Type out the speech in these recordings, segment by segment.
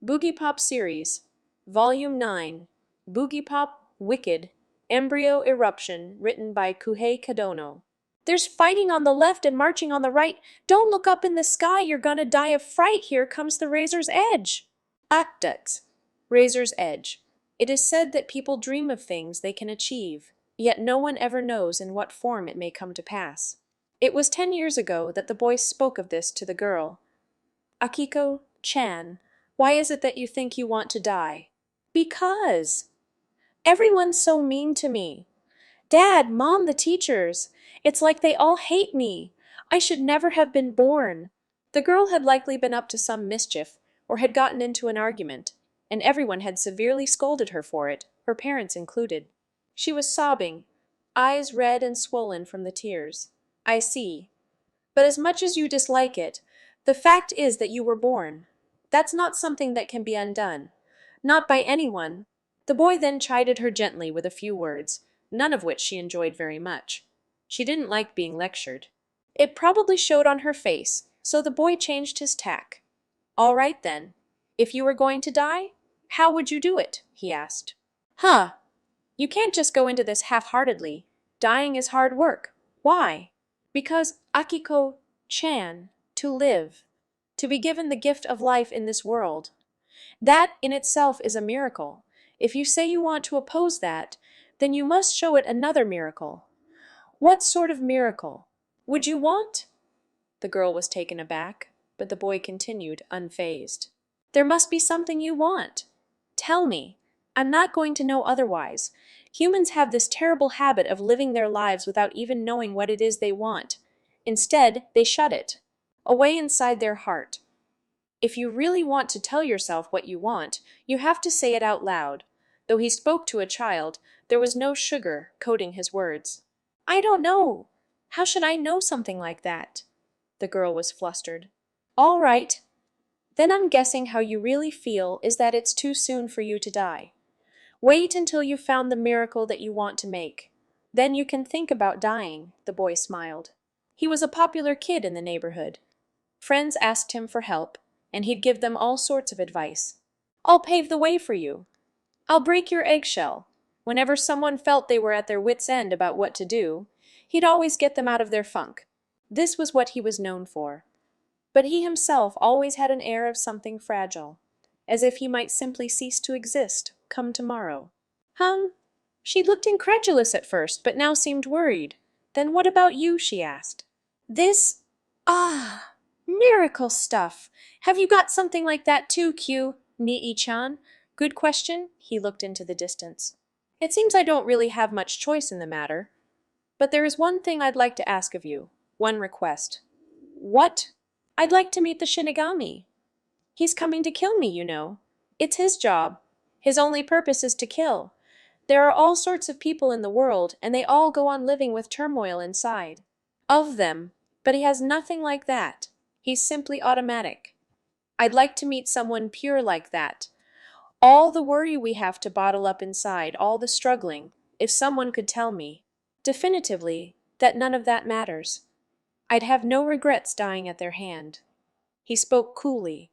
Boogiepop Series, Volume 9, Boogiepop, Wicked, Embryo Eruption, written by Kuhei Kadono. There's fighting on the left and marching on the right. Don't look up in the sky, you're gonna die of fright. Here comes the razor's edge. Actux, Razor's Edge. It is said that people dream of things they can achieve, yet no one ever knows in what form it may come to pass. It was 10 years ago that the boy spoke of this to the girl. Akiko-chan, why is it that you think you want to die? Because everyone's so mean to me. Dad, Mom, the teachers. It's like they all hate me. I should never have been born. The girl had likely been up to some mischief, or had gotten into an argument, and everyone had severely scolded her for it, her parents included. She was sobbing, eyes red and swollen from the tears. I see. But as much as you dislike it, the fact is that you were born. That's not something that can be undone. Not by anyone. The boy then chided her gently with a few words, none of which she enjoyed very much. She didn't like being lectured. It probably showed on her face, so the boy changed his tack. All right then. If you were going to die, how would you do it? He asked. Huh. You can't just go into this half-heartedly. Dying is hard work. Why? Because Akiko-chan, to live, to be given the gift of life in this world. That in itself is a miracle. If you say you want to oppose that, then you must show it another miracle. What sort of miracle would you want? The girl was taken aback, but the boy continued, unfazed. There must be something you want. Tell me. I'm not going to know otherwise. Humans have this terrible habit of living their lives without even knowing what it is they want. Instead, they shut it away inside their heart. If you really want to tell yourself what you want, you have to say it out loud. Though he spoke to a child, there was no sugar coating his words. I don't know. How should I know something like that? The girl was flustered. All right. Then I'm guessing how you really feel is that it's too soon for you to die. Wait until you've found the miracle that you want to make. Then you can think about dying, the boy smiled. He was a popular kid in the neighborhood. Friends asked him for help, and he'd give them all sorts of advice. I'll pave the way for you. I'll break your eggshell. Whenever someone felt they were at their wits' end about what to do, he'd always get them out of their funk. This was what he was known for. But he himself always had an air of something fragile, as if he might simply cease to exist, come tomorrow. She looked incredulous at first, but now seemed worried. Then what about you? She asked. This, miracle stuff. Have you got something like that too, Nii-chan? Good question. He looked into the distance. It seems I don't really have much choice in the matter. But there is one thing I'd like to ask of you. One request. What? I'd like to meet the Shinigami. He's coming to kill me, you know. It's his job. His only purpose is to kill. There are all sorts of people in the world, and they all go on living with turmoil inside. Of them. But he has nothing like that. He's simply automatic. I'd like to meet someone pure like that. All the worry we have to bottle up inside, all the struggling, if someone could tell me, definitively, that none of that matters. I'd have no regrets dying at their hand. He spoke coolly.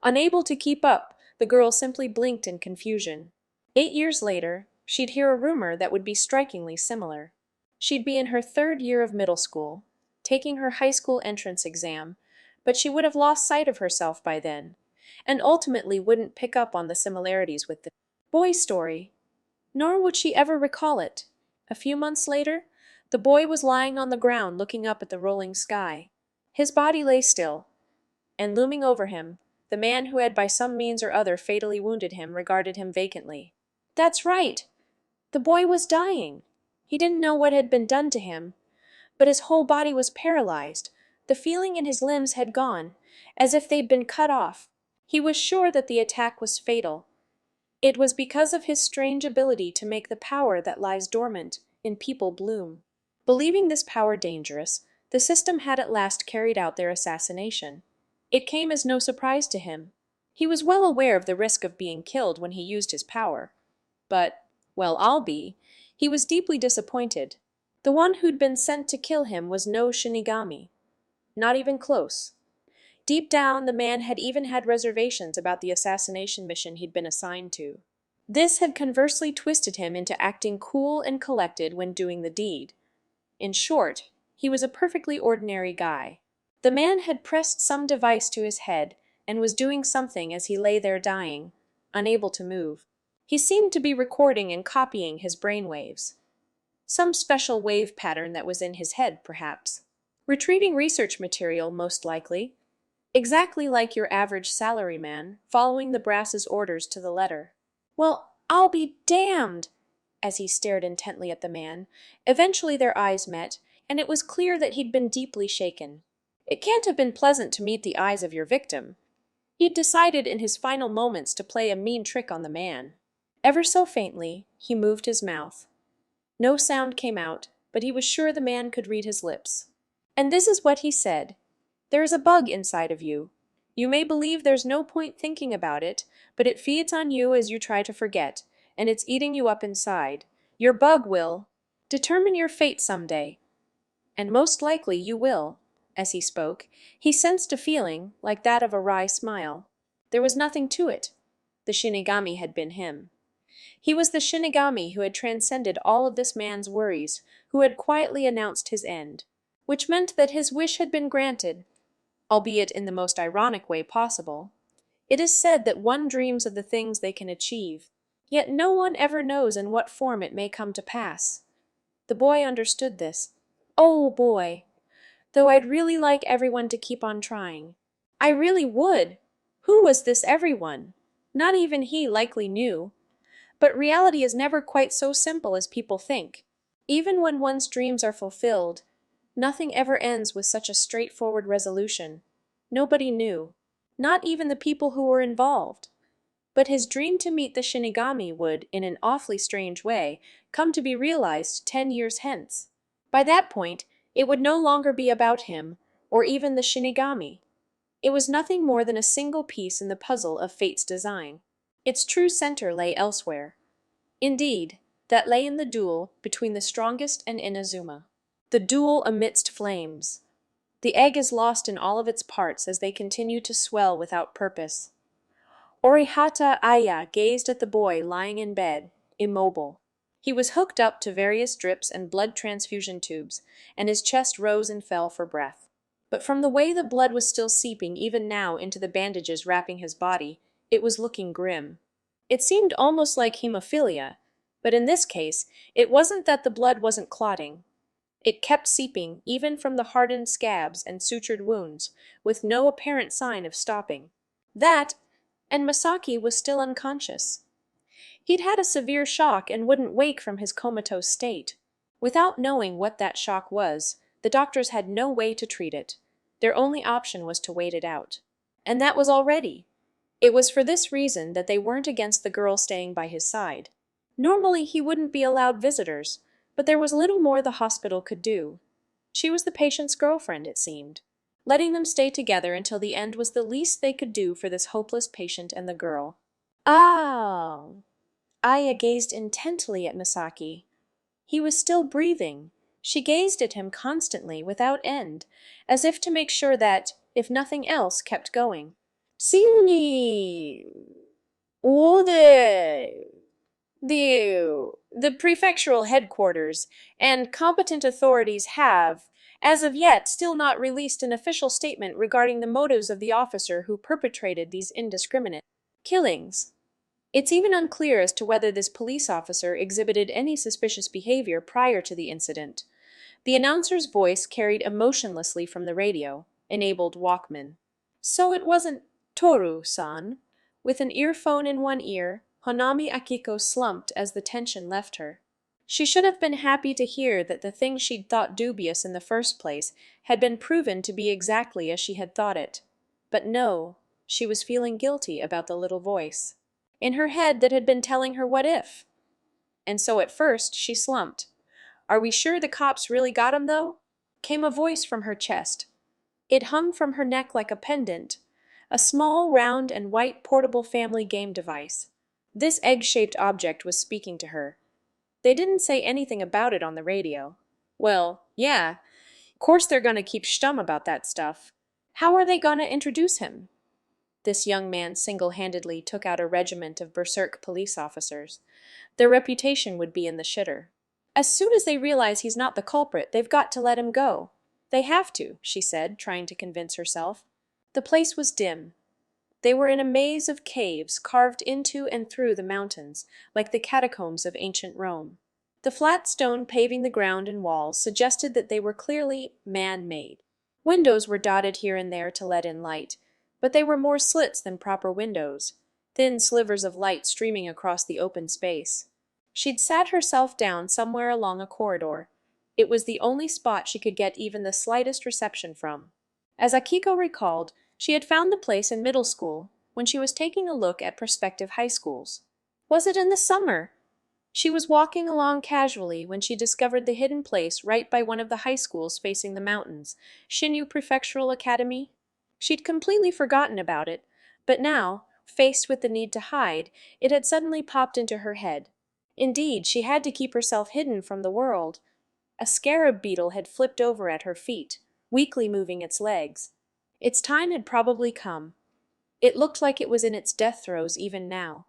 Unable to keep up, the girl simply blinked in confusion. 8 years later, she'd hear a rumor that would be strikingly similar. She'd be in her 3rd year of middle school, taking her high school entrance exam, but she would have lost sight of herself by then, and ultimately wouldn't pick up on the similarities with the boy's story, nor would she ever recall it. A few months later, the boy was lying on the ground looking up at the rolling sky. His body lay still, and looming over him, the man who had by some means or other fatally wounded him regarded him vacantly. That's right! The boy was dying. He didn't know what had been done to him, but his whole body was paralyzed. The feeling in his limbs had gone, as if they'd been cut off. He was sure that the attack was fatal. It was because of his strange ability to make the power that lies dormant in people bloom. Believing this power dangerous, the system had at last carried out their assassination. It came as no surprise to him. He was well aware of the risk of being killed when he used his power. But, he was deeply disappointed. The one who'd been sent to kill him was no Shinigami. Not even close. Deep down, the man had even had reservations about the assassination mission he'd been assigned to. This had conversely twisted him into acting cool and collected when doing the deed. In short, he was a perfectly ordinary guy. The man had pressed some device to his head and was doing something as he lay there dying, unable to move. He seemed to be recording and copying his brain waves. Some special wave pattern that was in his head, perhaps. Retrieving research material, most likely. Exactly like your average salaryman, following the brass's orders to the letter. Well, I'll be damned! As he stared intently at the man. Eventually their eyes met, and it was clear that he'd been deeply shaken. It can't have been pleasant to meet the eyes of your victim. He'd decided in his final moments to play a mean trick on the man. Ever so faintly, he moved his mouth. No sound came out, but he was sure the man could read his lips. And this is what he said. "There is a bug inside of you. You may believe there's no point thinking about it, but it feeds on you as you try to forget, and it's eating you up inside. Your bug will determine your fate someday. And most likely you will." As he spoke, he sensed a feeling like that of a wry smile. There was nothing to it. The Shinigami had been him. He was the Shinigami who had transcended all of this man's worries, who had quietly announced his end. Which meant that his wish had been granted, albeit in the most ironic way possible. It is said that one dreams of the things they can achieve, yet no one ever knows in what form it may come to pass. The boy understood this. Oh, boy! Though I'd really like everyone to keep on trying. I really would! Who was this everyone? Not even he likely knew. But reality is never quite so simple as people think. Even when one's dreams are fulfilled, nothing ever ends with such a straightforward resolution. Nobody knew. Not even the people who were involved. But his dream to meet the Shinigami would, in an awfully strange way, come to be realized 10 years hence. By that point, it would no longer be about him, or even the Shinigami. It was nothing more than a single piece in the puzzle of fate's design. Its true center lay elsewhere. Indeed, that lay in the duel between the strongest and Inazuma. The duel amidst flames. The egg is lost in all of its parts as they continue to swell without purpose. Orihata Aya gazed at the boy lying in bed, immobile. He was hooked up to various drips and blood transfusion tubes, and his chest rose and fell for breath. But from the way the blood was still seeping even now into the bandages wrapping his body, it was looking grim. It seemed almost like hemophilia, but in this case, it wasn't that the blood wasn't clotting. It kept seeping, even from the hardened scabs and sutured wounds, with no apparent sign of stopping. That, and Masaki was still unconscious. He'd had a severe shock and wouldn't wake from his comatose state. Without knowing what that shock was, the doctors had no way to treat it. Their only option was to wait it out. And that was already. It was for this reason that they weren't against the girl staying by his side. Normally he wouldn't be allowed visitors, but there was little more the hospital could do. She was the patient's girlfriend, it seemed. Letting them stay together until the end was the least they could do for this hopeless patient and the girl. Oh! Aya gazed intently at Misaki. He was still breathing. She gazed at him constantly, without end, as if to make sure that, if nothing else, kept going. "Sinni! Ode! The prefectural headquarters and competent authorities have, as of yet, still not released an official statement regarding the motives of the officer who perpetrated these indiscriminate killings. It's even unclear as to whether this police officer exhibited any suspicious behavior prior to the incident." The announcer's voice carried emotionlessly from the radio, enabled Walkman. "So it wasn't Toru-san?" With an earphone in one ear, Hanami Akiko slumped as the tension left her. She should have been happy to hear that the thing she'd thought dubious in the first place had been proven to be exactly as she had thought it. But no, she was feeling guilty about the little voice in her head that had been telling her what if. And so at first she slumped. "Are we sure the cops really got him, though?" Came a voice from her chest. It hung from her neck like a pendant, a small, round, and white portable family game device. This egg-shaped object was speaking to her. They didn't say anything about it on the radio. Well, yeah, of course they're gonna keep stum about that stuff. How are they gonna introduce him? This young man single-handedly took out a regiment of berserk police officers. Their reputation would be in the shitter. As soon as they realize he's not the culprit, they've got to let him go. They have to, she said, trying to convince herself. The place was dim. They were in a maze of caves carved into and through the mountains, like the catacombs of ancient Rome. The flat stone paving the ground and walls suggested that they were clearly man-made. Windows were dotted here and there to let in light, but they were more slits than proper windows, thin slivers of light streaming across the open space. She'd sat herself down somewhere along a corridor. It was the only spot she could get even the slightest reception from. As Akiko recalled, she had found the place in middle school, when she was taking a look at prospective high schools. Was it in the summer? She was walking along casually when she discovered the hidden place right by one of the high schools facing the mountains, Shinyu Prefectural Academy. She'd completely forgotten about it, but now, faced with the need to hide, it had suddenly popped into her head. Indeed, she had to keep herself hidden from the world. A scarab beetle had flipped over at her feet, weakly moving its legs. Its time had probably come. It looked like it was in its death throes even now.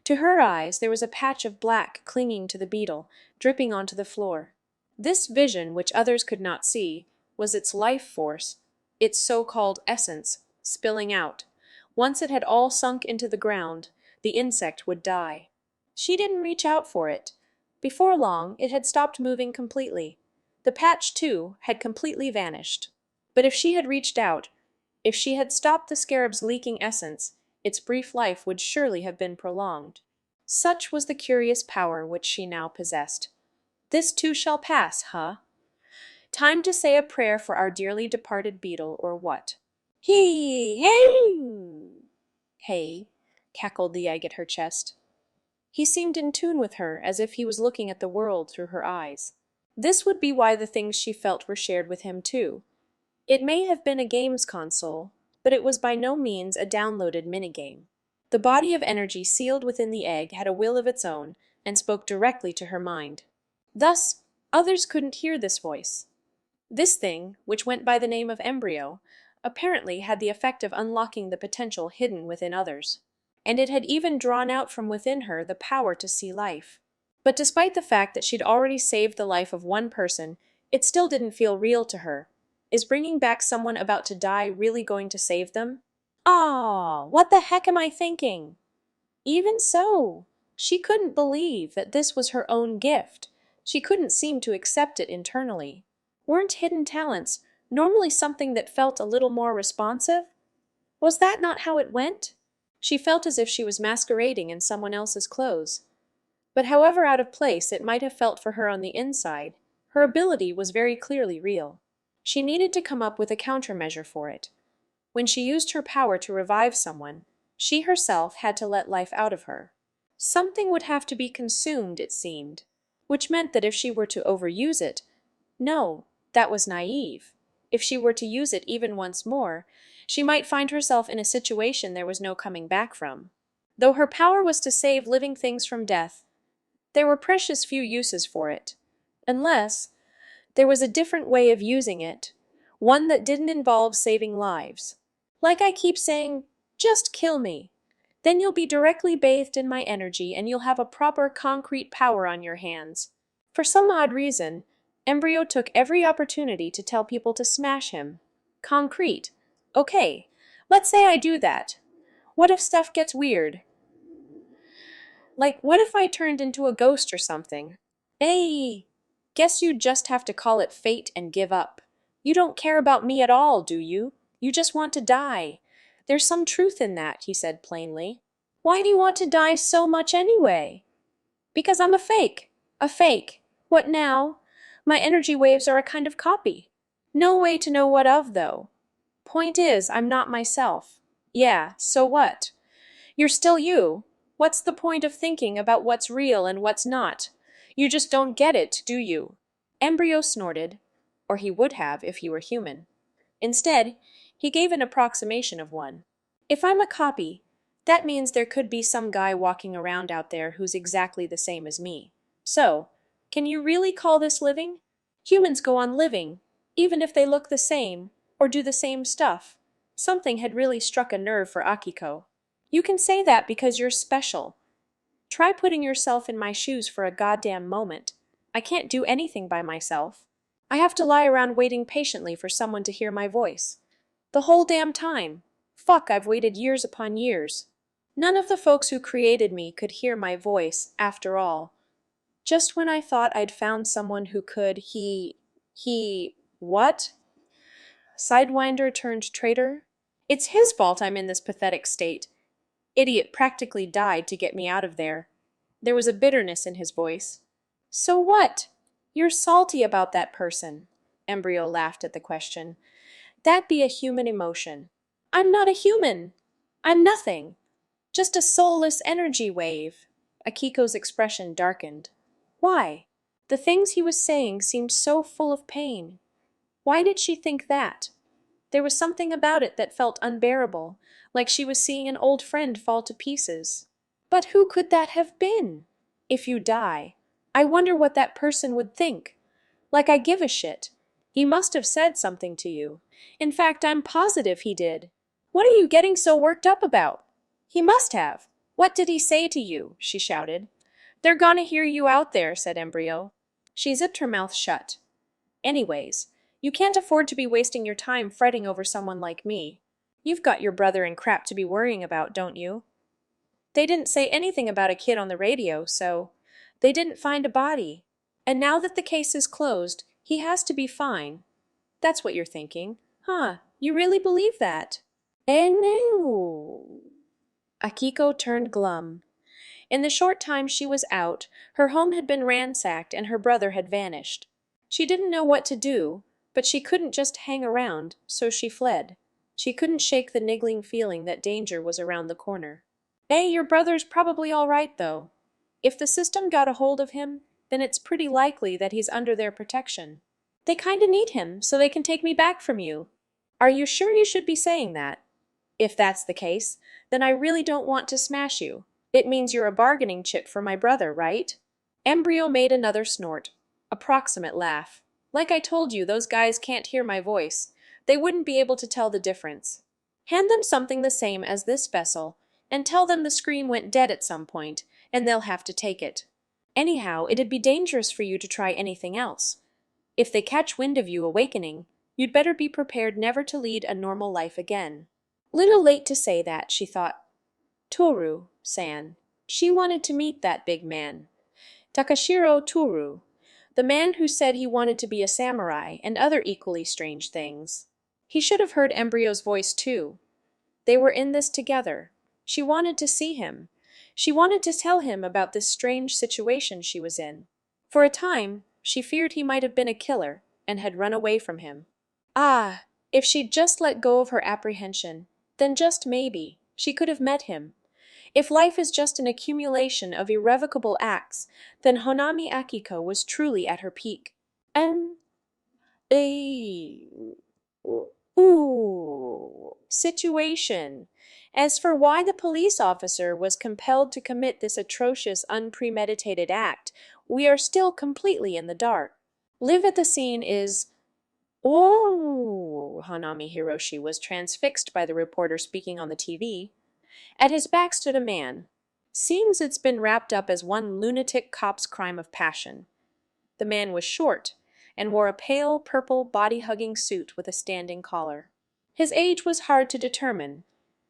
To her eyes, there was a patch of black clinging to the beetle, dripping onto the floor. This vision, which others could not see, was its life force, its so-called essence, spilling out. Once it had all sunk into the ground, the insect would die. She didn't reach out for it. Before long, it had stopped moving completely. The patch, too, had completely vanished. But if she had reached out, if she had stopped the scarab's leaking essence, its brief life would surely have been prolonged. Such was the curious power which she now possessed. This too shall pass, huh? Time to say a prayer for our dearly departed beetle, or what? Hee! Hey! Hey! Cackled the egg at her chest. He seemed in tune with her, as if he was looking at the world through her eyes. This would be why the things she felt were shared with him too. It may have been a games console, but it was by no means a downloaded minigame. The body of energy sealed within the egg had a will of its own and spoke directly to her mind. Thus, others couldn't hear this voice. This thing, which went by the name of Embryo, apparently had the effect of unlocking the potential hidden within others. And it had even drawn out from within her the power to see life. But despite the fact that she'd already saved the life of one person, it still didn't feel real to her. Is bringing back someone about to die really going to save them? Ah, what the heck am I thinking? Even so, she couldn't believe that this was her own gift. She couldn't seem to accept it internally. Weren't hidden talents normally something that felt a little more responsive? Was that not how it went? She felt as if she was masquerading in someone else's clothes. But however out of place it might have felt for her on the inside, her ability was very clearly real. She needed to come up with a countermeasure for it. When she used her power to revive someone, she herself had to let life out of her. Something would have to be consumed, it seemed, which meant that if she were to overuse it, no, that was naive. If she were to use it even once more, she might find herself in a situation there was no coming back from. Though her power was to save living things from death, there were precious few uses for it, unless there was a different way of using it, one that didn't involve saving lives. Like I keep saying, just kill me. Then you'll be directly bathed in my energy and you'll have a proper concrete power on your hands. For some odd reason, Embryo took every opportunity to tell people to smash him. Concrete. Okay, let's say I do that. What if stuff gets weird? Like, what if I turned into a ghost or something? Hey! Guess you just have to call it fate and give up. You don't care about me at all, do you? You just want to die. There's some truth in that, he said plainly. Why do you want to die so much anyway? Because I'm a fake. A fake. What now? My energy waves are a kind of copy. No way to know what of, though. Point is, I'm not myself. Yeah, so what? You're still you. What's the point of thinking about what's real and what's not? You just don't get it, do you? Embryo snorted, or he would have if he were human. Instead, he gave an approximation of one. If I'm a copy, that means there could be some guy walking around out there who's exactly the same as me. So, can you really call this living? Humans go on living, even if they look the same, or do the same stuff. Something had really struck a nerve for Akiko. You can say that because you're special. Try putting yourself in my shoes for a goddamn moment. I can't do anything by myself. I have to lie around waiting patiently for someone to hear my voice. The whole damn time. Fuck, I've waited years upon years. None of the folks who created me could hear my voice, after all. Just when I thought I'd found someone who could, what? Sidewinder turned traitor? It's his fault I'm in this pathetic state. Idiot practically died to get me out of there. There was a bitterness in his voice. So what? You're salty about that person. Embryo laughed at the question. That'd be a human emotion. I'm not a human. I'm nothing. Just a soulless energy wave. Akiko's expression darkened. Why? The things he was saying seemed so full of pain. Why did she think that? There was something about it that felt unbearable, like she was seeing an old friend fall to pieces. But who could that have been? If you die, I wonder what that person would think. Like I give a shit. He must have said something to you. In fact, I'm positive he did. What are you getting so worked up about? He must have. What did he say to you? She shouted. They're gonna hear you out there, said Embryo. She zipped her mouth shut. Anyways, you can't afford to be wasting your time fretting over someone like me. You've got your brother and crap to be worrying about, don't you? They didn't say anything about a kid on the radio, so they didn't find a body. And now that the case is closed, he has to be fine. That's what you're thinking. Huh, you really believe that? Eh no. Akiko turned glum. In the short time she was out, her home had been ransacked and her brother had vanished. She didn't know what to do, but she couldn't just hang around, so she fled. She couldn't shake the niggling feeling that danger was around the corner. Your brother's probably all right, though. If the system got a hold of him, then it's pretty likely that he's under their protection. They kinda need him, so they can take me back from you. Are you sure you should be saying that? If that's the case, then I really don't want to smash you. It means you're a bargaining chip for my brother, right? Embryo made another snort. Approximate laugh. Like I told you, those guys can't hear my voice. They wouldn't be able to tell the difference. Hand them something the same as this vessel, and tell them the screen went dead at some point, and they'll have to take it. Anyhow, it'd be dangerous for you to try anything else. If they catch wind of you awakening, you'd better be prepared never to lead a normal life again. Little late to say that, she thought. Toru-san. She wanted to meet that big man. Takashiro Toru, the man who said he wanted to be a samurai and other equally strange things. He should have heard Embryo's voice too. They were in this together. She wanted to see him. She wanted to tell him about this strange situation she was in. For a time, she feared he might have been a killer and had run away from him. Ah, if she'd just let go of her apprehension, then just maybe, she could have met him. If life is just an accumulation of irrevocable acts, then Honami Akiko was truly at her peak. Situation. As for why the police officer was compelled to commit this atrocious, unpremeditated act, we are still completely in the dark. Live at the scene is... Oh, Hanami Hiroshi was transfixed by the reporter speaking on the TV. At his back stood a man. Seems it's been wrapped up as one lunatic cop's crime of passion. The man was short and wore a pale purple body-hugging suit with a standing collar. His age was hard to determine.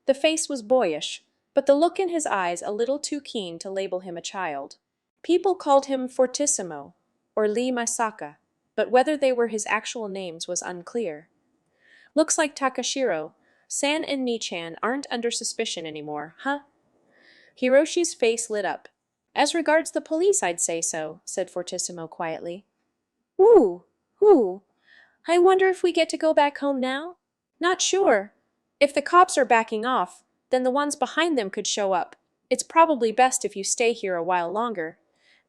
The face was boyish, but the look in his eyes a little too keen to label him a child. People called him Fortissimo, or Lee Masaka, but whether they were his actual names was unclear. Looks like Takashiro. San and Nichan aren't under suspicion anymore, huh? Hiroshi's face lit up. As regards the police, I'd say so, said Fortissimo quietly. Ooh, I wonder if we get to go back home now? Not sure. If the cops are backing off, then the ones behind them could show up. It's probably best if you stay here a while longer.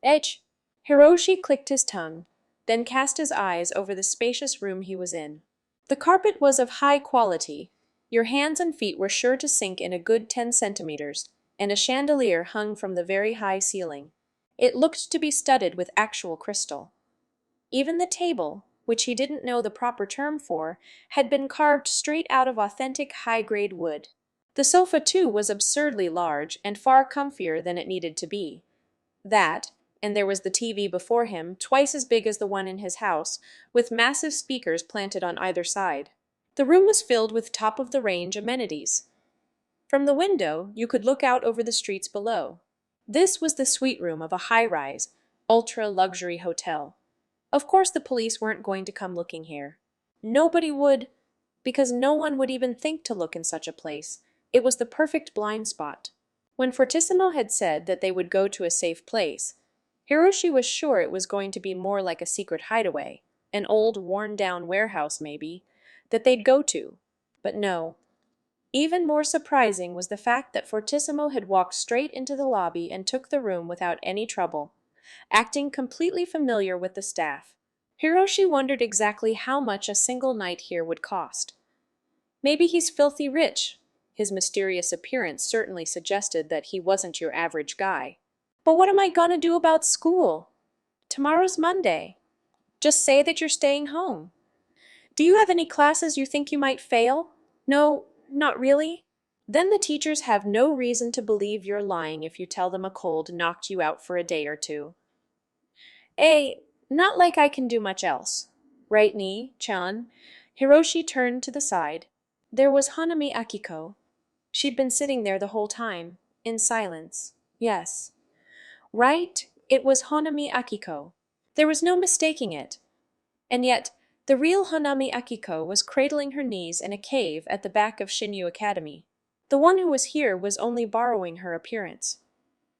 Hiroshi clicked his tongue, then cast his eyes over the spacious room he was in. The carpet was of high quality. Your hands and feet were sure to sink in a good 10 centimeters, and a chandelier hung from the very high ceiling. It looked to be studded with actual crystal. Even the table, which he didn't know the proper term for, had been carved straight out of authentic high-grade wood. The sofa, too, was absurdly large and far comfier than it needed to be. That, and there was the TV before him, twice as big as the one in his house, with massive speakers planted on either side. The room was filled with top-of-the-range amenities. From the window, you could look out over the streets below. This was the suite room of a high-rise, ultra-luxury hotel. Of course the police weren't going to come looking here. Nobody would, because no one would even think to look in such a place. It was the perfect blind spot. When Fortissimo had said that they would go to a safe place, Hiroshi was sure it was going to be more like a secret hideaway, an old, worn-down warehouse maybe, that they'd go to. But no. Even more surprising was the fact that Fortissimo had walked straight into the lobby and took the room without any trouble, acting completely familiar with the staff. Hiroshi wondered exactly how much a single night here would cost. Maybe he's filthy rich. His mysterious appearance certainly suggested that he wasn't your average guy. But what am I gonna do about school? Tomorrow's Monday. Just say that you're staying home. Do you have any classes you think you might fail? No, not really. Then the teachers have no reason to believe you're lying if you tell them a cold knocked you out for a day or two. Not like I can do much else. Right, Nii-chan? Hiroshi turned to the side. There was Hanami Akiko. She'd been sitting there the whole time, in silence. Yes. Right, it was Hanami Akiko. There was no mistaking it. And yet, the real Hanami Akiko was cradling her knees in a cave at the back of Shinyu Academy. The one who was here was only borrowing her appearance.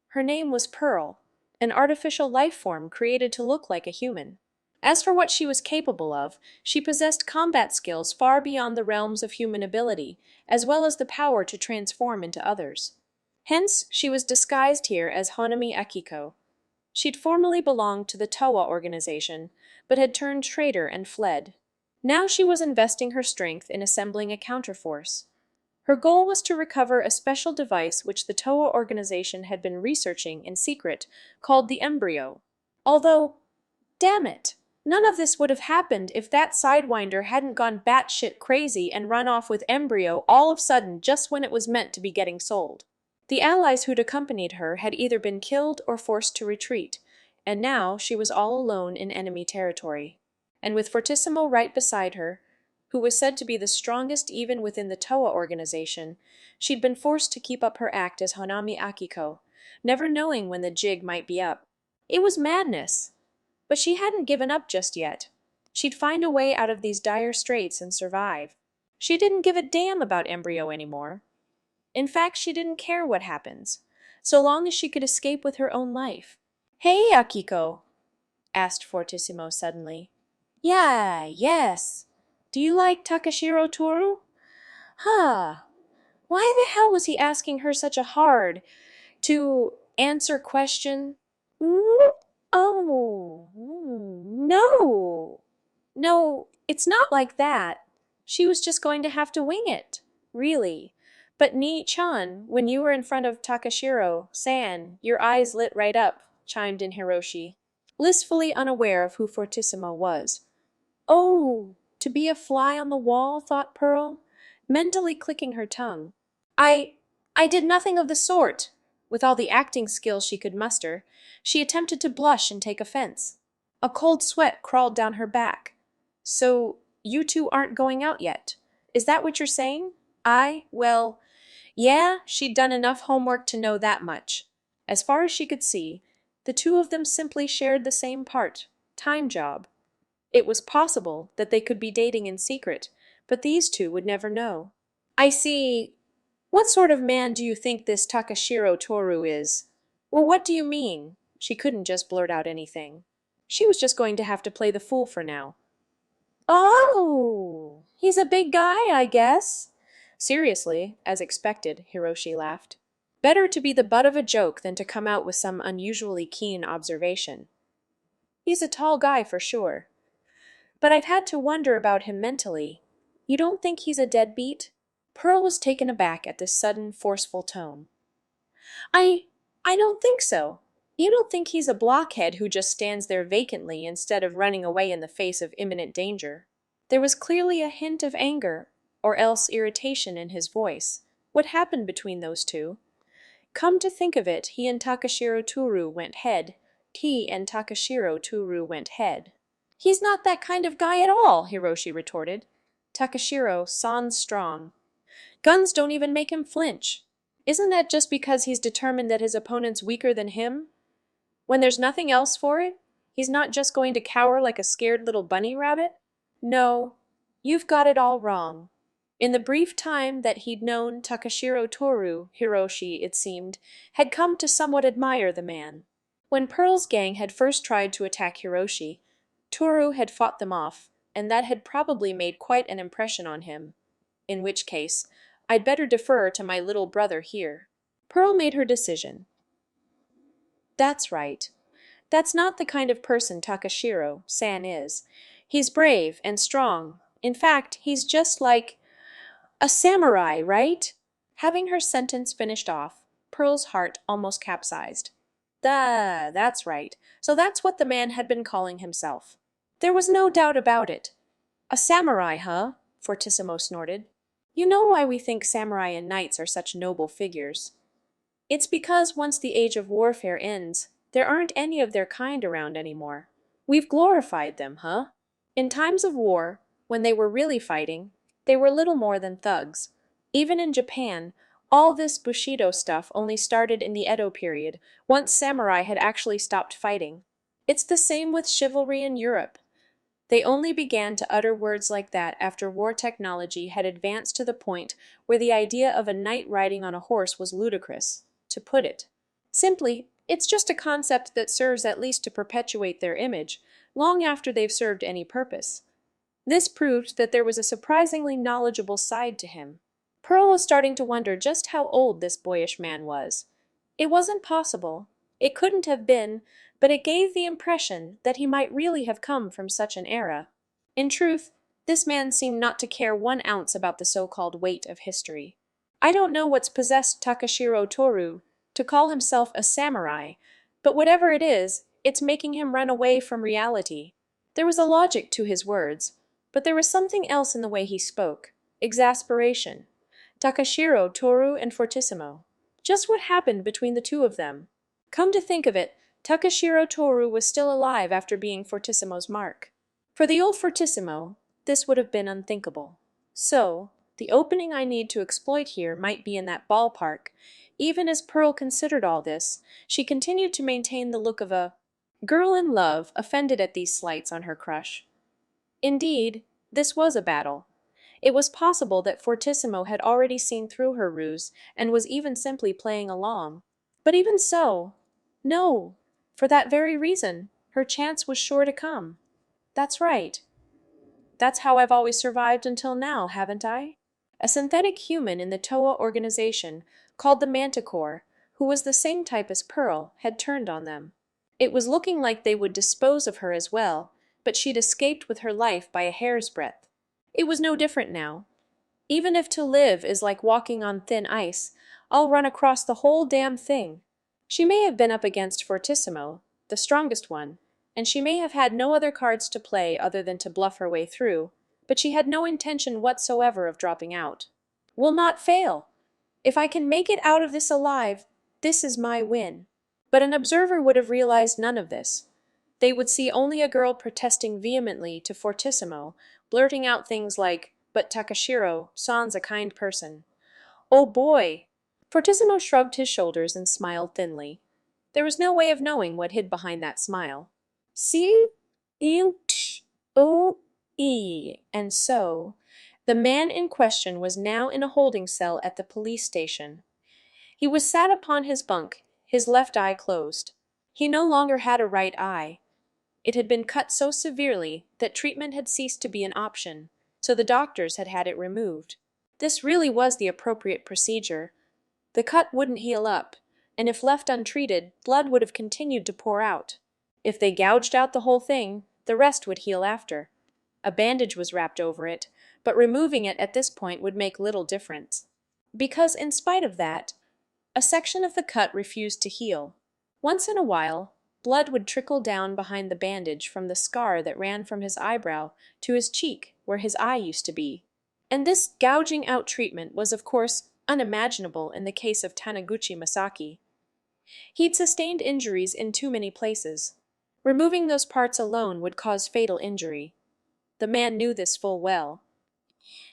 Her name was Pearl, an artificial life form created to look like a human. As for what she was capable of, she possessed combat skills far beyond the realms of human ability, as well as the power to transform into others. Hence, she was disguised here as Hanami Akiko. She'd formerly belonged to the Towa organization, but had turned traitor and fled. Now she was investing her strength in assembling a counterforce. Her goal was to recover a special device which the Towa organization had been researching in secret, called the Embryo. Although, damn it, none of this would have happened if that Sidewinder hadn't gone batshit crazy and run off with Embryo all of a sudden just when it was meant to be getting sold. The allies who'd accompanied her had either been killed or forced to retreat, and now she was all alone in enemy territory. And with Fortissimo right beside her, who was said to be the strongest even within the Towa organization, she'd been forced to keep up her act as Hanami Akiko, never knowing when the jig might be up. It was madness. But she hadn't given up just yet. She'd find a way out of these dire straits and survive. She didn't give a damn about Embryo anymore. In fact, she didn't care what happens, so long as she could escape with her own life. "Hey, Akiko," asked Fortissimo suddenly. "Yeah, yes. Do you like Takashiro Toru?" Huh. Why the hell was he asking her such a hard to answer question? Oh, no. No, it's not like that. She was just going to have to wing it. Really. But Nii-chan, when you were in front of Takashiro-san, your eyes lit right up, chimed in Hiroshi, blissfully unaware of who Fortissimo was. Oh, to be a fly on the wall, thought Pearl, mentally clicking her tongue. I did nothing of the sort. With all the acting skills she could muster, she attempted to blush and take offense. A cold sweat crawled down her back. So, you two aren't going out yet? Is that what you're saying? Well, yeah, she'd done enough homework to know that much. As far as she could see, the two of them simply shared the same part, time job. It was possible that they could be dating in secret, but these two would never know. I see. What sort of man do you think this Takashiro Toru is? Well, what do you mean? She couldn't just blurt out anything. She was just going to have to play the fool for now. Oh, he's a big guy, I guess. Seriously, as expected, Hiroshi laughed. Better to be the butt of a joke than to come out with some unusually keen observation. He's a tall guy for sure. But I've had to wonder about him mentally. You don't think he's a deadbeat? Pearl was taken aback at this sudden, forceful tone. I don't think so. You don't think he's a blockhead who just stands there vacantly instead of running away in the face of imminent danger? There was clearly a hint of anger, or else irritation in his voice. What happened between those two? Come to think of it, he and Takashiro Toru went head. He and Takashiro Toru went head. He's not that kind of guy at all, Hiroshi retorted. Takashiro sans strong. Guns don't even make him flinch. Isn't that just because he's determined that his opponent's weaker than him? When there's nothing else for it, he's not just going to cower like a scared little bunny rabbit? No, you've got it all wrong. In the brief time that he'd known Takashiro Toru, Hiroshi, it seemed, had come to somewhat admire the man. When Pearl's gang had first tried to attack Hiroshi, Toru had fought them off, and that had probably made quite an impression on him. In which case, I'd better defer to my little brother here. Pearl made her decision. That's right. That's not the kind of person Takashiro-san is. He's brave and strong. In fact, he's just like a samurai, right? Having her sentence finished off, Pearl's heart almost capsized. That's right. So that's what the man had been calling himself. There was no doubt about it. A samurai, huh? Fortissimo snorted. You know why we think samurai and knights are such noble figures. It's because once the age of warfare ends, there aren't any of their kind around anymore. We've glorified them, huh? In times of war, when they were really fighting, they were little more than thugs. Even in Japan, all this Bushido stuff only started in the Edo period, once samurai had actually stopped fighting. It's the same with chivalry in Europe. They only began to utter words like that after war technology had advanced to the point where the idea of a knight riding on a horse was ludicrous, to put it. Simply, it's just a concept that serves at least to perpetuate their image, long after they've served any purpose. This proved that there was a surprisingly knowledgeable side to him. Pearl was starting to wonder just how old this boyish man was. It wasn't possible. It couldn't have been, but it gave the impression that he might really have come from such an era. In truth, this man seemed not to care 1 ounce about the so-called weight of history. I don't know what's possessed Takashiro Toru to call himself a samurai, but whatever it is, it's making him run away from reality. There was a logic to his words, but there was something else in the way he spoke. Exasperation. Takashiro Toru and Fortissimo. Just what happened between the two of them? Come to think of it, Takashiro Toru was still alive after being Fortissimo's mark. For the old Fortissimo, this would have been unthinkable. So, the opening I need to exploit here might be in that ballpark. Even as Pearl considered all this, she continued to maintain the look of a girl in love, offended at these slights on her crush. Indeed, this was a battle. It was possible that Fortissimo had already seen through her ruse and was even simply playing along. But even so, no, for that very reason, her chance was sure to come. That's right. That's how I've always survived until now, haven't I? A synthetic human in the TOA organization, called the Manticore, who was the same type as Pearl, had turned on them. It was looking like they would dispose of her as well, but she'd escaped with her life by a hair's breadth. It was no different now. Even if to live is like walking on thin ice, I'll run across the whole damn thing. She may have been up against Fortissimo, the strongest one, and she may have had no other cards to play other than to bluff her way through, but she had no intention whatsoever of dropping out. Will not fail. If I can make it out of this alive, this is my win. But an observer would have realized none of this. They would see only a girl protesting vehemently to Fortissimo, blurting out things like, "But Takashiro-san's a kind person." Oh boy! Fortissimo shrugged his shoulders and smiled thinly. There was no way of knowing what hid behind that smile. See? O-E. And so, the man in question was now in a holding cell at the police station. He was sat upon his bunk, his left eye closed. He no longer had a right eye. It had been cut so severely that treatment had ceased to be an option, so the doctors had had it removed. This really was the appropriate procedure. The cut wouldn't heal up, and if left untreated, blood would have continued to pour out. If they gouged out the whole thing, the rest would heal after. A bandage was wrapped over it, but removing it at this point would make little difference. Because in spite of that, a section of the cut refused to heal. Once in a while, blood would trickle down behind the bandage from the scar that ran from his eyebrow to his cheek where his eye used to be. And this gouging out treatment was of course unimaginable in the case of Taniguchi Masaki. He'd sustained injuries in too many places. Removing those parts alone would cause fatal injury. The man knew this full well.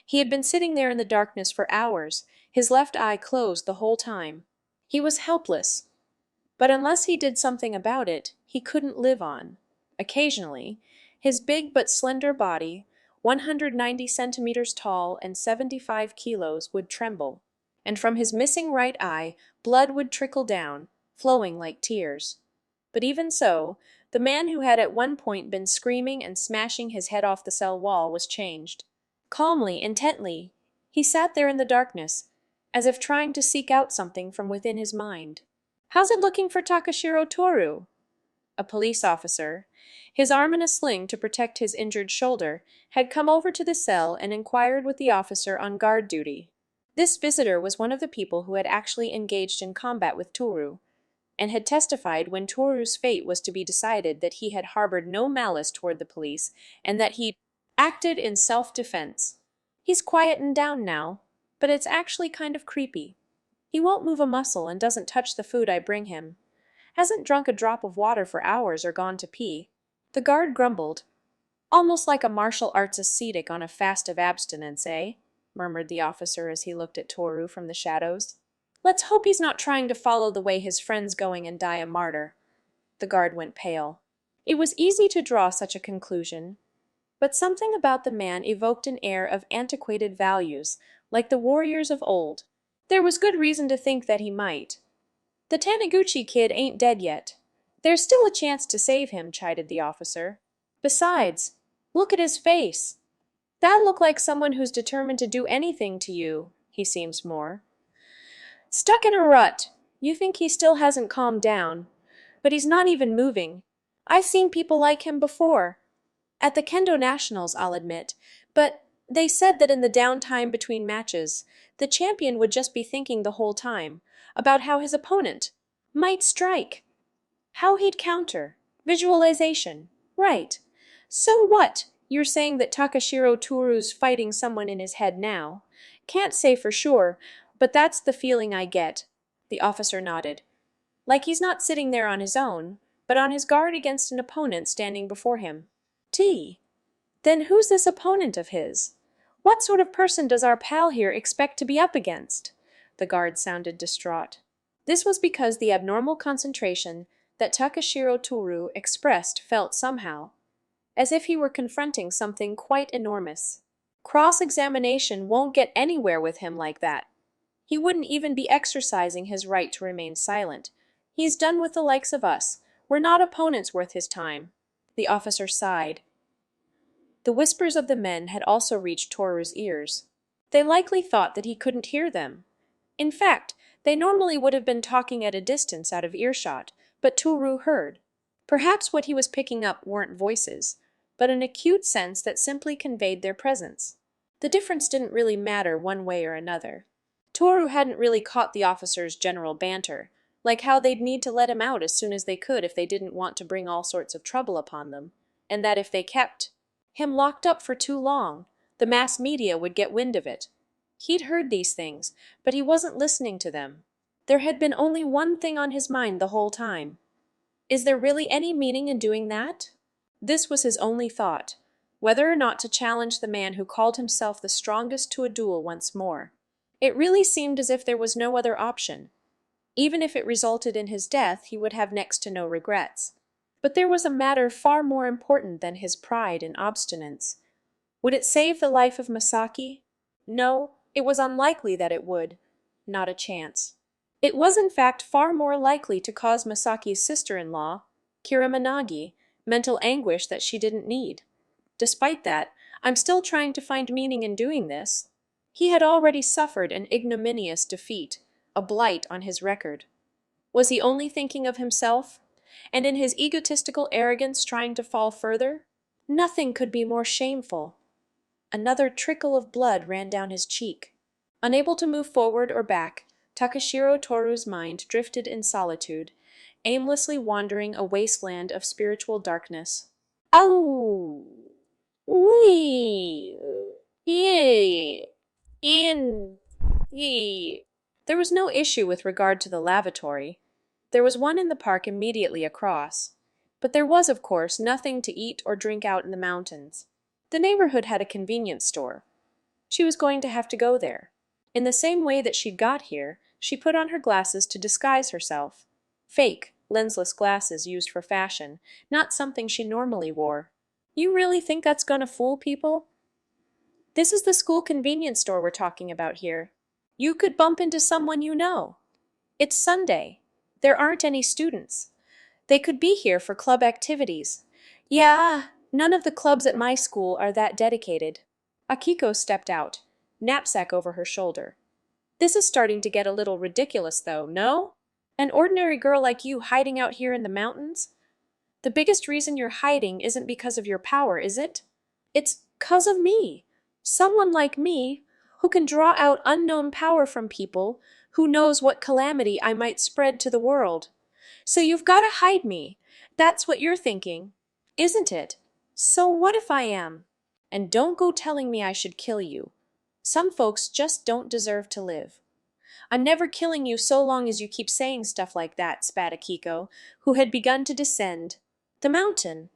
He had been sitting there in the darkness for hours, his left eye closed the whole time. He was helpless. But unless he did something about it, he couldn't live on. Occasionally, his big but slender body, 190 centimeters tall and 75 kilos, would tremble, and from his missing right eye blood would trickle down, flowing like tears. But even so, the man who had at one point been screaming and smashing his head off the cell wall was changed. Calmly, intently, he sat there in the darkness, as if trying to seek out something from within his mind. "How's it looking for Takashiro Toru?" A police officer, his arm in a sling to protect his injured shoulder, had come over to the cell and inquired with the officer on guard duty. This visitor was one of the people who had actually engaged in combat with Toru, and had testified when Toru's fate was to be decided that he had harbored no malice toward the police and that he acted in self-defense. He's quietened down now, but it's actually kind of creepy. He won't move a muscle and doesn't touch the food I bring him. Hasn't drunk a drop of water for hours or gone to pee. The guard grumbled. "Almost like a martial arts ascetic on a fast of abstinence, eh?" murmured the officer as he looked at Toru from the shadows. "Let's hope he's not trying to follow the way his friend's going and die a martyr." The guard went pale. It was easy to draw such a conclusion, but something about the man evoked an air of antiquated values, like the warriors of old. There was good reason to think that he might. "The Taniguchi kid ain't dead yet. There's still a chance to save him," chided the officer. "Besides, look at his face. That look like someone who's determined to do anything to you, he seems more. Stuck in a rut. You think he still hasn't calmed down. But he's not even moving. I've seen people like him before. At the Kendo Nationals, I'll admit. But they said that in the downtime between matches, the champion would just be thinking the whole time about how his opponent might strike. How he'd counter. Visualization. Right. So what? You're saying that Takashiro Toru's fighting someone in his head now. Can't say for sure, but that's the feeling I get. The officer nodded. Like he's not sitting there on his own, but on his guard against an opponent standing before him. Then who's this opponent of his? What sort of person does our pal here expect to be up against? The guard sounded distraught. This was because the abnormal concentration that Takashiro Toru expressed felt somehow, as if he were confronting something quite enormous. Cross-examination won't get anywhere with him like that. He wouldn't even be exercising his right to remain silent. He's done with the likes of us. We're not opponents worth his time. The officer sighed. The whispers of the men had also reached Toru's ears. They likely thought that he couldn't hear them. In fact, they normally would have been talking at a distance out of earshot, but Toru heard. Perhaps what he was picking up weren't voices, but an acute sense that simply conveyed their presence. The difference didn't really matter one way or another. Toru hadn't really caught the officer's general banter, like how they'd need to let him out as soon as they could if they didn't want to bring all sorts of trouble upon them, and that if they kept him locked up for too long, the mass media would get wind of it. He'd heard these things, but he wasn't listening to them. There had been only one thing on his mind the whole time. Is there really any meaning in doing that? This was his only thought, whether or not to challenge the man who called himself the strongest to a duel once more. It really seemed as if there was no other option. Even if it resulted in his death, he would have next to no regrets. But there was a matter far more important than his pride and obstinance. Would it save the life of Masaki? No, it was unlikely that it would. Not a chance. It was in fact far more likely to cause Masaki's sister-in-law, Kirimanagi, mental anguish that she didn't need. Despite that, I'm still trying to find meaning in doing this. He had already suffered an ignominious defeat, a blight on his record. Was he only thinking of himself? And in his egotistical arrogance trying to fall further? Nothing could be more shameful. Another trickle of blood ran down his cheek. Unable to move forward or back, Takashiro Toru's mind drifted in solitude, aimlessly wandering a wasteland of spiritual darkness. Oh, wee, yee, in, yee. There was no issue with regard to the lavatory. There was one in the park immediately across. But there was, of course, nothing to eat or drink out in the mountains. The neighborhood had a convenience store. She was going to have to go there. In the same way that she'd got here, she put on her glasses to disguise herself. Fake, lensless glasses used for fashion, not something she normally wore. You really think that's gonna fool people? This is the school convenience store we're talking about here. You could bump into someone you know. It's Sunday. There aren't any students. They could be here for club activities. Yeah, none of the clubs at my school are that dedicated. Akiko stepped out, knapsack over her shoulder. This is starting to get a little ridiculous, though, no? An ordinary girl like you hiding out here in the mountains? The biggest reason you're hiding isn't because of your power, is it? It's 'cause of me. Someone like me, who can draw out unknown power from people, who knows what calamity I might spread to the world. So you've got to hide me. That's what you're thinking, isn't it? So what if I am? And don't go telling me I should kill you. Some folks just don't deserve to live. I'm never killing you so long as you keep saying stuff like that, spat Akiko, who had begun to descend the mountain.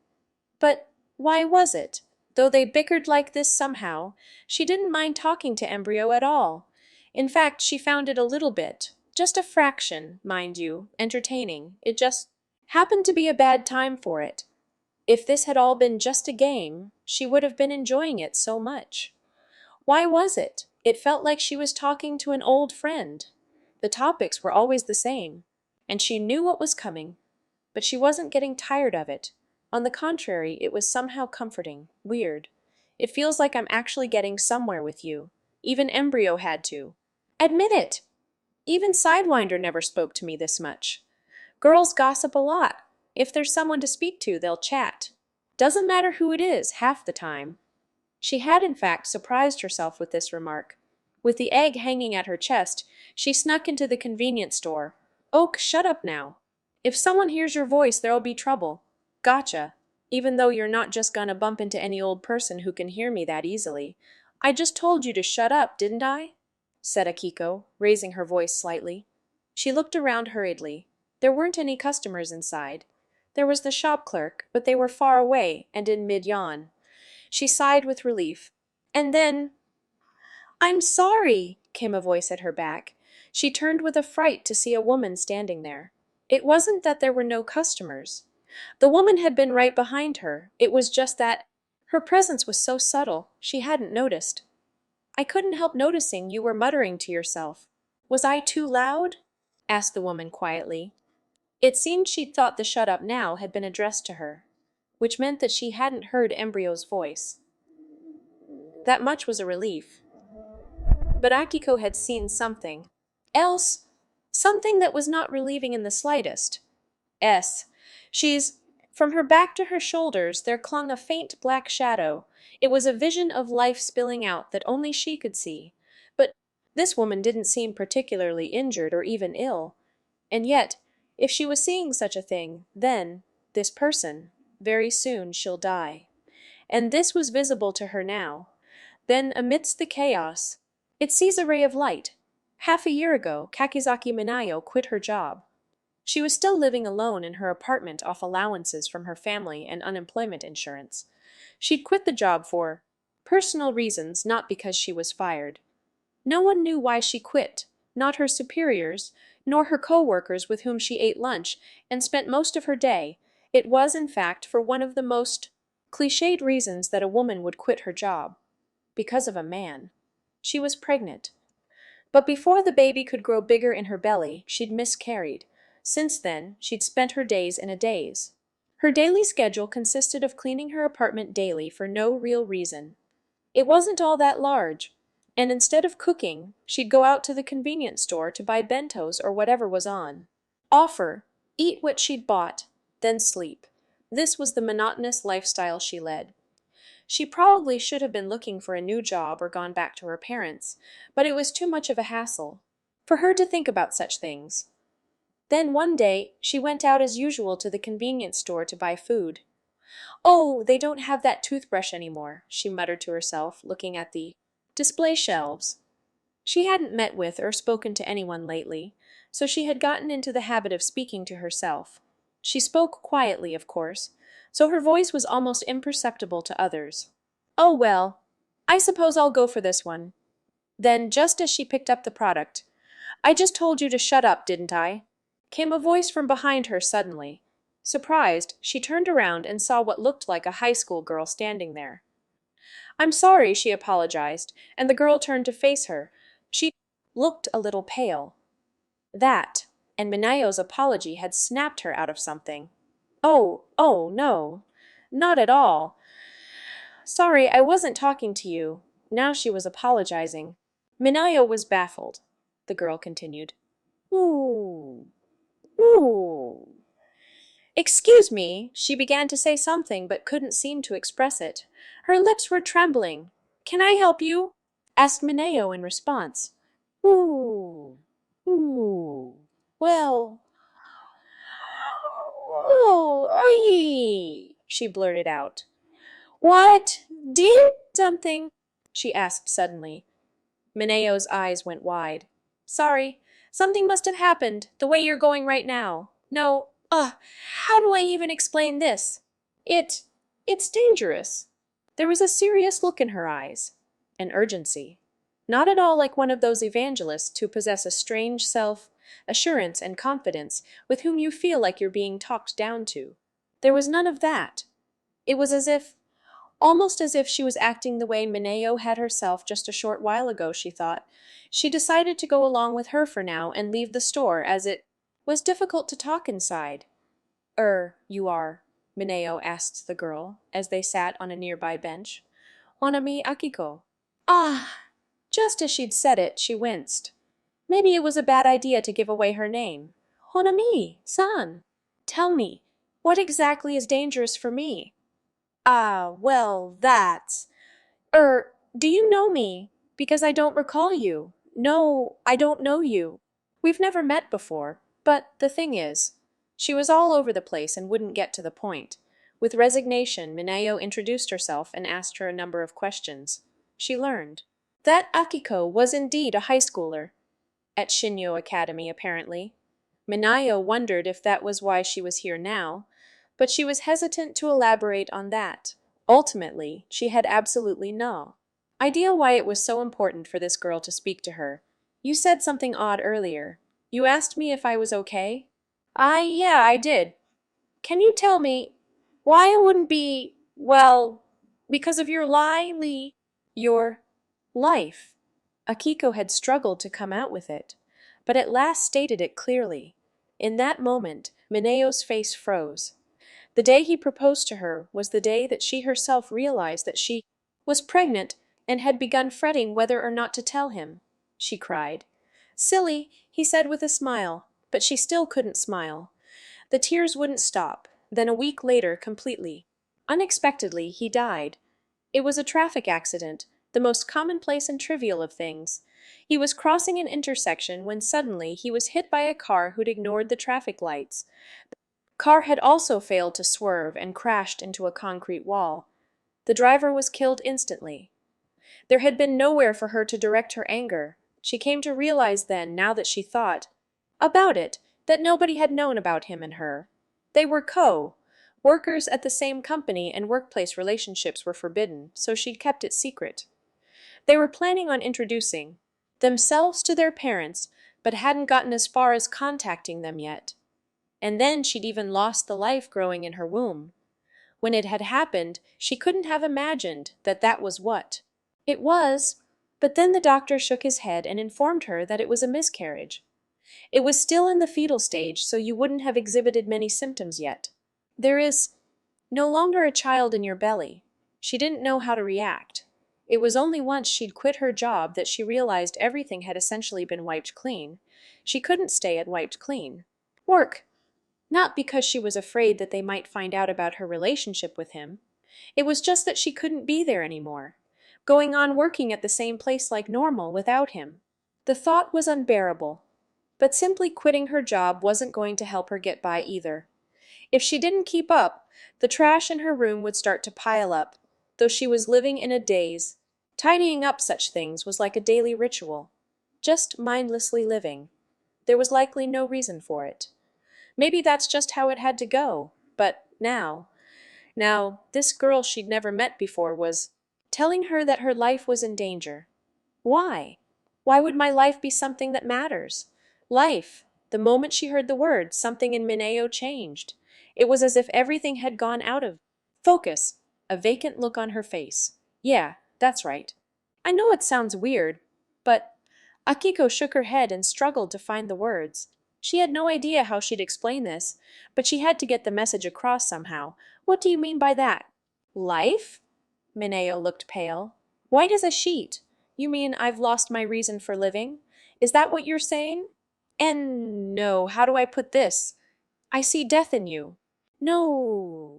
But why was it? Though they bickered like this somehow, she didn't mind talking to Embryo at all. In fact, she found it a little bit, just a fraction, mind you, entertaining. It just happened to be a bad time for it. If this had all been just a game, she would have been enjoying it so much. Why was it? It felt like she was talking to an old friend. The topics were always the same, and she knew what was coming. But she wasn't getting tired of it. On the contrary, it was somehow comforting, weird. It feels like I'm actually getting somewhere with you. Even Embryo had to. Admit it! Even Sidewinder never spoke to me this much. Girls gossip a lot. If there's someone to speak to, they'll chat. Doesn't matter who it is, half the time. She had, in fact, surprised herself with this remark. With the egg hanging at her chest, she snuck into the convenience store. Oak, shut up now. If someone hears your voice, there'll be trouble. Gotcha. Even though you're not just gonna bump into any old person who can hear me that easily. I just told you to shut up, didn't I? Said Akiko, raising her voice slightly. She looked around hurriedly. There weren't any customers inside. There was the shop clerk, but they were far away and in mid-yawn. She sighed with relief. And then, I'm sorry, came a voice at her back. She turned with affright to see a woman standing there. It wasn't that there were no customers. The woman had been right behind her. It was just that her presence was so subtle, she hadn't noticed. I couldn't help noticing you were muttering to yourself. Was I too loud? Asked the woman quietly. It seemed she'd thought the shut up now had been addressed to her, which meant that she hadn't heard Embryo's voice. That much was a relief. But Akiko had seen something else, something that was not relieving in the slightest. From her back to her shoulders there clung a faint black shadow. It was a vision of life spilling out that only she could see. But this woman didn't seem particularly injured or even ill. And yet, if she was seeing such a thing, then, this person, very soon she'll die. And this was visible to her now. Then, amidst the chaos, it sees a ray of light. Half a year ago, Kakizaki Minayo quit her job. She was still living alone in her apartment off allowances from her family and unemployment insurance. She'd quit the job for personal reasons, not because she was fired. No one knew why she quit, not her superiors, nor her co-workers with whom she ate lunch and spent most of her day. It was, in fact, for one of the most cliched reasons that a woman would quit her job. Because of a man. She was pregnant. But before the baby could grow bigger in her belly, she'd miscarried. Since then, she'd spent her days in a daze. Her daily schedule consisted of cleaning her apartment daily for no real reason. It wasn't all that large, and instead of cooking, she'd go out to the convenience store to buy bentos or whatever was on. Offer, eat what she'd bought, then sleep. This was the monotonous lifestyle she led. She probably should have been looking for a new job or gone back to her parents, but it was too much of a hassle. for her to think about such things. Then one day, she went out as usual to the convenience store to buy food. Oh, they don't have that toothbrush anymore, she muttered to herself, looking at the display shelves. She hadn't met with or spoken to anyone lately, so she had gotten into the habit of speaking to herself. She spoke quietly, of course, so her voice was almost imperceptible to others. Oh well, I suppose I'll go for this one. Then, just as she picked up the product, I just told you to shut up, didn't I? Came a voice from behind her suddenly. Surprised, she turned around and saw what looked like a high school girl standing there. I'm sorry, she apologized, and the girl turned to face her. She looked a little pale. That, and Minayo's apology had snapped her out of something. Oh, no. Not at all. Sorry, I wasn't talking to you. Now she was apologizing. Minayo was baffled. The girl continued. Ooh. Ooh. Excuse me, she began to say something but couldn't seem to express it. Her lips were trembling. Can I help you? Asked Mineo in response. Ooh. Ooh. Well. Oh, aye, she blurted out. What? Did something? She asked suddenly. Mineo's eyes went wide. Sorry, something must have happened, the way you're going right now. No, how do I even explain this? It's dangerous. There was a serious look in her eyes, an urgency. Not at all like one of those evangelists who possess a strange self-assurance and confidence with whom you feel like you're being talked down to. There was none of that. It was almost as if she was acting the way Mineo had herself just a short while ago, she thought. She decided to go along with her for now and leave the store, as it was difficult to talk inside. You are? Mineo asked the girl, as they sat on a nearby bench. Onami Akiko. Ah! Just as she'd said it, she winced. Maybe it was a bad idea to give away her name. Honami-san. Tell me, what exactly is dangerous for me? Ah, well, that's… do you know me? Because I don't recall you. No, I don't know you. We've never met before, but the thing is… She was all over the place and wouldn't get to the point. With resignation, Mineo introduced herself and asked her a number of questions. She learned that Akiko was indeed a high schooler. At Shinyo Academy, apparently. Mineo wondered if that was why she was here now, but she was hesitant to elaborate on that. Ultimately, she had absolutely no idea why it was so important for this girl to speak to her. You said something odd earlier. You asked me if I was okay? Yeah, I did. Can you tell me why I wouldn't be, well, because of your your life? Akiko had struggled to come out with it, but at last stated it clearly. In that moment, Mineo's face froze. The day he proposed to her was the day that she herself realized that she was pregnant and had begun fretting whether or not to tell him. She cried. Silly, he said with a smile, but she still couldn't smile. The tears wouldn't stop. Then a week later, completely unexpectedly, he died. It was a traffic accident, the most commonplace and trivial of things. He was crossing an intersection when suddenly he was hit by a car who'd ignored the traffic lights. The car had also failed to swerve and crashed into a concrete wall. The driver was killed instantly. There had been nowhere for her to direct her anger. She came to realize then, now that she thought about it, that nobody had known about him and her. They were workers at the same company, and workplace relationships were forbidden, so she'd kept it secret. They were planning on introducing themselves to their parents, but hadn't gotten as far as contacting them yet. And then she'd even lost the life growing in her womb. When it had happened, she couldn't have imagined that that was what it was, but then the doctor shook his head and informed her that it was a miscarriage. It was still in the fetal stage, so you wouldn't have exhibited many symptoms yet. There is no longer a child in your belly. She didn't know how to react. It was only once she'd quit her job that she realized everything had essentially been wiped clean. She couldn't stay at wiped clean work. Not because she was afraid that they might find out about her relationship with him. It was just that she couldn't be there anymore, going on working at the same place like normal without him. The thought was unbearable, but simply quitting her job wasn't going to help her get by either. If she didn't keep up, the trash in her room would start to pile up, though she was living in a daze. Tidying up such things was like a daily ritual, just mindlessly living. There was likely no reason for it. Maybe that's just how it had to go, but now, this girl she'd never met before was telling her that her life was in danger. Why? Why would my life be something that matters? Life. The moment she heard the word, something in Mineo changed. It was as if everything had gone out of focus, a vacant look on her face. Yeah, that's right. I know it sounds weird, but Akiko shook her head and struggled to find the words. She had no idea how she'd explain this, but she had to get the message across somehow. What do you mean by that? Life? Mineo looked pale. White as a sheet. You mean I've lost my reason for living? Is that what you're saying? And no, how do I put this? I see death in you. No,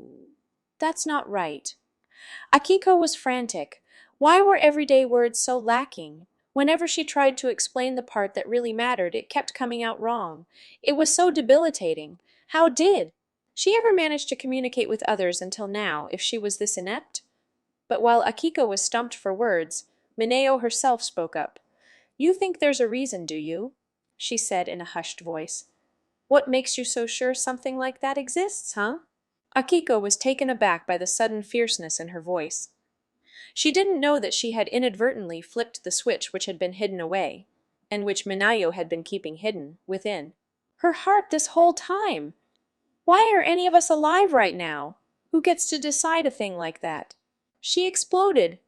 that's not right. Akiko was frantic. Why were everyday words so lacking? Whenever she tried to explain the part that really mattered, it kept coming out wrong. It was so debilitating. How did she ever manage to communicate with others until now, if she was this inept? But while Akiko was stumped for words, Mineo herself spoke up. You think there's a reason, do you? She said in a hushed voice. What makes you so sure something like that exists, huh? Akiko was taken aback by the sudden fierceness in her voice. She didn't know that she had inadvertently flipped the switch which had been hidden away, and which Minayo had been keeping hidden within. Her heart this whole time! Why are any of us alive right now? Who gets to decide a thing like that? She exploded.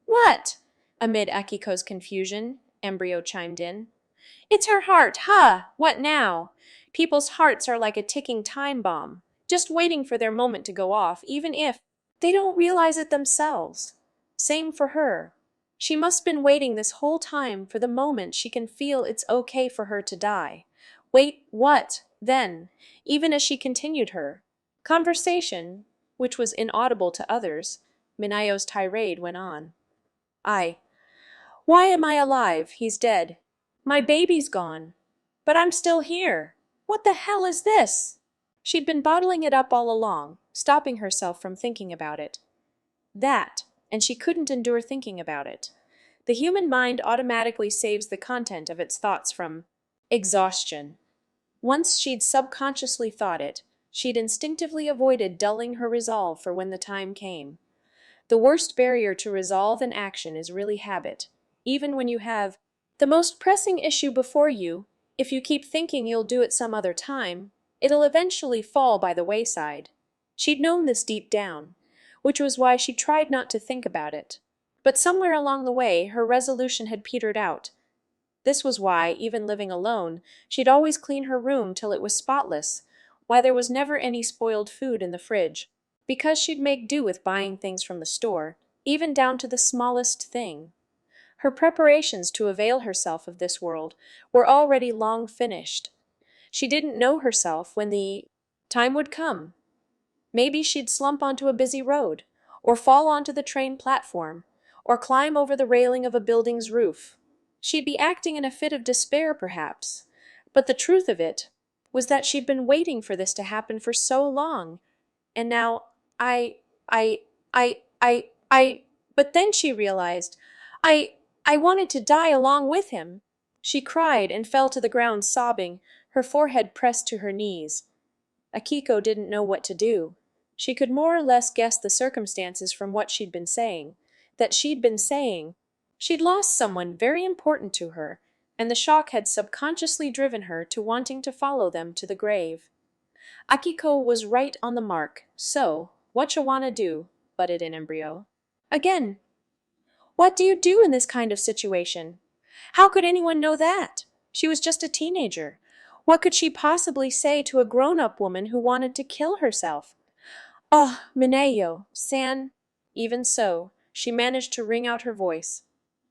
What? Amid Akiko's confusion, Embryo chimed in. It's her heart, ha! What now? People's hearts are like a ticking time bomb, just waiting for their moment to go off, even if they don't realize it themselves. Same for her. She must have been waiting this whole time for the moment she can feel it's okay for her to die. Wait, what? Then, even as she continued her conversation, which was inaudible to others, Minayo's tirade went on. Why am I alive? He's dead. My baby's gone. But I'm still here. What the hell is this? She'd been bottling it up all along, stopping herself from thinking about it. And she couldn't endure thinking about it. The human mind automatically saves the content of its thoughts from exhaustion. Once she'd subconsciously thought it, she'd instinctively avoided dulling her resolve for when the time came. The worst barrier to resolve and action is really habit. Even when you have the most pressing issue before you, if you keep thinking you'll do it some other time, it'll eventually fall by the wayside. She'd known this deep down, which was why she tried not to think about it. But somewhere along the way, her resolution had petered out. This was why, even living alone, she'd always clean her room till it was spotless, why there was never any spoiled food in the fridge, because she'd make do with buying things from the store, even down to the smallest thing. Her preparations to avail herself of this world were already long finished. She didn't know herself when the time would come. Maybe she'd slump onto a busy road, or fall onto the train platform, or climb over the railing of a building's roof. She'd be acting in a fit of despair, perhaps. But the truth of it was that she'd been waiting for this to happen for so long. And now, I, I, but then she realized, I wanted to die along with him. She cried and fell to the ground sobbing, her forehead pressed to her knees. Akiko didn't know what to do. She could more or less guess the circumstances from what she'd been saying. She'd lost someone very important to her, and the shock had subconsciously driven her to wanting to follow them to the grave. Akiko was right on the mark. So, what you wanna do? Butted in Embryo. Again, what do you do in this kind of situation? How could anyone know that? She was just a teenager. What could she possibly say to a grown-up woman who wanted to kill herself? Oh, Mineo-san. Even so, she managed to wring out her voice.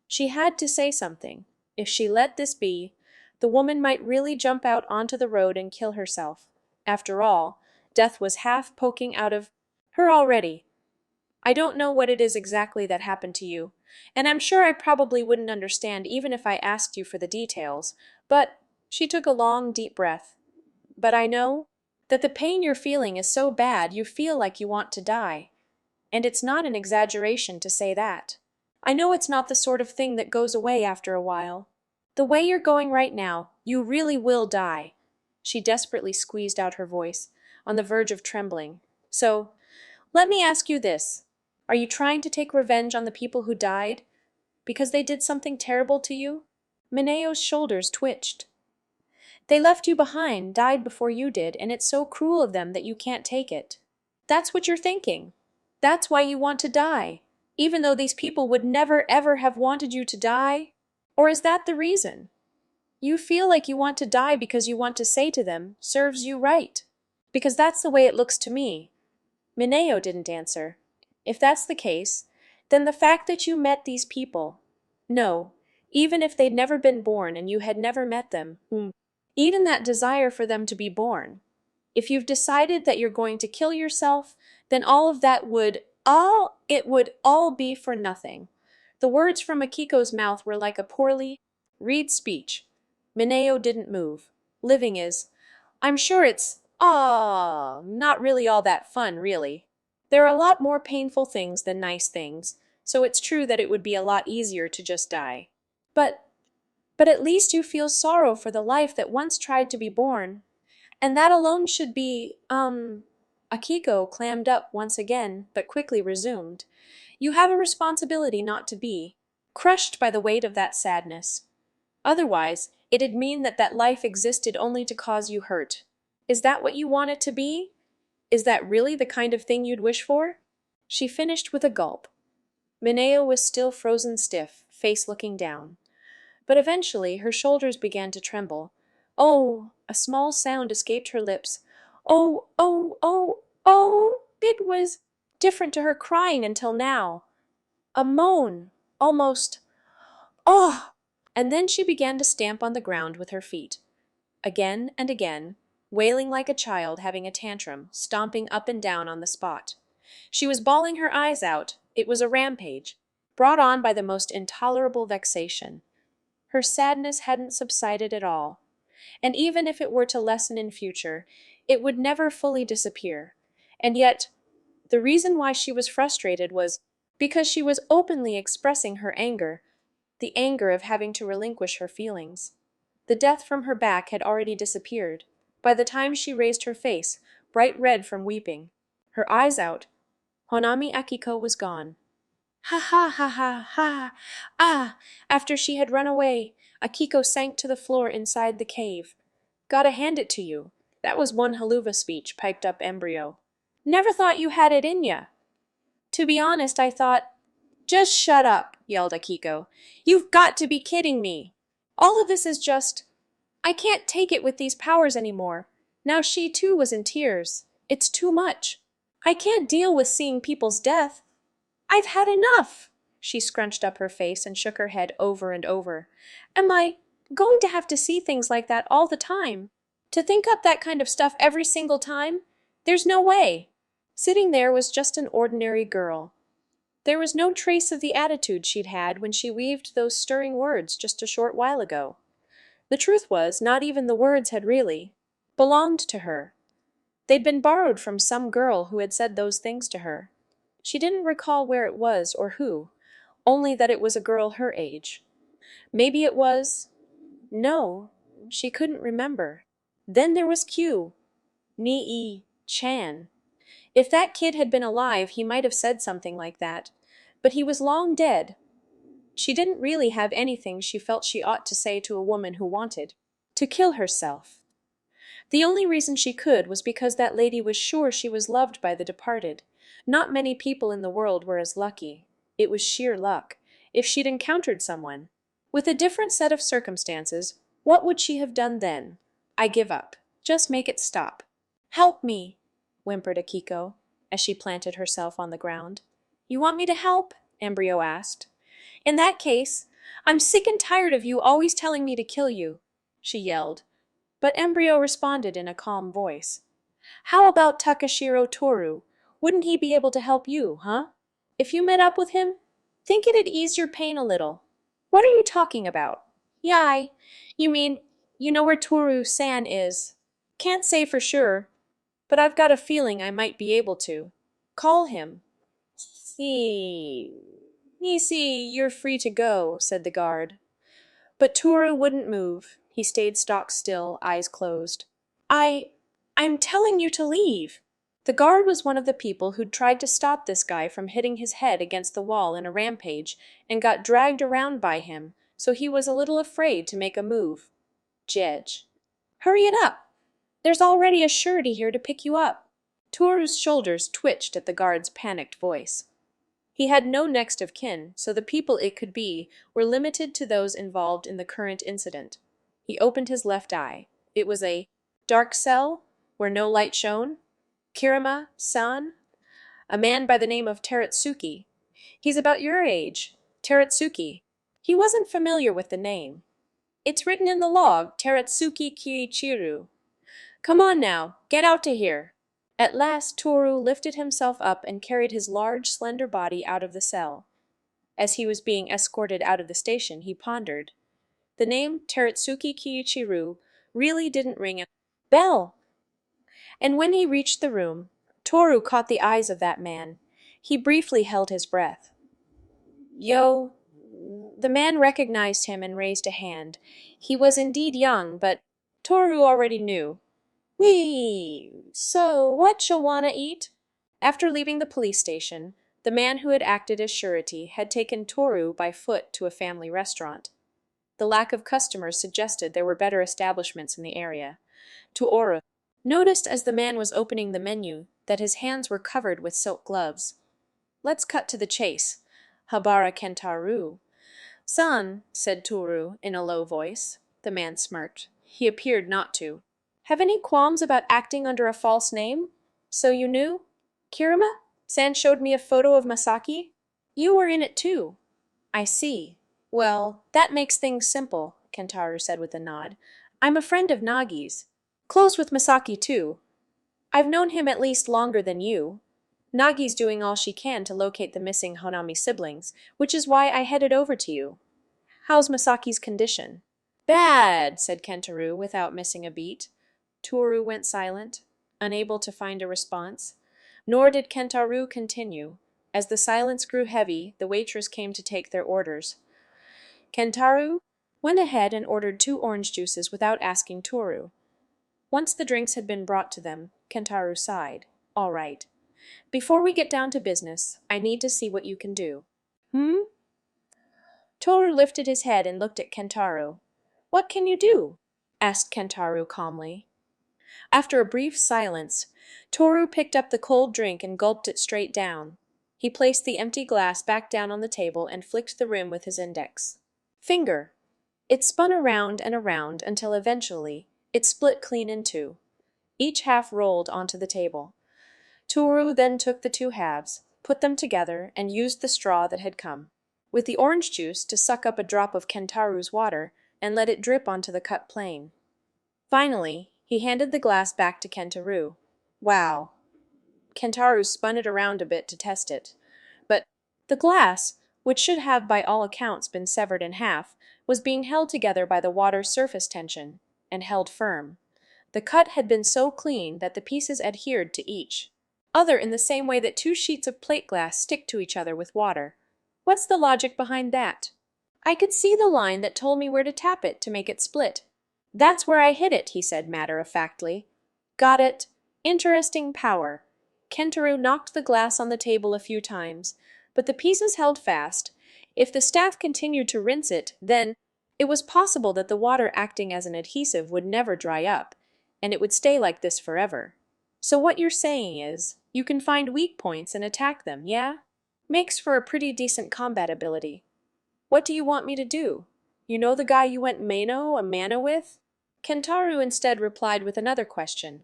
She had to say something. If she let this be, the woman might really jump out onto the road and kill herself. After all, death was half poking out of her already. I don't know what it is exactly that happened to you, and I'm sure I probably wouldn't understand even if I asked you for the details, but she took a long, deep breath. But I know that the pain you're feeling is so bad you feel like you want to die. And it's not an exaggeration to say that. I know it's not the sort of thing that goes away after a while. The way you're going right now, you really will die. She desperately squeezed out her voice, on the verge of trembling. So, let me ask you this. Are you trying to take revenge on the people who died? Because they did something terrible to you? Mineo's shoulders twitched. They left you behind, died before you did, and it's so cruel of them that you can't take it. That's what you're thinking. That's why you want to die, even though these people would never ever have wanted you to die? Or is that the reason? You feel like you want to die because you want to say to them, serves you right. Because that's the way it looks to me. Mineo didn't answer. If that's the case, then the fact that you met these people, no, even if they'd never been born and you had never met them, even that desire for them to be born, if you've decided that you're going to kill yourself, then all of that would all be for nothing. The words from Akiko's mouth were like a poorly read speech. Mineo didn't move. Living is, I'm sure it's, not really all that fun, really. There are a lot more painful things than nice things, so it's true that it would be a lot easier to just die. But, but at least you feel sorrow for the life that once tried to be born. And that alone should be, Akiko clammed up once again, but quickly resumed. You have a responsibility not to be crushed by the weight of that sadness. Otherwise, it'd mean that that life existed only to cause you hurt. Is that what you want it to be? Is that really the kind of thing you'd wish for? She finished with a gulp. Mineo was still frozen stiff, face looking down. But eventually her shoulders began to tremble. Oh, a small sound escaped her lips. Oh, oh, oh, oh! It was different to her crying until now. A moan, almost, oh! And then she began to stamp on the ground with her feet. Again and again, wailing like a child having a tantrum, stomping up and down on the spot. She was bawling her eyes out. It was a rampage, brought on by the most intolerable vexation. Her sadness hadn't subsided at all, and even if it were to lessen in future, it would never fully disappear. And yet, the reason why she was frustrated was because she was openly expressing her anger, the anger of having to relinquish her feelings. The death from her back had already disappeared. By the time she raised her face, bright red from weeping, her eyes out, Honami Akiko was gone. Ha ha ha ha ha! Ah! After she had run away, Akiko sank to the floor inside the cave. Gotta hand it to you. That was one haluva speech, piped up Embryo. Never thought you had it in ya. To be honest, I thought... Just shut up, yelled Akiko. You've got to be kidding me. All of this is just... I can't take it with these powers anymore. Now she too was in tears. It's too much. I can't deal with seeing people's death. I've had enough. She scrunched up her face and shook her head over and over. Am I going to have to see things like that all the time? To think up that kind of stuff every single time? There's no way. Sitting there was just an ordinary girl. There was no trace of the attitude she'd had when she weaved those stirring words just a short while ago. The truth was, not even the words had really belonged to her. They'd been borrowed from some girl who had said those things to her. She didn't recall where it was or who, only that it was a girl her age. Maybe it was... No, she couldn't remember. Then there was Q. Ni-e Chan. If that kid had been alive, he might have said something like that. But he was long dead. She didn't really have anything she felt she ought to say to a woman who wanted to kill herself. The only reason she could was because that lady was sure she was loved by the departed. Not many people in the world were as lucky. It was sheer luck. If she'd encountered someone with a different set of circumstances, what would she have done then? I give up. Just make it stop. Help me, whimpered Akiko, as she planted herself on the ground. You want me to help? Embryo asked. In that case, I'm sick and tired of you always telling me to kill you, she yelled. But Embryo responded in a calm voice. How about Takashiro Toru? Wouldn't he be able to help you, huh? If you met up with him, think it'd ease your pain a little. What are you talking about? Yai, you mean, you know where Toru-san is? Can't say for sure, but I've got a feeling I might be able to. Call him. See, Nisi, you're free to go, said the guard. But Toru wouldn't move. He stayed stock still, eyes closed. I'm telling you to leave. The guard was one of the people who'd tried to stop this guy from hitting his head against the wall in a rampage and got dragged around by him, so he was a little afraid to make a move. Jedge. Hurry it up! There's already a surety here to pick you up. Toru's shoulders twitched at the guard's panicked voice. He had no next of kin, so the people it could be were limited to those involved in the current incident. He opened his left eye. It was a dark cell where no light shone. Kirima-san? A man by the name of Teretsuki. He's about your age. Teretsuki. He wasn't familiar with the name. It's written in the log, Teretsuki Kiichiru. Come on now, get out to here. At last Toru lifted himself up and carried his large, slender body out of the cell. As he was being escorted out of the station, he pondered. The name Teretsuki Kiichiru really didn't ring a bell. And when he reached the room, Toru caught the eyes of that man. He briefly held his breath. Yo. The man recognized him and raised a hand. He was indeed young, but Toru already knew. So what you wanna eat? After leaving the police station, the man who had acted as surety had taken Toru by foot to a family restaurant. The lack of customers suggested there were better establishments in the area. Toru noticed as the man was opening the menu that his hands were covered with silk gloves. Let's cut to the chase. Habara Kentaru. Son, said Toru in a low voice. The man smirked. He appeared not to. Have any qualms about acting under a false name? So you knew? Kirima? San showed me a photo of Masaki. You were in it too. I see. Well, that makes things simple, Kentaru said with a nod. I'm a friend of Nagi's. Close with Masaki too. I've known him at least longer than you. Nagi's doing all she can to locate the missing Honami siblings, which is why I headed over to you. How's Masaki's condition? Bad, said Kentaru without missing a beat. Toru went silent, unable to find a response. Nor did Kentaru continue. As the silence grew heavy, the waitress came to take their orders. Kentaru went ahead and ordered 2 orange juices without asking Toru. Once the drinks had been brought to them, Kentaru sighed. All right. Before we get down to business, I need to see what you can do. Toru lifted his head and looked at Kentaru. What can you do? Asked Kentaru calmly. After a brief silence, Toru picked up the cold drink and gulped it straight down. He placed the empty glass back down on the table and flicked the rim with his index finger. It spun around and around until eventually it split clean in 2. Each half rolled onto the table. Toru then took the 2 halves, put them together, and used the straw that had come with the orange juice to suck up a drop of Kentaru's water and let it drip onto the cut plane. Finally, he handed the glass back to Kentaru. Wow. Kentaru spun it around a bit to test it. But the glass, which should have by all accounts been severed in half, was being held together by the water's surface tension, and held firm. The cut had been so clean that the pieces adhered to each other in the same way that 2 sheets of plate glass stick to each other with water. What's the logic behind that? I could see the line that told me where to tap it to make it split. That's where I hit it, he said matter-of-factly. Got it. Interesting power. Kentaru knocked the glass on the table a few times, but the pieces held fast. If the staff continued to rinse it, then it was possible that the water acting as an adhesive would never dry up, and it would stay like this forever. So what you're saying is, you can find weak points and attack them, yeah? Makes for a pretty decent combat ability. What do you want me to do? You know the guy you went mana with? Kentaru instead replied with another question.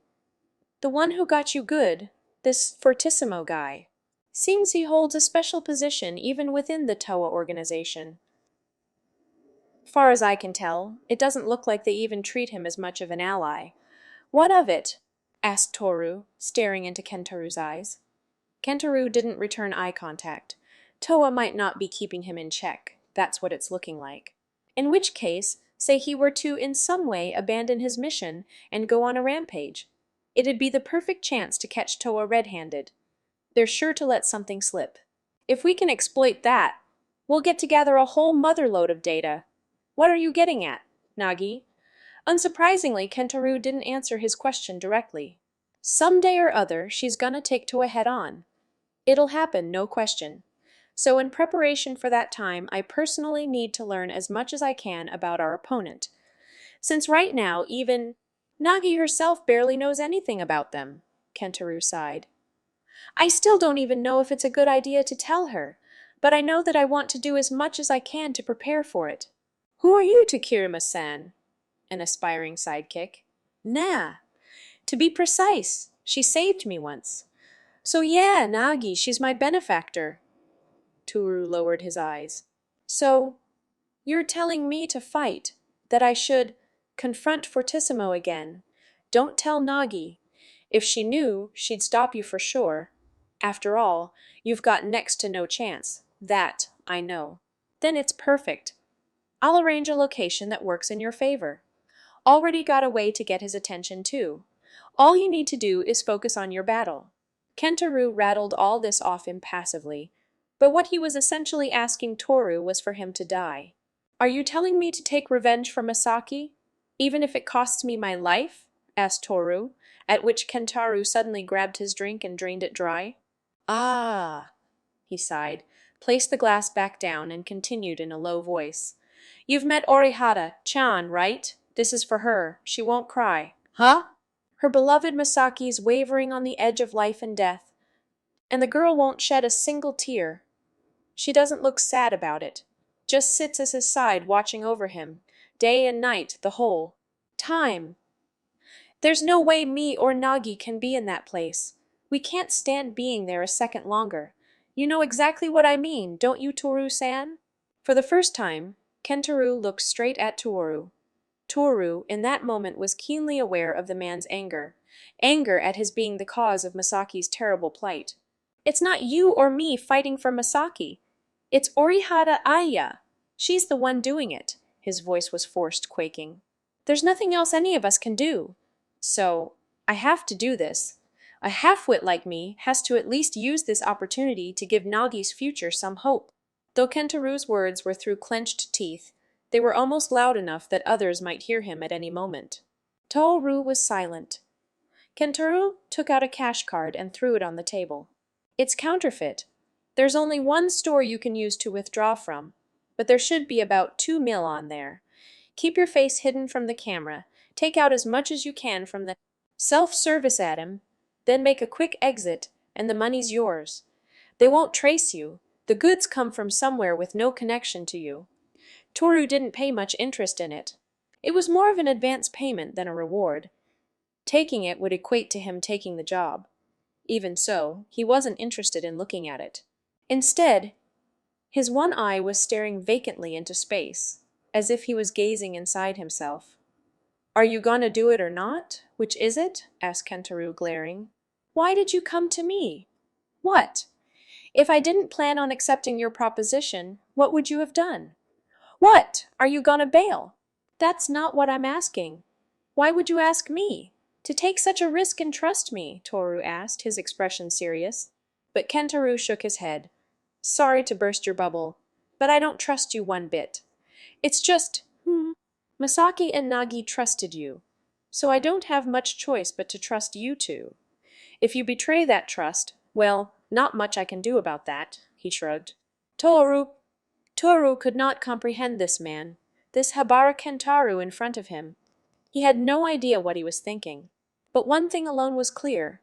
The one who got you good, this Fortissimo guy. Seems he holds a special position even within the Toa organization. Far as I can tell, it doesn't look like they even treat him as much of an ally. What of it? Asked Toru, staring into Kentaru's eyes. Kentaru didn't return eye contact. Toa might not be keeping him in check. That's what it's looking like. In which case, say he were to in some way abandon his mission and go on a rampage. It'd be the perfect chance to catch Toa red-handed. They're sure to let something slip. If we can exploit that, we'll get to gather a whole motherload of data. What are you getting at, Nagi? Unsurprisingly, Kentaro didn't answer his question directly. Someday or other, she's gonna take Toa head-on. It'll happen, no question. So in preparation for that time, I personally need to learn as much as I can about our opponent. Since right now, even Nagi herself barely knows anything about them, Kentaro sighed. I still don't even know if it's a good idea to tell her, but I know that I want to do as much as I can to prepare for it. Who are you to Kirima-san? An aspiring sidekick. Nah. To be precise, she saved me once. So yeah, Nagi, she's my benefactor. Toru lowered his eyes. So, you're telling me to fight, that I should confront Fortissimo again. Don't tell Nagi. If she knew, she'd stop you for sure. After all, you've got next to no chance. That, I know. Then it's perfect. I'll arrange a location that works in your favor. Already got a way to get his attention too. All you need to do is focus on your battle. Kentaro rattled all this off impassively, but what he was essentially asking Toru was for him to die. Are you telling me to take revenge for Masaki, even if it costs me my life? Asked Toru, at which Kentaro suddenly grabbed his drink and drained it dry. Ah, he sighed, placed the glass back down and continued in a low voice. You've met Orihara-chan, right? This is for her. She won't cry. Huh? Her beloved Masaki's wavering on the edge of life and death, and the girl won't shed a single tear. She doesn't look sad about it, just sits at his side watching over him, day and night, the whole time. There's no way me or Nagi can be in that place. We can't stand being there a second longer. You know exactly what I mean, don't you, Toru-san? For the first time, Kentaro looked straight at Toru. Toru, in that moment, was keenly aware of the man's anger. Anger at his being the cause of Masaki's terrible plight. It's not you or me fighting for Masaki. It's Orihara Aya. She's the one doing it. His voice was forced, quaking. There's nothing else any of us can do. So, I have to do this. A half-wit like me has to at least use this opportunity to give Nagi's future some hope. Though Kentaro's words were through clenched teeth, they were almost loud enough that others might hear him at any moment. Toru was silent. Kentaro took out a cash card and threw it on the table. It's counterfeit. There's only one store you can use to withdraw from, but there should be about 2 mil on there. Keep your face hidden from the camera. Take out as much as you can from the self-service at him, then make a quick exit, and the money's yours. They won't trace you. The goods come from somewhere with no connection to you. Toru didn't pay much interest in it. It was more of an advance payment than a reward. Taking it would equate to him taking the job. Even so, he wasn't interested in looking at it. Instead, his one eye was staring vacantly into space, as if he was gazing inside himself. Are you gonna do it or not? Which is it? Asked Kentaro, glaring. Why did you come to me? What? If I didn't plan on accepting your proposition, what would you have done? What? Are you gonna bail? That's not what I'm asking. Why would you ask me? To take such a risk and trust me, Toru asked, his expression serious. But Kentaro shook his head. Sorry to burst your bubble, but I don't trust you one bit. It's just, Masaki and Nagi trusted you, so I don't have much choice but to trust you two. If you betray that trust, well, not much I can do about that, he shrugged. Toru could not comprehend this man, this Habara Kentaro in front of him. He had no idea what he was thinking. But one thing alone was clear.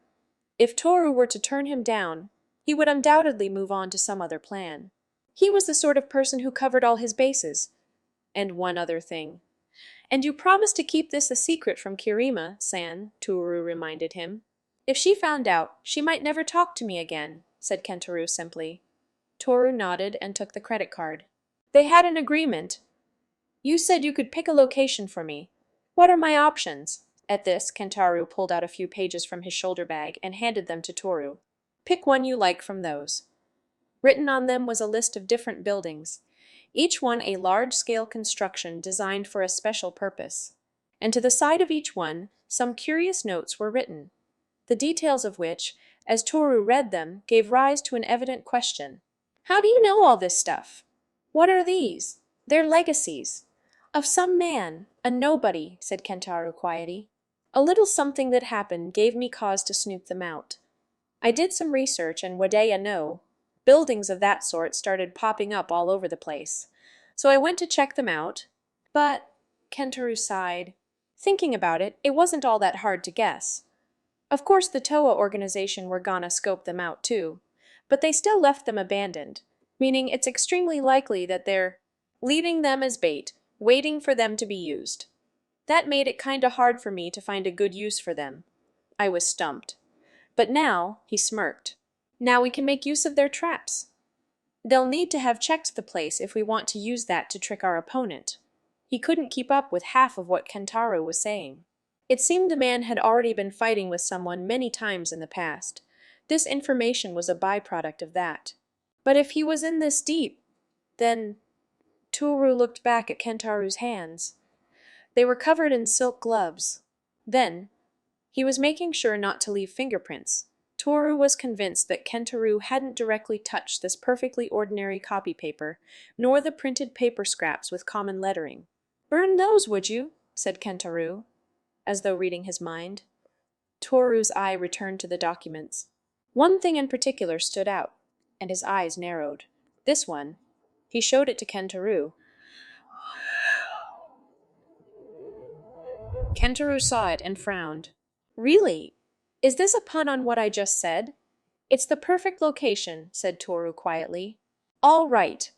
If Toru were to turn him down, he would undoubtedly move on to some other plan. He was the sort of person who covered all his bases. And one other thing. And you promised to keep this a secret from Kirima-san, Toru reminded him. If she found out, she might never talk to me again, said Kentaro simply. Toru nodded and took the credit card. They had an agreement. You said you could pick a location for me. What are my options? At this, Kentaro pulled out a few pages from his shoulder bag and handed them to Toru. Pick one you like from those. Written on them was a list of different buildings, each one a large-scale construction designed for a special purpose. And to the side of each one, some curious notes were written, the details of which, as Toru read them, gave rise to an evident question. How do you know all this stuff? What are these? They're legacies. Of some man, a nobody, said Kentaro quietly. A little something that happened gave me cause to snoop them out. I did some research, and Wadaya know. Buildings of that sort started popping up all over the place. So I went to check them out. But, Kentaro sighed. Thinking about it, it wasn't all that hard to guess. Of course the TOA organization were gonna scope them out too, but they still left them abandoned, meaning it's extremely likely that they're leaving them as bait, waiting for them to be used. That made it kinda hard for me to find a good use for them. I was stumped. But now, he smirked, now we can make use of their traps. They'll need to have checked the place if we want to use that to trick our opponent. He couldn't keep up with half of what Kentaro was saying. It seemed the man had already been fighting with someone many times in the past. This information was a byproduct of that. But if he was in this deep, then... Toru looked back at Kentaro's hands. They were covered in silk gloves. Then, he was making sure not to leave fingerprints. Toru was convinced that Kentaro hadn't directly touched this perfectly ordinary copy paper, nor the printed paper scraps with common lettering. "Burn those, would you?" said Kentaro, as though reading his mind. Toru's eye returned to the documents. One thing in particular stood out, and his eyes narrowed. This one. He showed it to Kentaro. Kentaro saw it and frowned. Really? Is this a pun on what I just said? It's the perfect location, said Toru quietly. All right.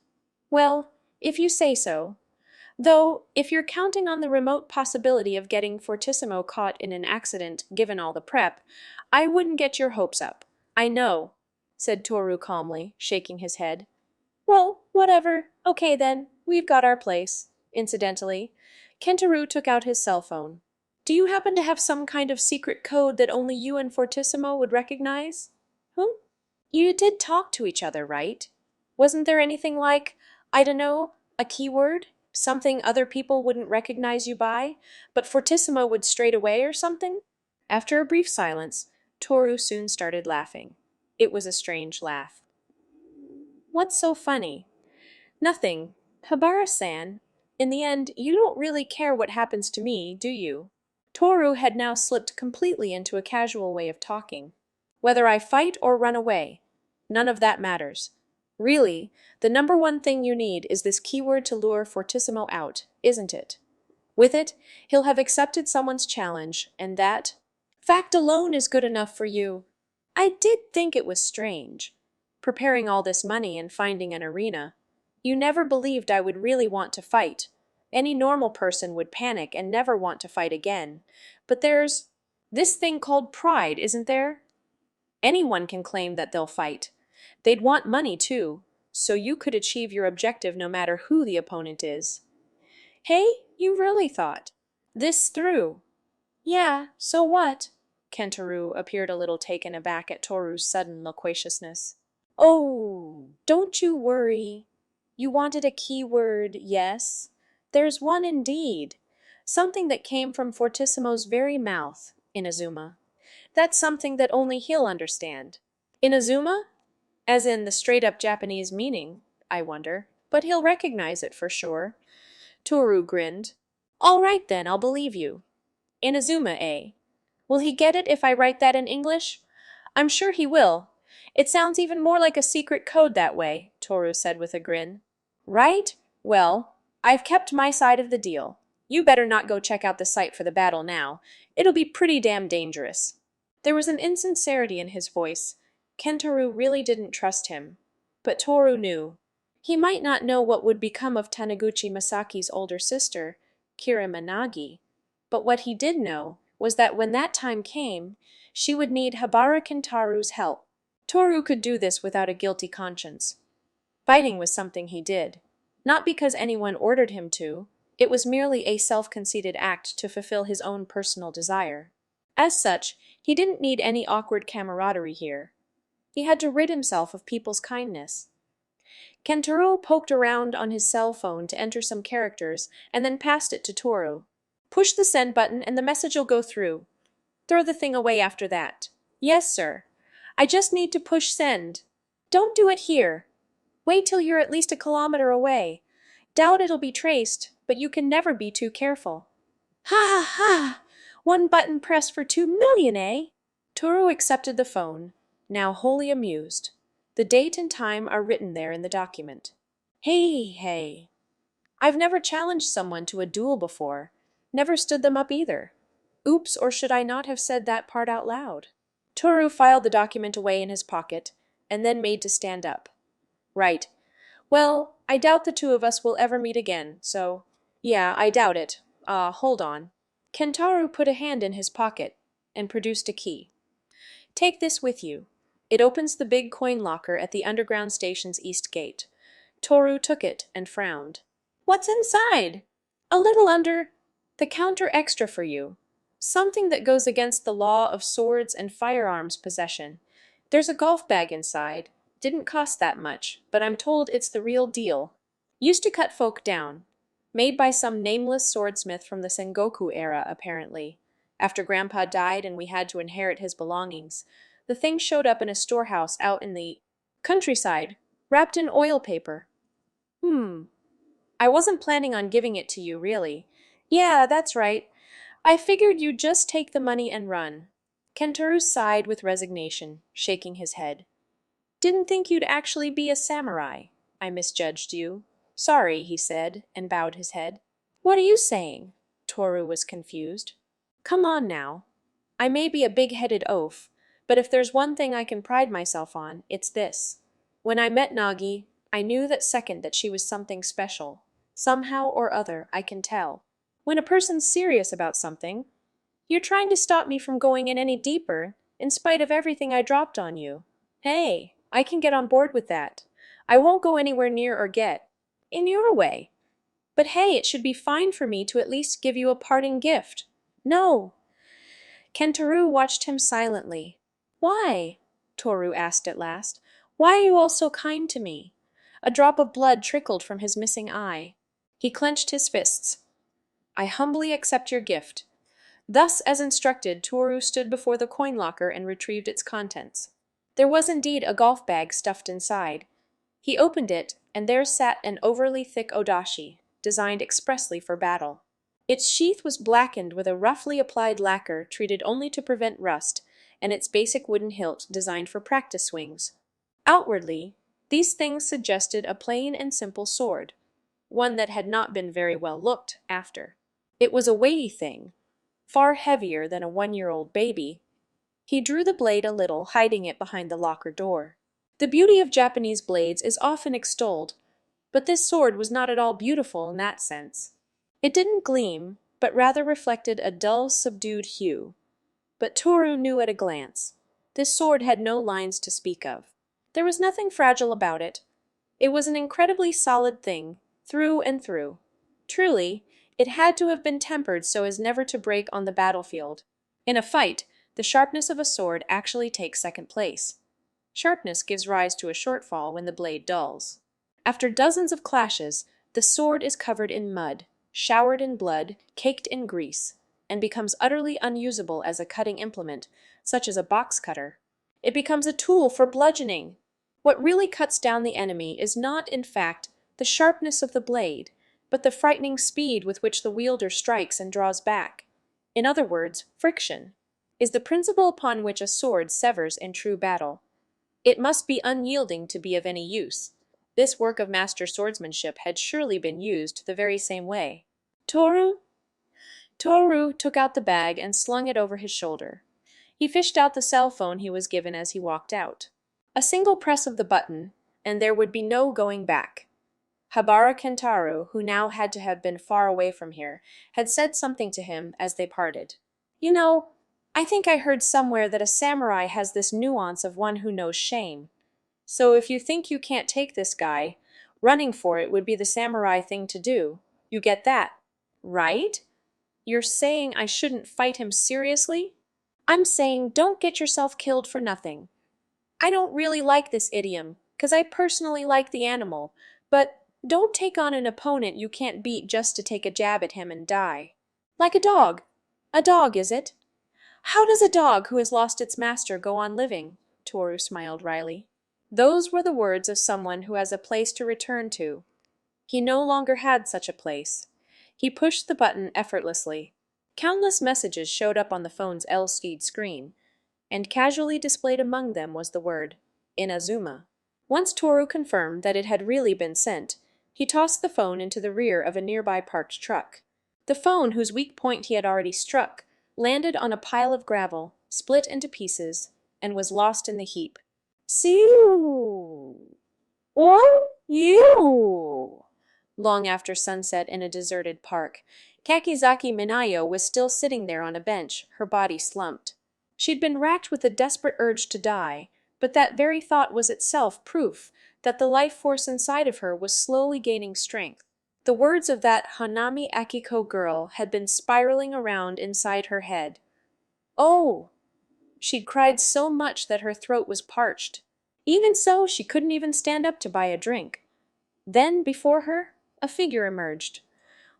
Well, if you say so. Though, if you're counting on the remote possibility of getting Fortissimo caught in an accident, given all the prep, I wouldn't get your hopes up. I know, said Toru calmly, shaking his head. Well, whatever. Okay then, we've got our place. Incidentally, Kentaro took out his cell phone. Do you happen to have some kind of secret code that only you and Fortissimo would recognize? You did talk to each other, right? Wasn't there anything like, I don't know, a keyword? Something other people wouldn't recognize you by, but Fortissimo would straight away or something? After a brief silence, Toru soon started laughing. It was a strange laugh. What's so funny? Nothing. Habara-san, in the end, you don't really care what happens to me, do you? Toru had now slipped completely into a casual way of talking. Whether I fight or run away, none of that matters. Really, the number one thing you need is this keyword to lure Fortissimo out, isn't it? With it, he'll have accepted someone's challenge, and that fact alone is good enough for you. I did think it was strange. Preparing all this money and finding an arena. You never believed I would really want to fight. Any normal person would panic and never want to fight again. But there's this thing called pride, isn't there? Anyone can claim that they'll fight. They'd want money too, so you could achieve your objective no matter who the opponent is. Hey, you really thought this through? Yeah, so what? Kentaro appeared a little taken aback at Toru's sudden loquaciousness. Oh, don't you worry. You wanted a keyword, yes? There's one indeed. Something that came from Fortissimo's very mouth, Inazuma. That's something that only he'll understand. Inazuma? As in the straight-up Japanese meaning, I wonder. But he'll recognize it for sure. Toru grinned. All right then, I'll believe you. Inazuma, eh? Will he get it if I write that in English? I'm sure he will. It sounds even more like a secret code that way, Toru said with a grin. Right? Well, I've kept my side of the deal. You better not go check out the site for the battle now. It'll be pretty damn dangerous. There was an insincerity in his voice. Kentaro really didn't trust him. But Toru knew. He might not know what would become of Taniguchi Masaki's older sister, Kira Managi, but what he did know was that when that time came, she would need Habara Kentaro's help. Toru could do this without a guilty conscience. Fighting was something he did. Not because anyone ordered him to, it was merely a self-conceited act to fulfill his own personal desire. As such, he didn't need any awkward camaraderie here. He had to rid himself of people's kindness. Kentaro poked around on his cell phone to enter some characters and then passed it to Toru. Push the send button and the message'll go through. Throw the thing away after that. Yes, sir. I just need to push send. Don't do it here. Wait till you're at least a kilometer away. Doubt it'll be traced, but you can never be too careful. Ha ha ha! One button press for 2 million, eh? Toru accepted the phone, now wholly amused. The date and time are written there in the document. Hey. I've never challenged someone to a duel before. Never stood them up either. Oops, or should I not have said that part out loud? Toru filed the document away in his pocket, and then made to stand up. Right. Well, I doubt the two of us will ever meet again, so… Yeah, I doubt it. Hold on. Kentaro put a hand in his pocket and produced a key. Take this with you. It opens the big coin locker at the underground station's east gate. Toru took it and frowned. What's inside? A little under… the counter extra for you. Something that goes against the law of swords and firearms possession. There's a golf bag inside. Didn't cost that much, but I'm told it's the real deal. Used to cut folk down. Made by some nameless swordsmith from the Sengoku era, apparently. After Grandpa died and we had to inherit his belongings, the thing showed up in a storehouse out in the countryside, wrapped in oil paper. I wasn't planning on giving it to you, really. Yeah, that's right. I figured you'd just take the money and run. Kentaro sighed with resignation, shaking his head. Didn't think you'd actually be a samurai. I misjudged you. Sorry, he said, and bowed his head. What are you saying? Toru was confused. Come on now. I may be a big-headed oaf, but if there's one thing I can pride myself on, it's this. When I met Nagi, I knew that second that she was something special. Somehow or other, I can tell. When a person's serious about something, you're trying to stop me from going in any deeper, in spite of everything I dropped on you. Hey, I can get on board with that. I won't go anywhere near or get in your way. But hey, it should be fine for me to at least give you a parting gift. No. Kentaro watched him silently. Why? Toru asked at last. Why are you all so kind to me? A drop of blood trickled from his missing eye. He clenched his fists. I humbly accept your gift. Thus, as instructed, Toru stood before the coin locker and retrieved its contents. There was indeed a golf bag stuffed inside. He opened it, and there sat an overly thick odashi, designed expressly for battle. Its sheath was blackened with a roughly applied lacquer treated only to prevent rust, and its basic wooden hilt designed for practice swings. Outwardly, these things suggested a plain and simple sword, one that had not been very well looked after. It was a weighty thing, far heavier than a 1-year-old baby. He drew the blade a little, hiding it behind the locker door. The beauty of Japanese blades is often extolled, but this sword was not at all beautiful in that sense. It didn't gleam, but rather reflected a dull, subdued hue. But Toru knew at a glance. This sword had no lines to speak of. There was nothing fragile about it. It was an incredibly solid thing, through and through. Truly, it had to have been tempered so as never to break on the battlefield. In a fight, the sharpness of a sword actually takes second place. Sharpness gives rise to a shortfall when the blade dulls. After dozens of clashes, the sword is covered in mud, showered in blood, caked in grease, and becomes utterly unusable as a cutting implement, such as a box cutter. It becomes a tool for bludgeoning. What really cuts down the enemy is not, in fact, the sharpness of the blade, but the frightening speed with which the wielder strikes and draws back. In other words, friction is the principle upon which a sword severs in true battle. It must be unyielding to be of any use. This work of master swordsmanship had surely been used the very same way. Toru took out the bag and slung it over his shoulder. He fished out the cell phone he was given as he walked out. A single press of the button, and there would be no going back. Habara Kentaro, who now had to have been far away from here, had said something to him as they parted. You know, I think I heard somewhere that a samurai has this nuance of one who knows shame. So if you think you can't take this guy, running for it would be the samurai thing to do. You get that, right? You're saying I shouldn't fight him seriously? I'm saying don't get yourself killed for nothing. I don't really like this idiom, 'cause I personally like the animal, but don't take on an opponent you can't beat just to take a jab at him and die. Like a dog. A dog, is it? How does a dog who has lost its master go on living? Toru smiled wryly. Those were the words of someone who has a place to return to. He no longer had such a place. He pushed the button effortlessly. Countless messages showed up on the phone's LCD screen, and casually displayed among them was the word, Inazuma. Once Toru confirmed that it had really been sent, he tossed the phone into the rear of a nearby parked truck. The phone, whose weak point he had already struck, landed on a pile of gravel, split into pieces, and was lost in the heap. See you! What? You! Long after sunset in a deserted park, Kakizaki Minayo was still sitting there on a bench, her body slumped. She'd been racked with a desperate urge to die, but that very thought was itself proof that the life force inside of her was slowly gaining strength. The words of that Hanami Akiko girl had been spiraling around inside her head. Oh! She'd cried so much that her throat was parched. Even so, she couldn't even stand up to buy a drink. Then, before her, a figure emerged.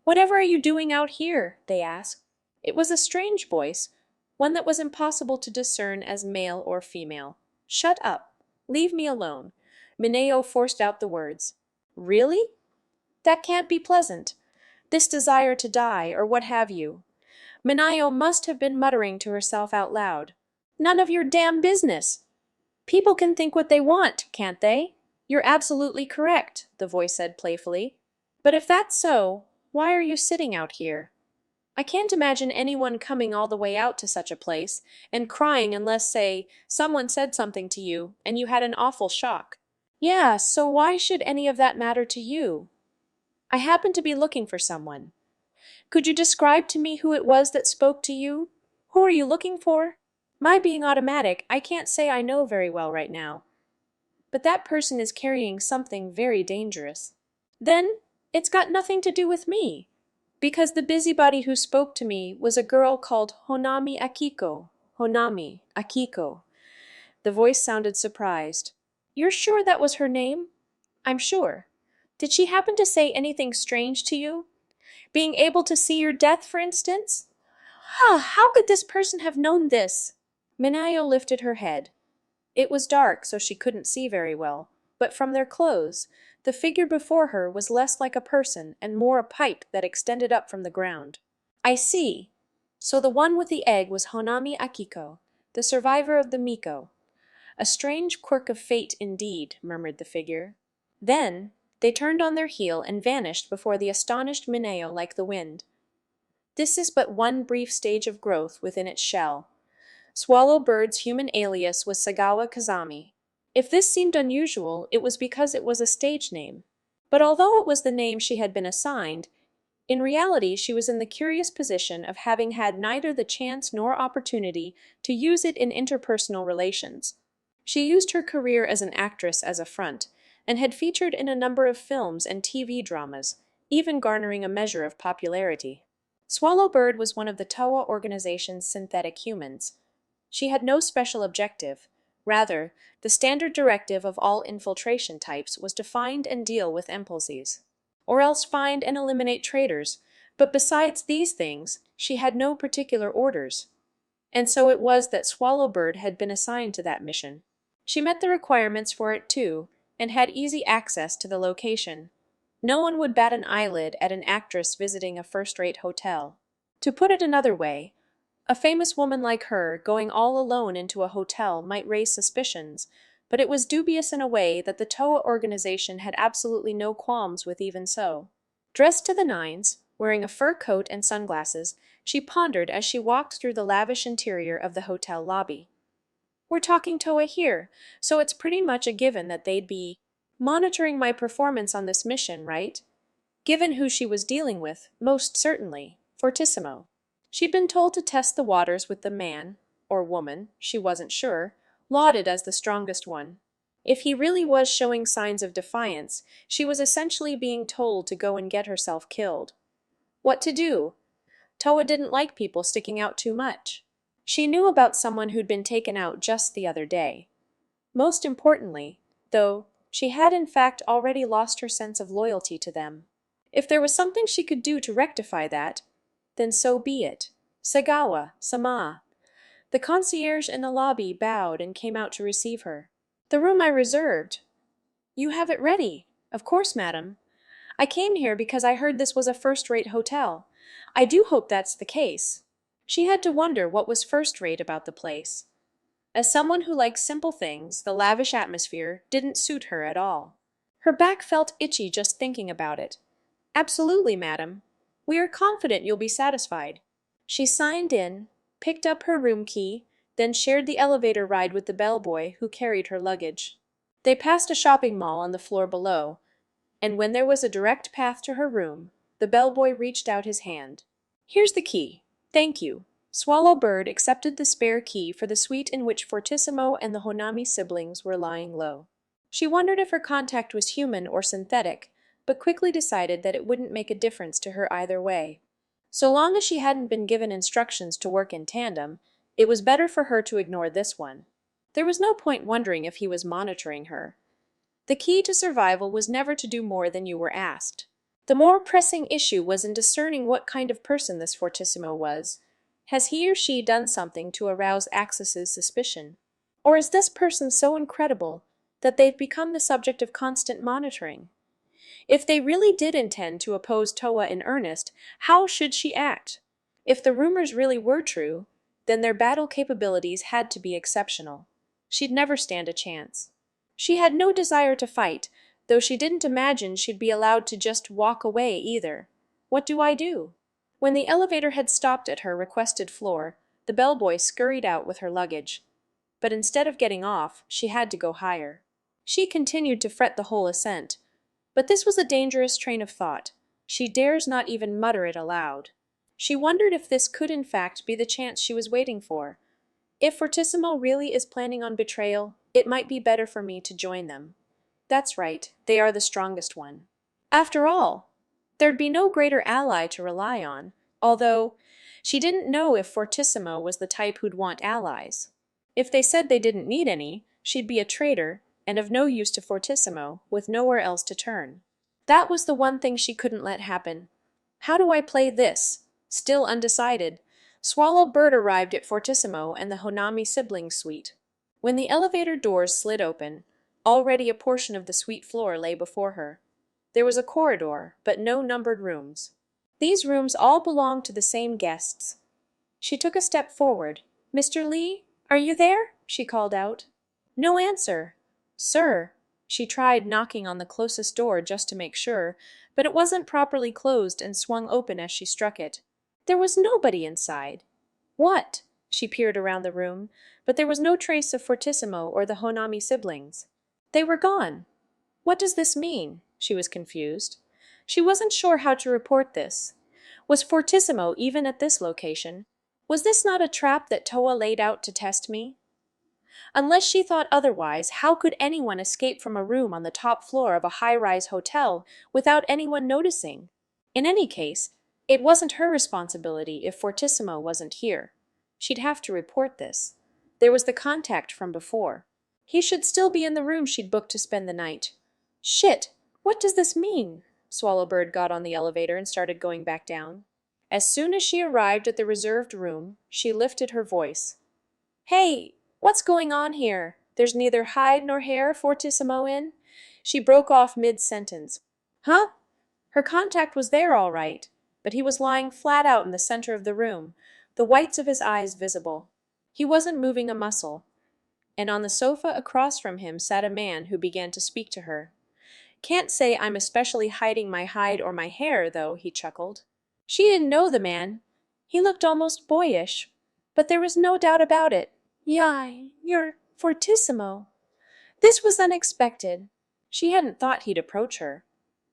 "Whatever are you doing out here?" they asked. It was a strange voice, one that was impossible to discern as male or female. "Shut up. Leave me alone." Mineo forced out the words. "Really? That can't be pleasant. This desire to die, or what have you." Mineo must have been muttering to herself out loud. "None of your damn business. People can think what they want, can't they?" "You're absolutely correct," the voice said playfully. "But if that's so, why are you sitting out here? I can't imagine anyone coming all the way out to such a place and crying unless, say, someone said something to you and you had an awful shock." "Yeah, so why should any of that matter to you?" "I happen to be looking for someone. Could you describe to me who it was that spoke to you? Who are you looking for?" "My being automatic, I can't say I know very well right now. But that person is carrying something very dangerous." "Then it's got nothing to do with me, because the busybody who spoke to me was a girl called Honami Akiko." Honami Akiko. The voice sounded surprised. "You're sure that was her name?" "I'm sure. Did she happen to say anything strange to you? Being able to see your death, for instance?" How could this person have known this?" Minayo lifted her head. It was dark, so she couldn't see very well, but from their clothes, the figure before her was less like a person and more a pipe that extended up from the ground. "I see. So the one with the egg was Honami Akiko, the survivor of the Miko. A strange quirk of fate indeed," murmured the figure. Then they turned on their heel and vanished before the astonished Mineo like the wind. This is but one brief stage of growth within its shell. Swallow Bird's human alias was Sagawa Kazami. If this seemed unusual, it was because it was a stage name. But although it was the name she had been assigned, in reality she was in the curious position of having had neither the chance nor opportunity to use it in interpersonal relations. She used her career as an actress as a front, and had featured in a number of films and TV dramas, even garnering a measure of popularity. Swallowbird was one of the TOA organization's synthetic humans. She had no special objective. Rather, the standard directive of all infiltration types was to find and deal with impulses, or else find and eliminate traitors, but besides these things, she had no particular orders. And so it was that Swallowbird had been assigned to that mission. She met the requirements for it too, and had easy access to the location. No one would bat an eyelid at an actress visiting a first-rate hotel. To put it another way, a famous woman like her going all alone into a hotel might raise suspicions, but it was dubious in a way that the TOA organization had absolutely no qualms with even so. Dressed to the nines, wearing a fur coat and sunglasses, she pondered as she walked through the lavish interior of the hotel lobby. "We're talking TOA here, so it's pretty much a given that they'd be monitoring my performance on this mission, right?" Given who she was dealing with, most certainly, fortissimo. She'd been told to test the waters with the man, or woman, she wasn't sure, lauded as the strongest one. If he really was showing signs of defiance, she was essentially being told to go and get herself killed. What to do? Toa didn't like people sticking out too much. She knew about someone who'd been taken out just the other day. Most importantly, though, she had in fact already lost her sense of loyalty to them. If there was something she could do to rectify that, then so be it. Sagawa-sama. The concierge in the lobby bowed and came out to receive her. The room I reserved. You have it ready. Of course, madam. I came here because I heard this was a first-rate hotel. I do hope that's the case. She had to wonder what was first-rate about the place. As someone who likes simple things, the lavish atmosphere didn't suit her at all. Her back felt itchy just thinking about it. Absolutely, madam. We are confident you'll be satisfied. She signed in, picked up her room key, then shared the elevator ride with the bellboy who carried her luggage. They passed a shopping mall on the floor below, and when there was a direct path to her room, the bellboy reached out his hand. Here's the key. Thank you. Swallow Bird accepted the spare key for the suite in which Fortissimo and the Honami siblings were lying low. She wondered if her contact was human or synthetic, but quickly decided that it wouldn't make a difference to her either way. So long as she hadn't been given instructions to work in tandem, it was better for her to ignore this one. There was no point wondering if he was monitoring her. The key to survival was never to do more than you were asked. The more pressing issue was in discerning what kind of person this Fortissimo was. Has he or she done something to arouse Axis's suspicion? Or is this person so incredible that they've become the subject of constant monitoring? If they really did intend to oppose Toa in earnest, how should she act? If the rumors really were true, then their battle capabilities had to be exceptional. She'd never stand a chance. She had no desire to fight, though she didn't imagine she'd be allowed to just walk away either. What do I do? When the elevator had stopped at her requested floor, the bellboy scurried out with her luggage. But instead of getting off, she had to go higher. She continued to fret the whole ascent. But this was a dangerous train of thought. She dares not even mutter it aloud. She wondered if this could in fact be the chance she was waiting for. If Fortissimo really is planning on betrayal, it might be better for me to join them. That's right, they are the strongest one. After all, there'd be no greater ally to rely on, although she didn't know if Fortissimo was the type who'd want allies. If they said they didn't need any, she'd be a traitor and of no use to Fortissimo, with nowhere else to turn. That was the one thing she couldn't let happen. How do I play this? Still undecided, Swallow Bird arrived at Fortissimo and the Honami siblings' suite. When the elevator doors slid open, already a portion of the suite floor lay before her. There was a corridor, but no numbered rooms. These rooms all belonged to the same guests. She took a step forward. "Mr. Lee, are you there?" she called out. No answer. "Sir." She tried knocking on the closest door just to make sure, but it wasn't properly closed and swung open as she struck it. There was nobody inside. What? She peered around the room, but there was no trace of Fortissimo or the Honami siblings. They were gone. What does this mean? She was confused. She wasn't sure how to report this. Was Fortissimo even at this location? Was this not a trap that Toa laid out to test me? Unless she thought otherwise, how could anyone escape from a room on the top floor of a high-rise hotel without anyone noticing? In any case, it wasn't her responsibility if Fortissimo wasn't here. She'd have to report this. There was the contact from before. He should still be in the room she'd booked to spend the night. Shit! What does this mean? Swallowbird got on the elevator and started going back down. As soon as she arrived at the reserved room, she lifted her voice. Hey! What's going on here? There's neither hide nor hair Fortissimo in? She broke off mid-sentence. Huh? Her contact was there all right, but he was lying flat out in the center of the room, the whites of his eyes visible. He wasn't moving a muscle. And on the sofa across from him sat a man who began to speak to her. Can't say I'm especially hiding my hide or my hair, though, he chuckled. She didn't know the man. He looked almost boyish, but there was no doubt about it. Yai, you're Fortissimo. This was unexpected. She hadn't thought he'd approach her.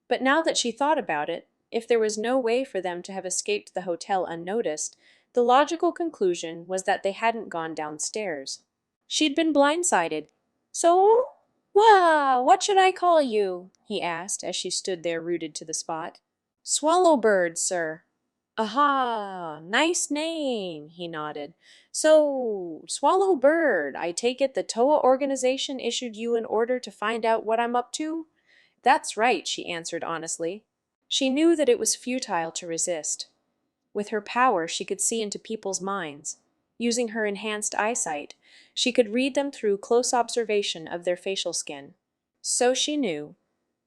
But now that she thought about it, if there was no way for them to have escaped the hotel unnoticed, the logical conclusion was that they hadn't gone downstairs. She'd been blindsided. So, what should I call you? He asked as she stood there rooted to the spot. Swallowbird, sir. Aha, nice name, he nodded. So, Swallow Bird, I take it the TOA organization issued you an order to find out what I'm up to? That's right, she answered honestly. She knew that it was futile to resist. With her power, she could see into people's minds. Using her enhanced eyesight, she could read them through close observation of their facial skin. So she knew.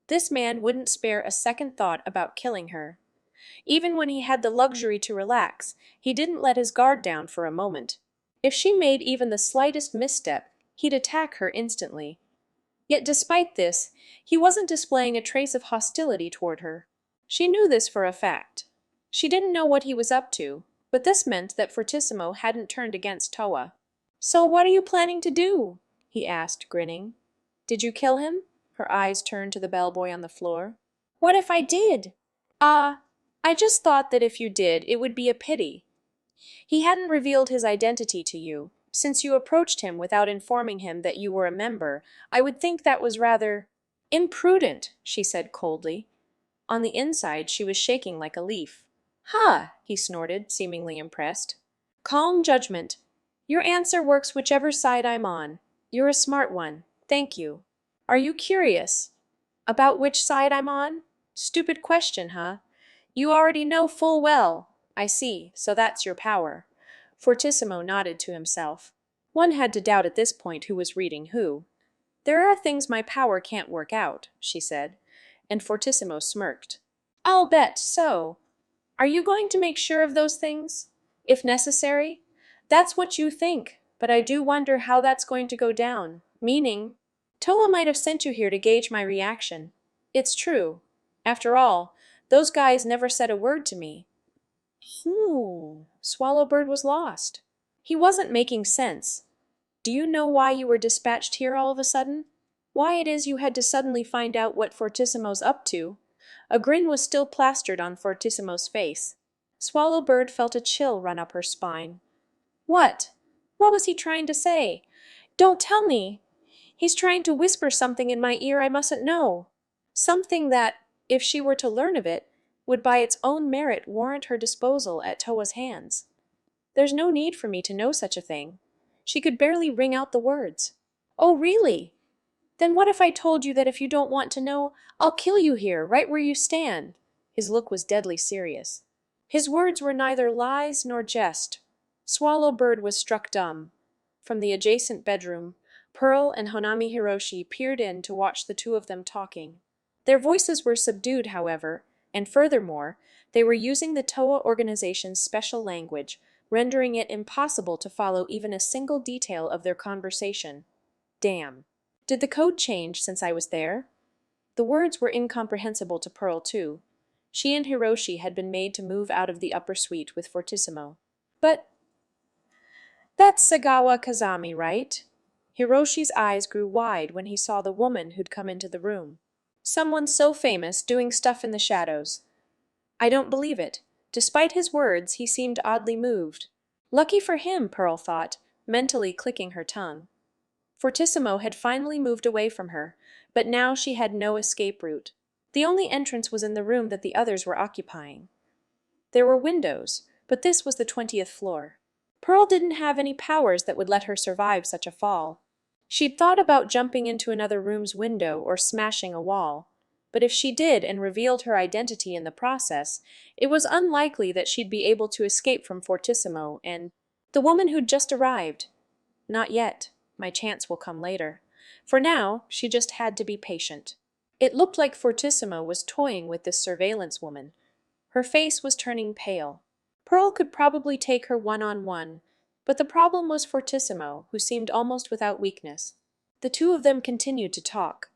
This man wouldn't spare a second thought about killing her. Even when he had the luxury to relax, he didn't let his guard down for a moment. If she made even the slightest misstep, he'd attack her instantly. Yet despite this, he wasn't displaying a trace of hostility toward her. She knew this for a fact. She didn't know what he was up to, but this meant that Fortissimo hadn't turned against Toa. "So what are you planning to do?" he asked, grinning. "Did you kill him?" Her eyes turned to the bellboy on the floor. "What if I did?" "Ah, I just thought that if you did, it would be a pity. He hadn't revealed his identity to you. Since you approached him without informing him that you were a member, I would think that was rather imprudent," she said coldly. On the inside, she was shaking like a leaf. "Ha!" he snorted, seemingly impressed. "Calm judgment. Your answer works whichever side I'm on. You're a smart one. Thank you. Are you curious about which side I'm on? Stupid question, huh? You already know full well. I see, so that's your power." Fortissimo nodded to himself. One had to doubt at this point who was reading who. "There are things my power can't work out," she said, and Fortissimo smirked. "I'll bet so. Are you going to make sure of those things? If necessary? That's what you think, but I do wonder how that's going to go down. Meaning, Toa might have sent you here to gauge my reaction. It's true. After all, those guys never said a word to me." Swallowbird was lost. He wasn't making sense. "Do you know why you were dispatched here all of a sudden? Why it is you had to suddenly find out what Fortissimo's up to?" A grin was still plastered on Fortissimo's face. Swallowbird felt a chill run up her spine. "What? What was he trying to say? Don't tell me! He's trying to whisper something in my ear I mustn't know. Something that, if she were to learn of it, would by its own merit warrant her disposal at Toa's hands. There's no need for me to know such a thing." She could barely wring out the words. "Oh, really? Then what if I told you that if you don't want to know, I'll kill you here, right where you stand?" His look was deadly serious. His words were neither lies nor jest. Swallowbird was struck dumb. From the adjacent bedroom, Pearl and Honami Hiroshi peered in to watch the two of them talking. Their voices were subdued, however, and furthermore, they were using the Toa organization's special language, rendering it impossible to follow even a single detail of their conversation. Damn. Did the code change since I was there? The words were incomprehensible to Pearl, too. She and Hiroshi had been made to move out of the upper suite with Fortissimo. "But that's Sagawa Kazami, right?" Hiroshi's eyes grew wide when he saw the woman who'd come into the room. "Someone so famous doing stuff in the shadows. I don't believe it." Despite his words, he seemed oddly moved. Lucky for him, Pearl thought, mentally clicking her tongue. Fortissimo had finally moved away from her, but now she had no escape route. The only entrance was in the room that the others were occupying. There were windows, but this was the 20th floor. Pearl didn't have any powers that would let her survive such a fall. She'd thought about jumping into another room's window or smashing a wall, but if she did and revealed her identity in the process, it was unlikely that she'd be able to escape from Fortissimo and the woman who'd just arrived. Not yet. My chance will come later. For now, she just had to be patient. It looked like Fortissimo was toying with this surveillance woman. Her face was turning pale. Pearl could probably take her one-on-one, but the problem was Fortissimo, who seemed almost without weakness. The two of them continued to talk.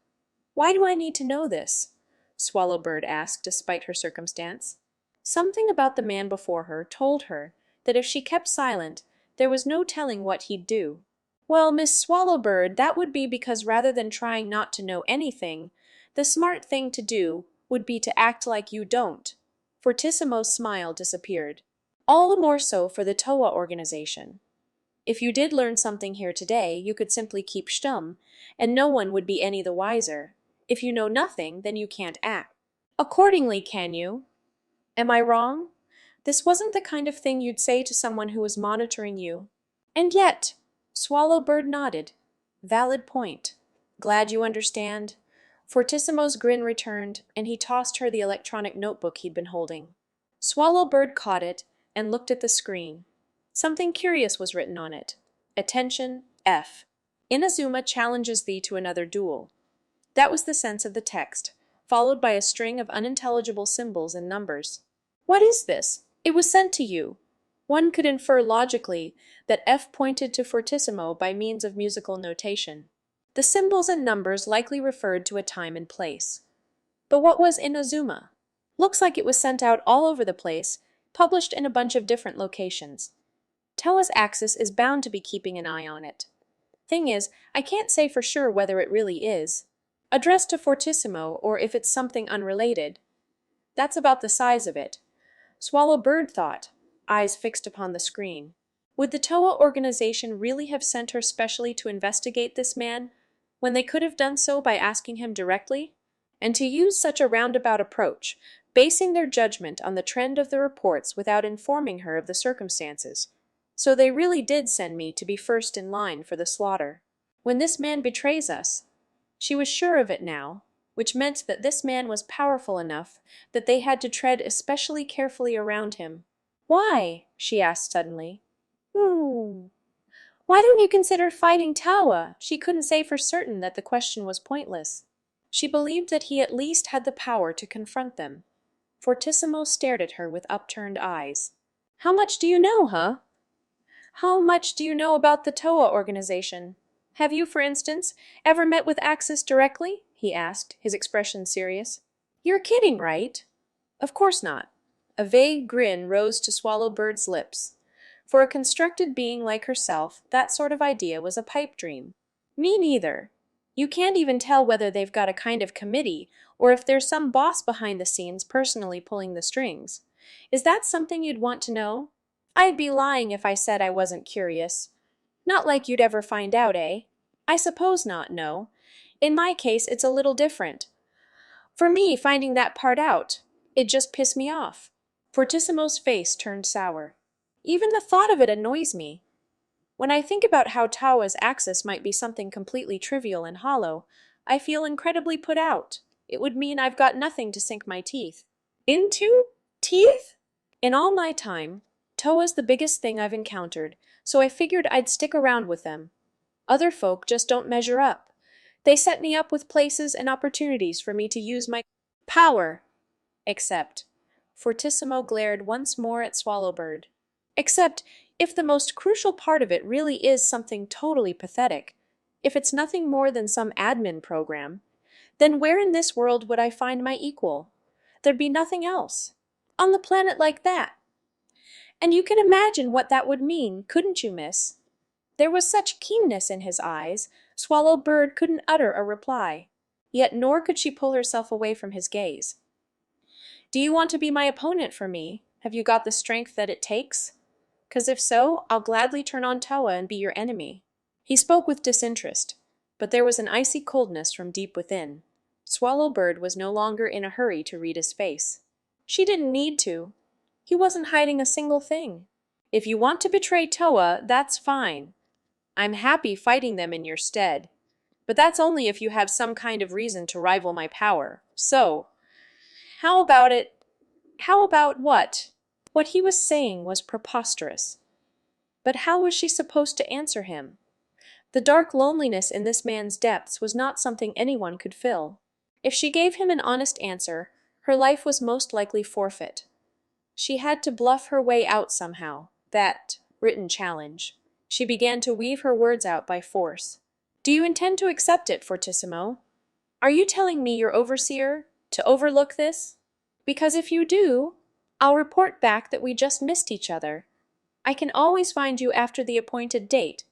"Why do I need to know this?" Swallowbird asked, despite her circumstance. Something about the man before her told her that if she kept silent, there was no telling what he'd do. "Well, Miss Swallowbird, that would be because rather than trying not to know anything, the smart thing to do would be to act like you don't." Fortissimo's smile disappeared. "All the more so for the Toa organization. If you did learn something here today, you could simply keep stum, and no one would be any the wiser. If you know nothing, then you can't act accordingly, can you? Am I wrong?" This wasn't the kind of thing you'd say to someone who was monitoring you. And yet, Swallowbird nodded. Valid point. Glad you understand. Fortissimo's grin returned, and he tossed her the electronic notebook he'd been holding. Swallowbird caught it and looked at the screen. Something curious was written on it. Attention, F. Inazuma challenges thee to another duel. That was the sense of the text, followed by a string of unintelligible symbols and numbers. What is this? It was sent to you. One could infer logically that F pointed to Fortissimo by means of musical notation. The symbols and numbers likely referred to a time and place. But what was Inazuma? Looks like it was sent out all over the place, published in a bunch of different locations. Toa's Axis is bound to be keeping an eye on it. Thing is, I can't say for sure whether it really is. Addressed to Fortissimo, or if it's something unrelated. That's about the size of it. Swallowbird thought, eyes fixed upon the screen. Would the Toa organization really have sent her specially to investigate this man, when they could have done so by asking him directly? And to use such a roundabout approach, basing their judgment on the trend of the reports without informing her of the circumstances. So they really did send me to be first in line for the slaughter. When this man betrays us, she was sure of it now, which meant that this man was powerful enough that they had to tread especially carefully around him. Why? She asked suddenly. Why don't you consider fighting Toa? She couldn't say for certain that the question was pointless. She believed that he at least had the power to confront them. Fortissimo stared at her with upturned eyes. How much do you know, huh? How much do you know about the Toa organization? Have you, for instance, ever met with Axis directly? He asked, his expression serious. You're kidding, right? Of course not. A vague grin rose to Swallowbird's lips. For a constructed being like herself, that sort of idea was a pipe dream. Me neither. You can't even tell whether they've got a kind of committee, or if there's some boss behind the scenes personally pulling the strings. Is that something you'd want to know? I'd be lying if I said I wasn't curious. Not like you'd ever find out, eh? I suppose not, no. In my case, it's a little different. For me, finding that part out, it just pissed me off. Fortissimo's face turned sour. Even the thought of it annoys me. When I think about how Toa's Axis might be something completely trivial and hollow, I feel incredibly put out. It would mean I've got nothing to sink my teeth into? Teeth? In all my time, Toa's the biggest thing I've encountered, so I figured I'd stick around with them. Other folk just don't measure up. They set me up with places and opportunities for me to use my power. Except, Fortissimo glared once more at Swallowbird. Except, if the most crucial part of it really is something totally pathetic, if it's nothing more than some admin program, then where in this world would I find my equal? There'd be nothing else. On the planet like that. And you can imagine what that would mean, couldn't you, miss? There was such keenness in his eyes, Swallowbird couldn't utter a reply. Yet nor could she pull herself away from his gaze. Do you want to be my opponent for me? Have you got the strength that it takes? 'Cause if so, I'll gladly turn on Toa and be your enemy. He spoke with disinterest, but there was an icy coldness from deep within. Swallowbird was no longer in a hurry to read his face. She didn't need to. He wasn't hiding a single thing. If you want to betray Toa, that's fine. I'm happy fighting them in your stead. But that's only if you have some kind of reason to rival my power. So, how about it? How about what? What he was saying was preposterous. But how was she supposed to answer him? The dark loneliness in this man's depths was not something anyone could fill. If she gave him an honest answer, her life was most likely forfeit. She had to bluff her way out somehow, that written challenge. She began to weave her words out by force. Do you intend to accept it, Fortissimo? Are you telling me, your overseer, to overlook this? Because if you do, I'll report back that we just missed each other. I can always find you after the appointed date.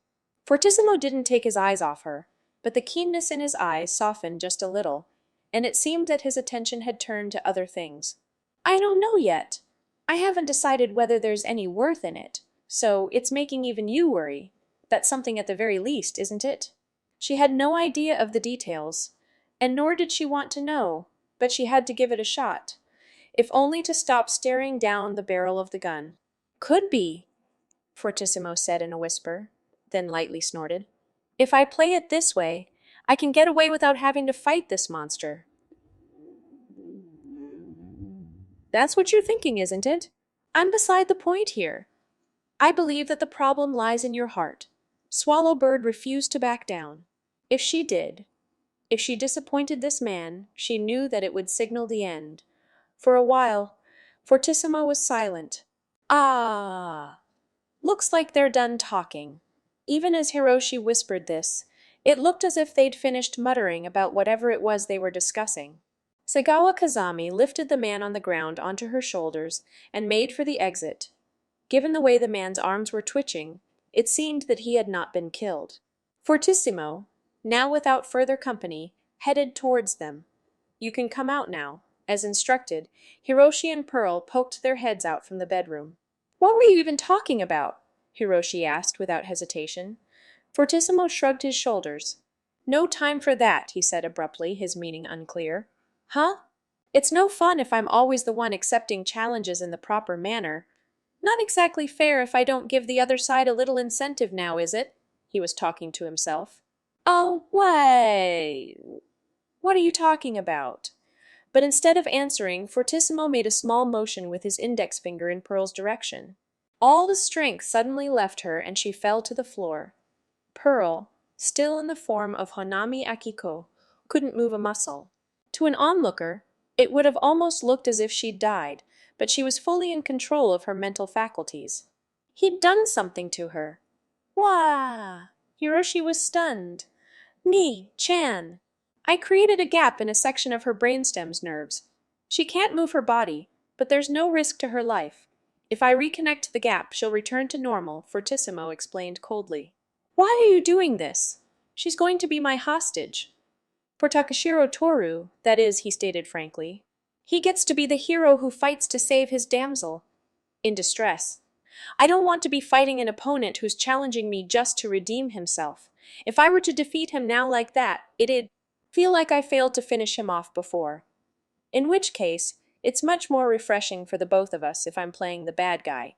Fortissimo didn't take his eyes off her, but the keenness in his eyes softened just a little, and it seemed that his attention had turned to other things. I don't know yet. I haven't decided whether there's any worth in it, so it's making even you worry. That's something at the very least, isn't it? She had no idea of the details, and nor did she want to know, but she had to give it a shot. if only to stop staring down the barrel of the gun. Could be, Fortissimo said in a whisper, then lightly snorted. If I play it this way, I can get away without having to fight this monster. That's what you're thinking, isn't it? I'm beside the point here. I believe that the problem lies in your heart. Swallowbird refused to back down. If she did, if she disappointed this man, she knew that it would signal the end. For a while, Fortissimo was silent. Ah, looks like they're done talking. Even as Hiroshi whispered this, it looked as if they'd finished muttering about whatever it was they were discussing. Sagawa Kazami lifted the man on the ground onto her shoulders and made for the exit. Given the way the man's arms were twitching, it seemed that he had not been killed. Fortissimo, now without further company, headed towards them. You can come out now. As instructed, Hiroshi and Pearl poked their heads out from the bedroom. What were you even talking about? Hiroshi asked without hesitation. Fortissimo shrugged his shoulders. No time for that, he said abruptly, his meaning unclear. Huh? It's no fun if I'm always the one accepting challenges in the proper manner. Not exactly fair if I don't give the other side a little incentive now, is it? He was talking to himself. Oh, wait. What are you talking about? But instead of answering, Fortissimo made a small motion with his index finger in Pearl's direction. All the strength suddenly left her and she fell to the floor. Pearl, still in the form of Honami Akiko, couldn't move a muscle. To an onlooker, it would have almost looked as if she'd died, but she was fully in control of her mental faculties. He'd done something to her. Wah! Hiroshi was stunned. Chan. I created a gap in a section of her brainstem's nerves. She can't move her body, but there's no risk to her life. If I reconnect the gap, she'll return to normal, Fortissimo explained coldly. Why are you doing this? She's going to be my hostage. For Takashiro Toru, that is, he stated frankly. He gets to be the hero who fights to save his damsel in distress. I don't want to be fighting an opponent who's challenging me just to redeem himself. If I were to defeat him now like that, it'd feel like I failed to finish him off before. In which case, it's much more refreshing for the both of us if I'm playing the bad guy.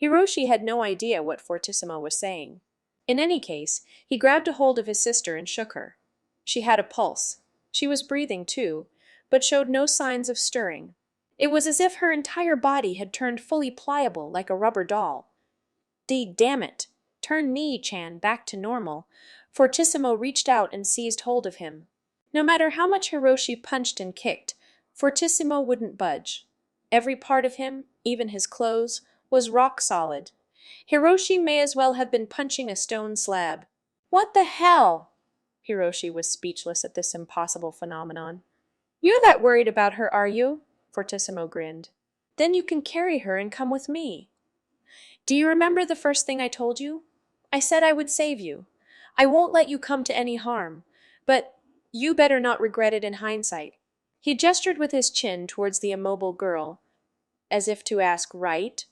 Hiroshi had no idea what Fortissimo was saying. In any case, he grabbed a hold of his sister and shook her. She had a pulse. She was breathing too, but showed no signs of stirring. It was as if her entire body had turned fully pliable like a rubber doll. Damn it! Turn Chan back to normal. Fortissimo reached out and seized hold of him. No matter how much Hiroshi punched and kicked, Fortissimo wouldn't budge. Every part of him, even his clothes, was rock solid. Hiroshi may as well have been punching a stone slab. What the hell? Hiroshi was speechless at this impossible phenomenon. You're that worried about her, are you? Fortissimo grinned. Then you can carry her and come with me. Do you remember the first thing I told you? I said I would save you. I won't let you come to any harm, but you better not regret it in hindsight. He gestured with his chin towards the immobile girl, as if to ask, right?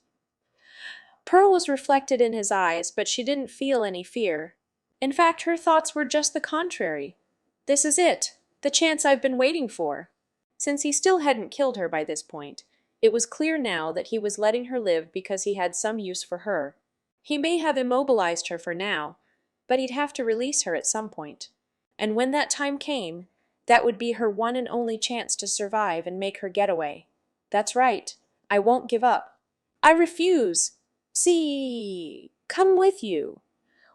Pearl was reflected in his eyes, but she didn't feel any fear. In fact, her thoughts were just the contrary. This is it, the chance I've been waiting for. Since he still hadn't killed her by this point, it was clear now that he was letting her live because he had some use for her. He may have immobilized her for now, but he'd have to release her at some point. And when that time came, that would be her one and only chance to survive and make her getaway. That's right. I won't give up. I refuse. See, come with you.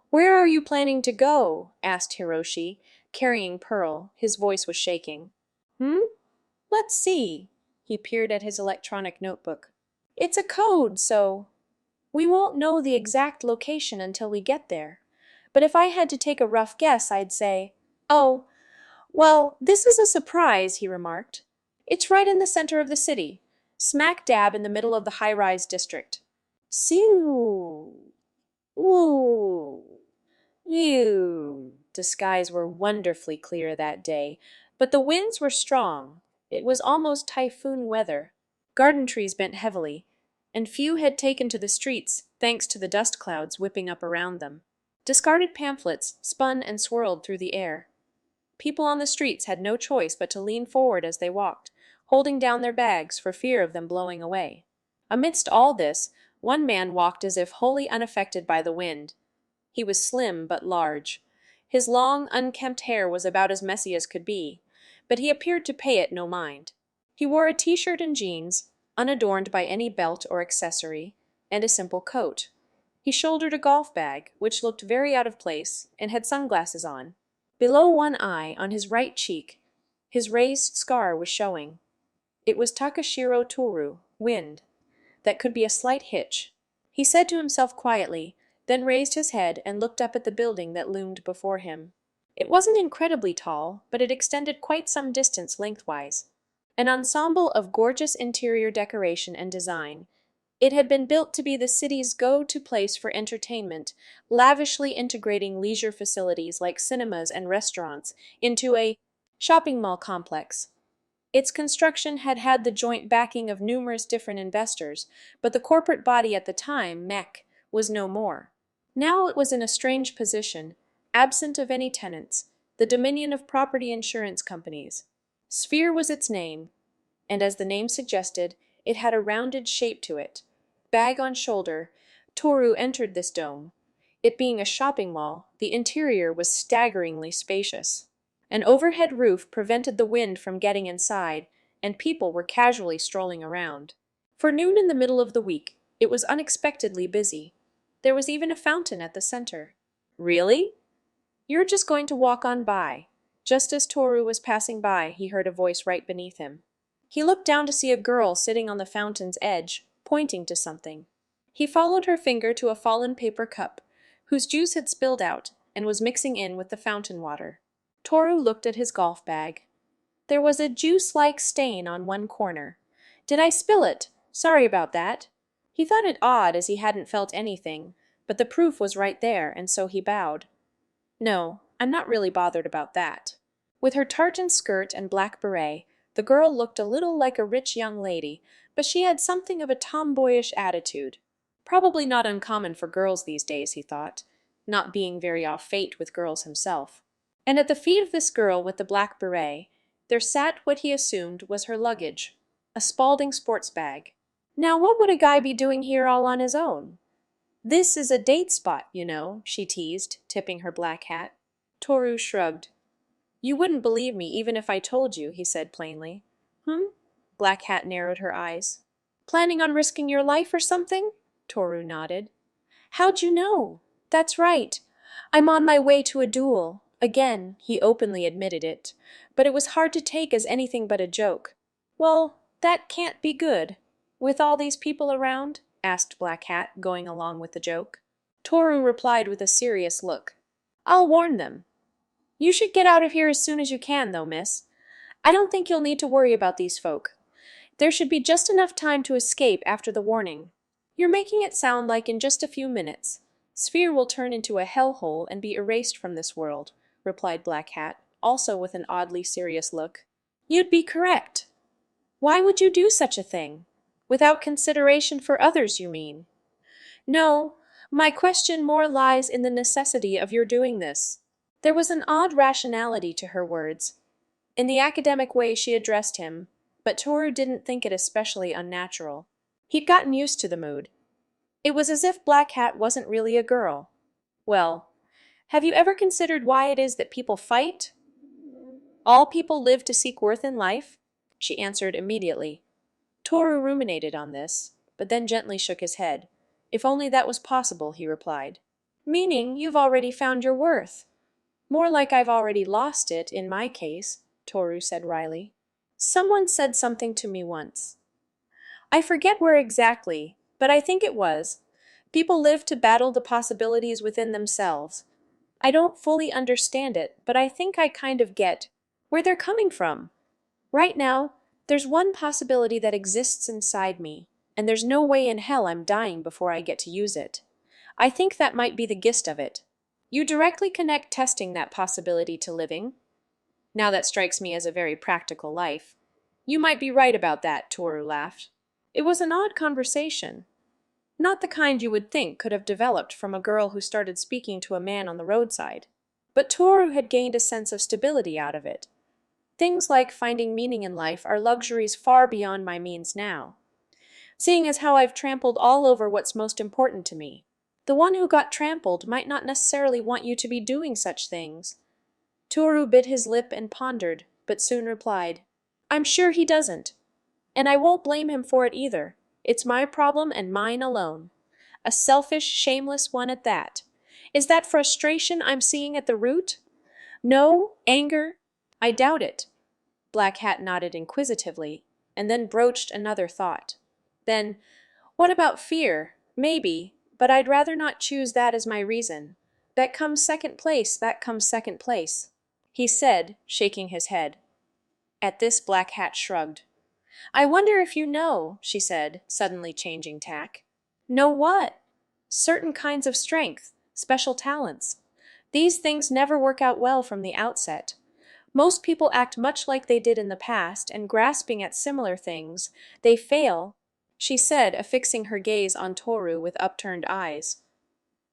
Where are you planning to go? Asked Hiroshi, carrying Pearl. His voice was shaking. Let's see. He peered at his electronic notebook. It's a code, so we won't know the exact location until we get there. But if I had to take a rough guess, I'd say, oh, well, this is a surprise, he remarked. It's right in the center of the city, smack dab in the middle of the high-rise district. Sew. Ooh. Ew. The skies were wonderfully clear that day, but the winds were strong. It was almost typhoon weather. Garden trees bent heavily, and few had taken to the streets thanks to the dust clouds whipping up around them. Discarded pamphlets spun and swirled through the air. People on the streets had no choice but to lean forward as they walked, holding down their bags for fear of them blowing away. Amidst all this, one man walked as if wholly unaffected by the wind. He was slim but large. His long, unkempt hair was about as messy as could be, but he appeared to pay it no mind. He wore a t-shirt and jeans, unadorned by any belt or accessory, and a simple coat. He shouldered a golf bag, which looked very out of place, and had sunglasses on. Below one eye, on his right cheek, his raised scar was showing. It was Takashiro Toru, wind. That could be a slight hitch. He said to himself quietly, then raised his head and looked up at the building that loomed before him. It wasn't incredibly tall, but it extended quite some distance lengthwise. An ensemble of gorgeous interior decoration and design. It had been built to be the city's go-to place for entertainment, lavishly integrating leisure facilities like cinemas and restaurants into a shopping mall complex. Its construction had had the joint backing of numerous different investors, but the corporate body at the time, MEC, was no more. Now it was in a strange position, absent of any tenants, the dominion of property insurance companies. Sphere was its name, and as the name suggested, it had a rounded shape to it. Bag on shoulder, Toru entered this dome. It being a shopping mall, the interior was staggeringly spacious. An overhead roof prevented the wind from getting inside, and people were casually strolling around. For noon in the middle of the week, it was unexpectedly busy. There was even a fountain at the center. Really? You're just going to walk on by. Just as Toru was passing by, he heard a voice right beneath him. He looked down to see a girl sitting on the fountain's edge, pointing to something. He followed her finger to a fallen paper cup, whose juice had spilled out and was mixing in with the fountain water. Toru looked at his golf bag. There was a juice-like stain on one corner. Did I spill it? Sorry about that. He thought it odd as he hadn't felt anything, but the proof was right there, and so he bowed. No, I'm not really bothered about that. With her tartan skirt and black beret, the girl looked a little like a rich young lady, but she had something of a tomboyish attitude. Probably not uncommon for girls these days, he thought, not being very au fait with girls himself. And at the feet of this girl with the black beret, there sat what he assumed was her luggage, a Spalding sports bag. Now what would a guy be doing here all on his own? This is a date spot, you know, she teased, tipping her black hat. Toru shrugged. You wouldn't believe me even if I told you, he said plainly. Black Hat narrowed her eyes. Planning on risking your life or something? Toru nodded. How'd you know? That's right. I'm on my way to a duel. Again, he openly admitted it, but it was hard to take as anything but a joke. Well, that can't be good. With all these people around? Asked Black Hat, going along with the joke. Toru replied with a serious look. I'll warn them. You should get out of here as soon as you can, though, miss. I don't think you'll need to worry about these folk. There should be just enough time to escape after the warning. You're making it sound like in just a few minutes. Sphere will turn into a hellhole and be erased from this world, replied Black Hat, also with an oddly serious look. You'd be correct. Why would you do such a thing? Without consideration for others, you mean? No, my question more lies in the necessity of your doing this. There was an odd rationality to her words, in the academic way she addressed him, but Toru didn't think it especially unnatural. He'd gotten used to the mood. It was as if Black Hat wasn't really a girl. Well, have you ever considered why it is that people fight? All people live to seek worth in life? She answered immediately. Toru ruminated on this, but then gently shook his head. If only that was possible, he replied. Meaning you've already found your worth. More like I've already lost it, in my case, Toru said wryly. Someone said something to me once. I forget where exactly, but I think it was. People live to battle the possibilities within themselves. I don't fully understand it, but I think I kind of get where they're coming from. Right now, there's one possibility that exists inside me, and there's no way in hell I'm dying before I get to use it. I think that might be the gist of it. You directly connect testing that possibility to living. Now that strikes me as a very practical life. You might be right about that, Toru laughed. It was an odd conversation. Not the kind you would think could have developed from a girl who started speaking to a man on the roadside. But Toru had gained a sense of stability out of it. Things like finding meaning in life are luxuries far beyond my means now, seeing as how I've trampled all over what's most important to me. The one who got trampled might not necessarily want you to be doing such things. Toru bit his lip and pondered, but soon replied, I'm sure he doesn't. And I won't blame him for it either. It's my problem and mine alone. A selfish, shameless one at that. Is that frustration I'm seeing at the root? No? Anger? I doubt it. Black Hat nodded inquisitively, and then broached another thought. Then, what about fear? Maybe, but I'd rather not choose that as my reason. That comes second place, that comes second place, he said, shaking his head. At this Black Hat shrugged. I wonder if you know, she said, suddenly changing tack. Know what? Certain kinds of strength, special talents. These things never work out well from the outset. Most people act much like they did in the past, and grasping at similar things, they fail, she said, affixing her gaze on Toru with upturned eyes.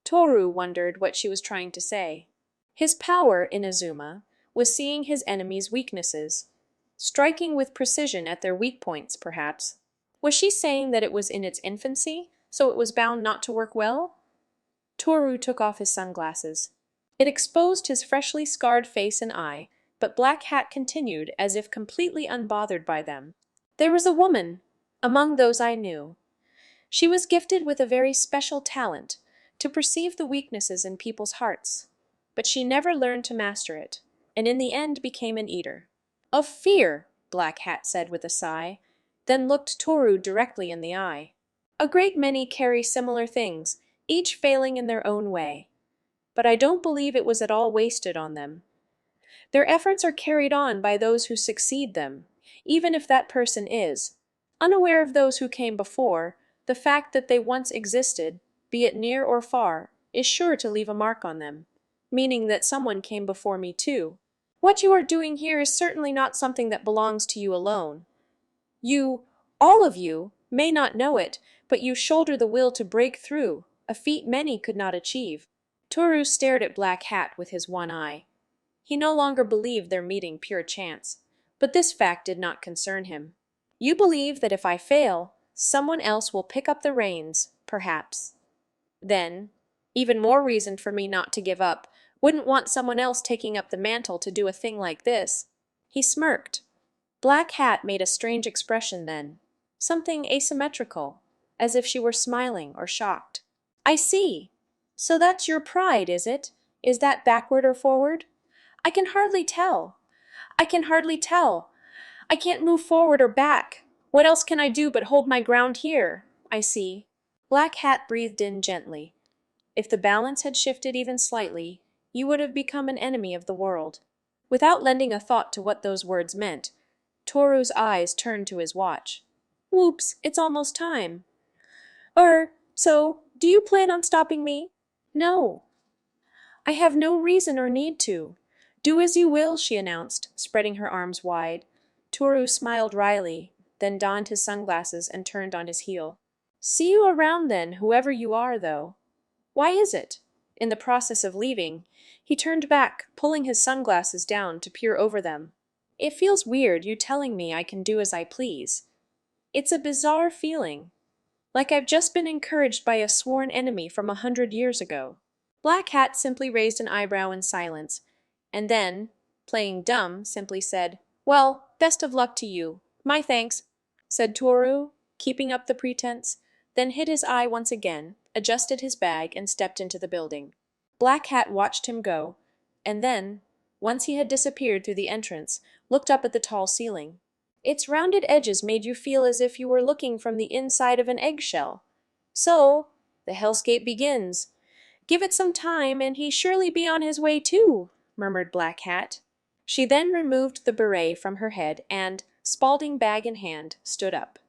Toru wondered what she was trying to say. His power, Inazuma, was seeing his enemies' weaknesses, striking with precision at their weak points, perhaps. Was she saying that it was in its infancy, so it was bound not to work well? Toru took off his sunglasses. It exposed his freshly scarred face and eye, but Black Hat continued as if completely unbothered by them. There was a woman among those I knew. She was gifted with a very special talent to perceive the weaknesses in people's hearts, but she never learned to master it, and in the end became an eater. Of fear, Black Hat said with a sigh, then looked Toru directly in the eye. A great many carry similar things, each failing in their own way. But I don't believe it was at all wasted on them. Their efforts are carried on by those who succeed them, even if that person is, unaware of those who came before. The fact that they once existed, be it near or far, is sure to leave a mark on them, meaning that someone came before me too. What you are doing here is certainly not something that belongs to you alone. You, all of you, may not know it, but you shoulder the will to break through, a feat many could not achieve. Toru stared at Black Hat with his one eye. He no longer believed their meeting pure chance, but this fact did not concern him. You believe that if I fail, someone else will pick up the reins, perhaps. Then, even more reason for me not to give up. Wouldn't want someone else taking up the mantle to do a thing like this. He smirked. Black Hat made a strange expression then, something asymmetrical, as if she were smiling or shocked. I see. So that's your pride, is it? Is that backward or forward? I can hardly tell. I can hardly tell. I can't move forward or back. What else can I do but hold my ground here? I see. Black Hat breathed in gently. If the balance had shifted even slightly, you would have become an enemy of the world. Without lending a thought to what those words meant, Toru's eyes turned to his watch. Whoops, it's almost time. So, do you plan on stopping me? No. I have no reason or need to. Do as you will, she announced, spreading her arms wide. Toru smiled wryly, then donned his sunglasses and turned on his heel. See you around then, whoever you are, though. Why is it? In the process of leaving, he turned back, pulling his sunglasses down to peer over them. It feels weird, you telling me I can do as I please. It's a bizarre feeling, like I've just been encouraged by a sworn enemy from 100 years ago. Black Hat simply raised an eyebrow in silence, and then, playing dumb, simply said, Well, best of luck to you. My thanks, said Toru, keeping up the pretense, then hid his eye once again, adjusted his bag, and stepped into the building. Black Hat watched him go, and then, once he had disappeared through the entrance, looked up at the tall ceiling. Its rounded edges made you feel as if you were looking from the inside of an eggshell. So, the hellscape begins. Give it some time, and he surely be on his way too, murmured Black Hat. She then removed the beret from her head and, Spalding bag in hand, stood up.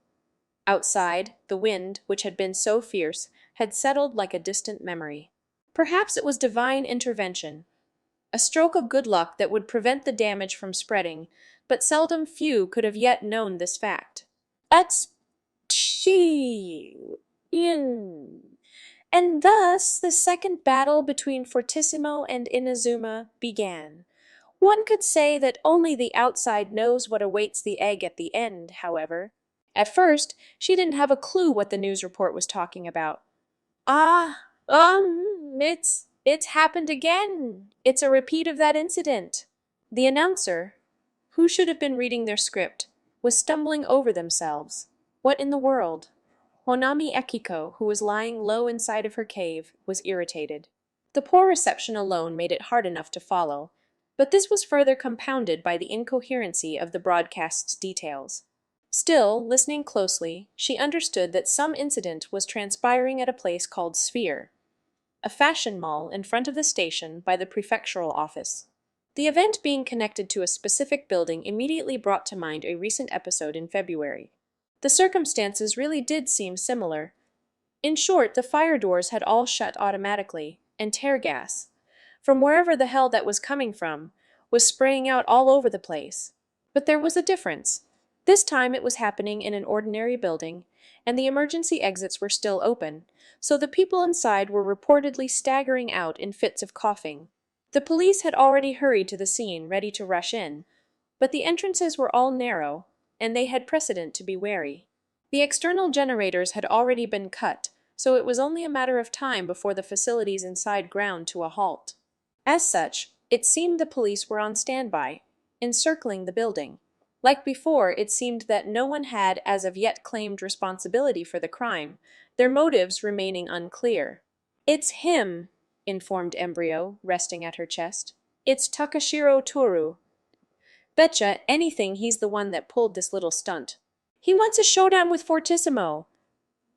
Outside, the wind, which had been so fierce, had settled like a distant memory. Perhaps it was divine intervention, a stroke of good luck that would prevent the damage from spreading, but seldom few could have yet known this fact. In. And thus the second battle between Fortissimo and Inazuma began. One could say that only the outside knows what awaits the egg at the end, however. At first, she didn't have a clue what the news report was talking about. Ah, it's happened again. It's a repeat of that incident. The announcer, who should have been reading their script, was stumbling over themselves. What in the world? Honami Ekiko, who was lying low inside of her cave, was irritated. The poor reception alone made it hard enough to follow, but this was further compounded by the incoherency of the broadcast's details. Still, listening closely, she understood that some incident was transpiring at a place called Sphere, a fashion mall in front of the station by the prefectural office. The event being connected to a specific building immediately brought to mind a recent episode in February. The circumstances really did seem similar. In short, the fire doors had all shut automatically, and tear gas, from wherever the hell that was coming from, was spraying out all over the place. But there was a difference. This time it was happening in an ordinary building, and the emergency exits were still open, so the people inside were reportedly staggering out in fits of coughing. The police had already hurried to the scene, ready to rush in, but the entrances were all narrow, and they had precedent to be wary. The external generators had already been cut, so it was only a matter of time before the facilities inside ground to a halt. As such, it seemed the police were on standby, encircling the building. Like before, it seemed that no one had as of yet claimed responsibility for the crime, their motives remaining unclear. "It's him," informed Embryo, resting at her chest. "It's Takashiro Toru. Betcha anything he's the one that pulled this little stunt. He wants a showdown with Fortissimo.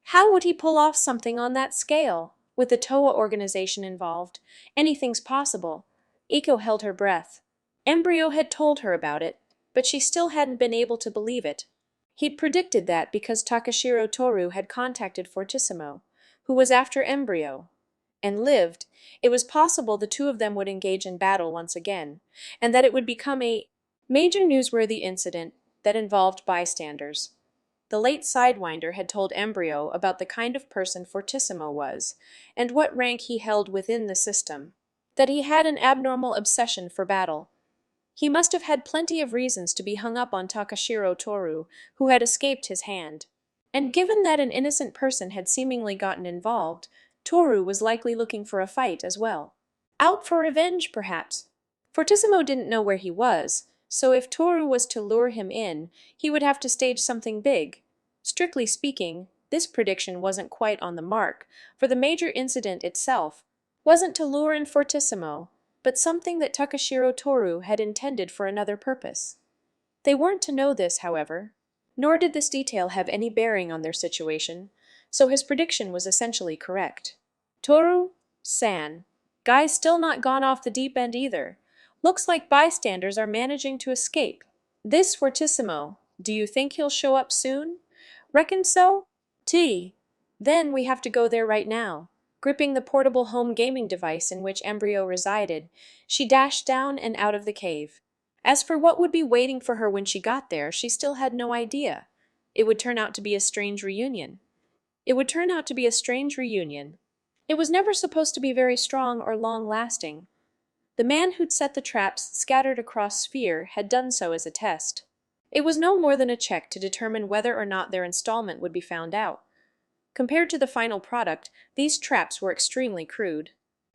How would he pull off something on that scale? With the TOA organization involved, anything's possible." Iko held her breath. Embryo had told her about it, but she still hadn't been able to believe it. He'd predicted that because Takashiro Toru had contacted Fortissimo, who was after Embryo, and lived, it was possible the two of them would engage in battle once again, and that it would become a major newsworthy incident that involved bystanders. The late Sidewinder had told Embryo about the kind of person Fortissimo was, and what rank he held within the system, that he had an abnormal obsession for battle. He must have had plenty of reasons to be hung up on Takashiro Toru, who had escaped his hand. And given that an innocent person had seemingly gotten involved, Toru was likely looking for a fight as well. Out for revenge, perhaps. Fortissimo didn't know where he was, so if Toru was to lure him in, he would have to stage something big. Strictly speaking, this prediction wasn't quite on the mark, for the major incident itself wasn't to lure in Fortissimo, but something that Takashiro Toru had intended for another purpose. They weren't to know this, however, nor did this detail have any bearing on their situation, so his prediction was essentially correct. Toru-san. Guy's still not gone off the deep end either. Looks like bystanders are managing to escape. This Fortissimo, do you think he'll show up soon? Reckon so? Then we have to go there right now. Gripping the portable home gaming device in which Embryo resided, she dashed down and out of the cave. As for what would be waiting for her when she got there, she still had no idea. It would turn out to be a strange reunion. It was never supposed to be very strong or long-lasting. The man who'd set the traps scattered across Sphere had done so as a test. It was no more than a check to determine whether or not their installment would be found out. Compared to the final product, these traps were extremely crude.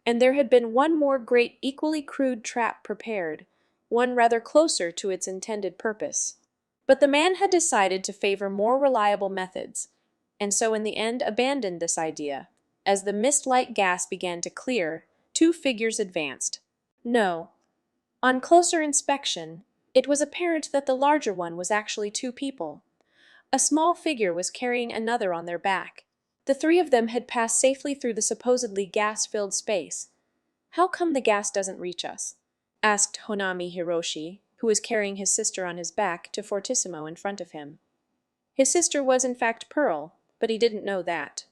And there had been one more great equally crude trap prepared, one rather closer to its intended purpose. But the man had decided to favor more reliable methods, and so in the end abandoned this idea. As the mist-like gas began to clear, two figures advanced. No. On closer inspection, it was apparent that the larger one was actually two people. A small figure was carrying another on their back. The three of them had passed safely through the supposedly gas-filled space. "How come the gas doesn't reach us?" asked Honami Hiroshi, who was carrying his sister on his back, to Fortissimo in front of him. His sister was in fact Pearl, but he didn't know that.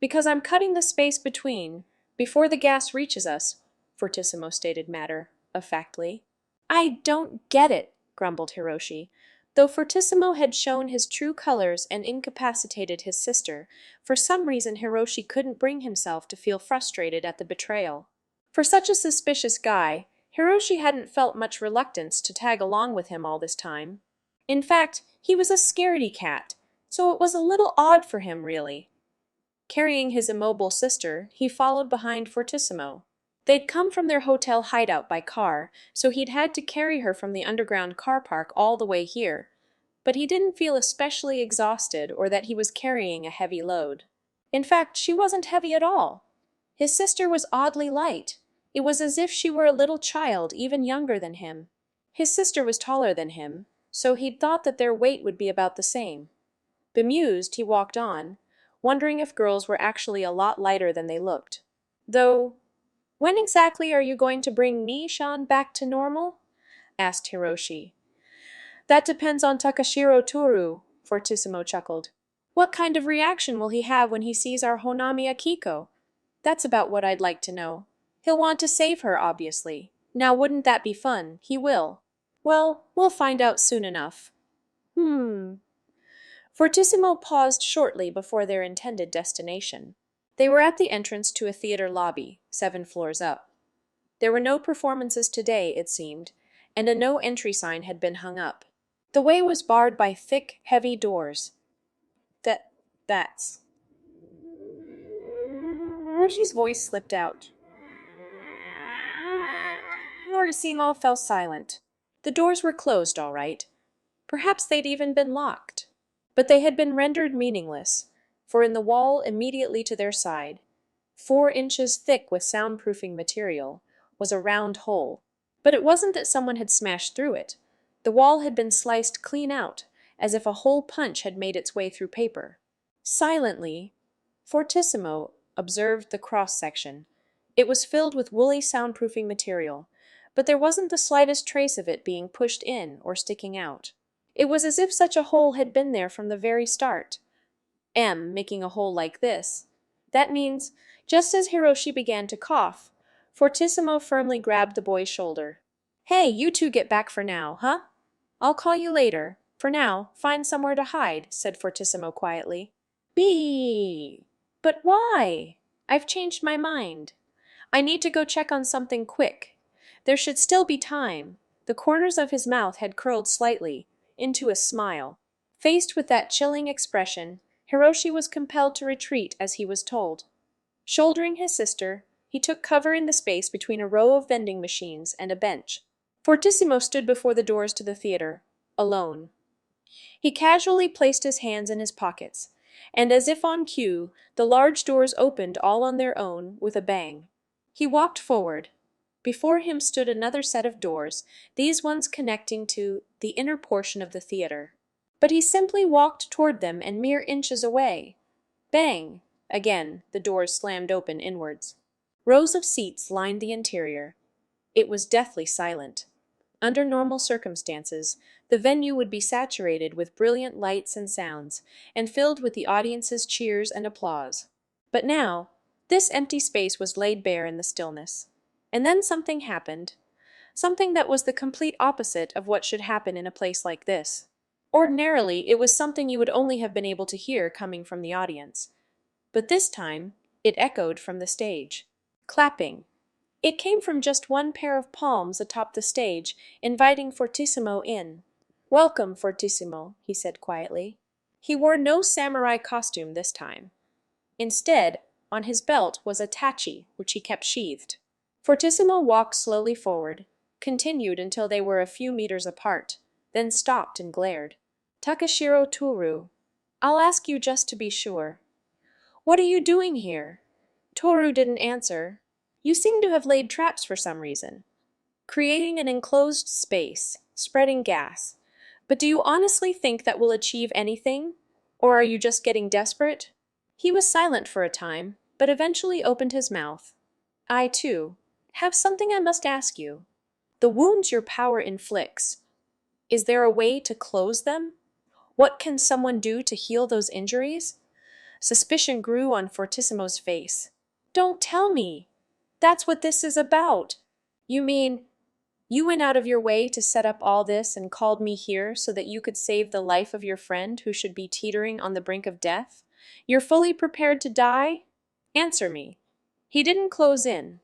"Because I'm cutting the space before the gas reaches us," Fortissimo stated matter-of-factly. "I don't get it," grumbled Hiroshi. Though Fortissimo had shown his true colors and incapacitated his sister, for some reason Hiroshi couldn't bring himself to feel frustrated at the betrayal. For such a suspicious guy, Hiroshi hadn't felt much reluctance to tag along with him all this time. In fact, he was a scaredy cat, so it was a little odd for him, really. Carrying his immobile sister, he followed behind Fortissimo. They'd come from their hotel hideout by car, so he'd had to carry her from the underground car park all the way here. But he didn't feel especially exhausted or that he was carrying a heavy load. In fact, she wasn't heavy at all. His sister was oddly light. It was as if she were a little child, even younger than him. His sister was taller than him, so he'd thought that their weight would be about the same. Bemused, he walked on, wondering if girls were actually a lot lighter than they looked. Though, when exactly are you going to bring Nishan back to normal? Asked Hiroshi. That depends on Takashiro Toru, Fortissimo chuckled. What kind of reaction will he have when he sees our Honami Akiko? That's about what I'd like to know. He'll want to save her, obviously. Now wouldn't that be fun? He will. Well, we'll find out soon enough. Fortissimo paused shortly before their intended destination. They were at the entrance to a theater lobby, 7 floors up. There were no performances today, it seemed, and a no-entry sign had been hung up. The way was barred by thick, heavy doors. That's... Hiroshi's voice slipped out. Fortissimo fell silent. The doors were closed, all right. Perhaps they'd even been locked. But they had been rendered meaningless, for in the wall immediately to their side, 4 inches thick with soundproofing material, was a round hole. But it wasn't that someone had smashed through it. The wall had been sliced clean out, as if a hole punch had made its way through paper. Silently, Fortissimo observed the cross-section. It was filled with woolly soundproofing material, but there wasn't the slightest trace of it being pushed in or sticking out. It was as if such a hole had been there from the very start. Making a hole like this. That means, just as Hiroshi began to cough, Fortissimo firmly grabbed the boy's shoulder. Hey, you two get back for now, huh? I'll call you later. For now, find somewhere to hide, said Fortissimo quietly. But why? I've changed my mind. I need to go check on something quick. There should still be time. The corners of his mouth had curled slightly, into a smile. Faced with that chilling expression, Hiroshi was compelled to retreat as he was told. Shouldering his sister, he took cover in the space between a row of vending machines and a bench. Fortissimo stood before the doors to the theater, alone. He casually placed his hands in his pockets, and as if on cue, the large doors opened all on their own with a bang. He walked forward. Before him stood another set of doors, these ones connecting to the inner portion of the theater. But he simply walked toward them and mere inches away. Bang! Again, the doors slammed open inwards. Rows of seats lined the interior. It was deathly silent. Under normal circumstances, the venue would be saturated with brilliant lights and sounds, and filled with the audience's cheers and applause. But now, this empty space was laid bare in the stillness. And then something happened. Something that was the complete opposite of what should happen in a place like this. Ordinarily, it was something you would only have been able to hear coming from the audience. But this time, it echoed from the stage. Clapping. It came from just one pair of palms atop the stage, inviting Fortissimo in. Welcome, Fortissimo, he said quietly. He wore no samurai costume this time. Instead, on his belt was a tachi, which he kept sheathed. Fortissimo walked slowly forward, continued until they were a few meters apart, then stopped and glared. Takashiro Toru, I'll ask you just to be sure. What are you doing here? Toru didn't answer. You seem to have laid traps for some reason. Creating an enclosed space, spreading gas. But do you honestly think that will achieve anything? Or are you just getting desperate? He was silent for a time, but eventually opened his mouth. I, too, have something I must ask you. The wounds your power inflicts, is there a way to close them? What can someone do to heal those injuries? Suspicion grew on Fortissimo's face. Don't tell me! That's what this is about! You mean, you went out of your way to set up all this and called me here so that you could save the life of your friend who should be teetering on the brink of death? You're fully prepared to die? Answer me. He didn't close in.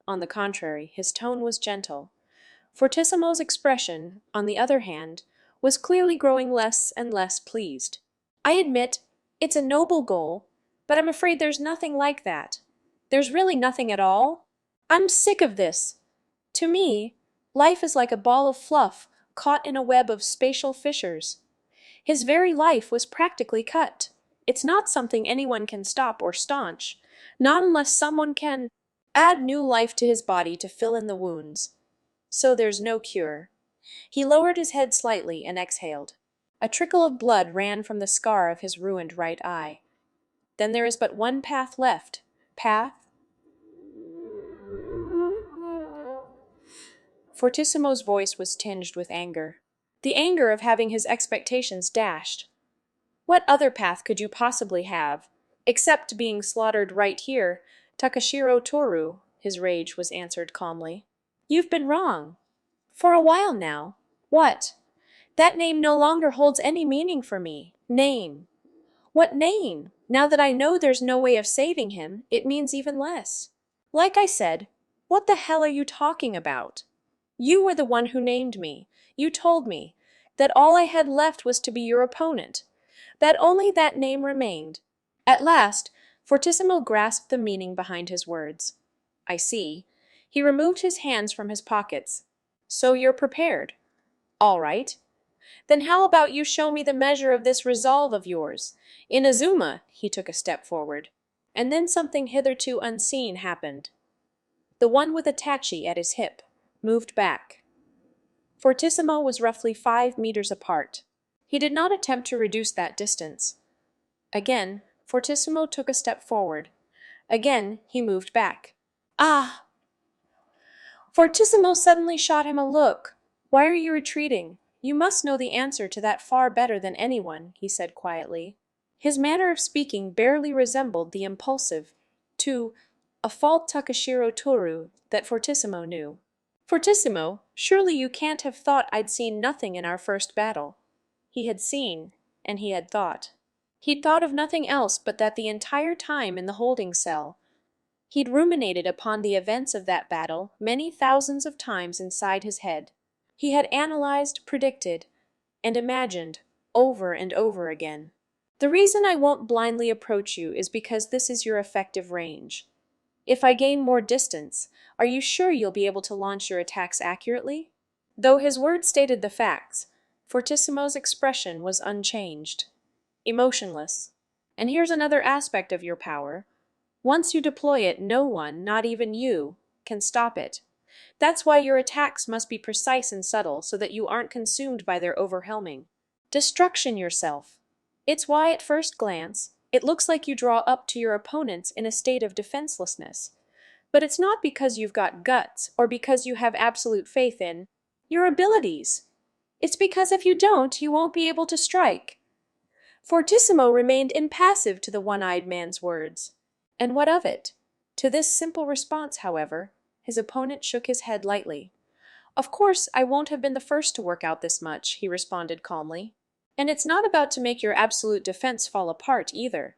On the contrary, his tone was gentle. Fortissimo's expression, on the other hand, was clearly growing less and less pleased. I admit, it's a noble goal, but I'm afraid there's nothing like that. There's really nothing at all. I'm sick of this. To me, life is like a ball of fluff caught in a web of spatial fissures. His very life was practically cut. It's not something anyone can stop or staunch, not unless someone can add new life to his body to fill in the wounds. So there's no cure. He lowered his head slightly and exhaled. A trickle of blood ran from the scar of his ruined right eye. Then there is but one path left. Path? Fortissimo's voice was tinged with anger. The anger of having his expectations dashed. What other path could you possibly have, except being slaughtered right here, Takashiro Toru? His rage was answered calmly. You've been wrong. For a while now. What? That name no longer holds any meaning for me. Name. What name? Now that I know there's no way of saving him, it means even less. Like I said, what the hell are you talking about? You were the one who named me. You told me that all I had left was to be your opponent, that only that name remained. At last, Fortissimo grasped the meaning behind his words. I see. He removed his hands from his pockets. So you're prepared. All right. Then how about you show me the measure of this resolve of yours? Inazuma, he took a step forward. And then something hitherto unseen happened. The one with Itachi at his hip moved back. Fortissimo was roughly 5 meters apart. He did not attempt to reduce that distance. Again, Fortissimo took a step forward. Again, he moved back. Ah! Fortissimo suddenly shot him a look. Why are you retreating? You must know the answer to that far better than anyone, he said quietly. His manner of speaking barely resembled the impulsive, a fault Takashiro Toru that Fortissimo knew. Fortissimo, surely you can't have thought I'd seen nothing in our first battle. He had seen, and he had thought. He'd thought of nothing else but that the entire time in the holding cell, he'd ruminated upon the events of that battle many thousands of times inside his head. He had analyzed, predicted, and imagined over and over again. The reason I won't blindly approach you is because this is your effective range. If I gain more distance, are you sure you'll be able to launch your attacks accurately? Though his words stated the facts, Fortissimo's expression was unchanged, emotionless. And here's another aspect of your power. Once you deploy it, no one, not even you, can stop it. That's why your attacks must be precise and subtle so that you aren't consumed by their overwhelming destruction yourself. It's why at first glance, it looks like you draw up to your opponents in a state of defenselessness. But it's not because you've got guts or because you have absolute faith in your abilities. It's because if you don't, you won't be able to strike. Fortissimo remained impassive to the one-eyed man's words. And what of it? To this simple response, however, his opponent shook his head lightly. Of course, I won't have been the first to work out this much, he responded calmly. And it's not about to make your absolute defense fall apart either.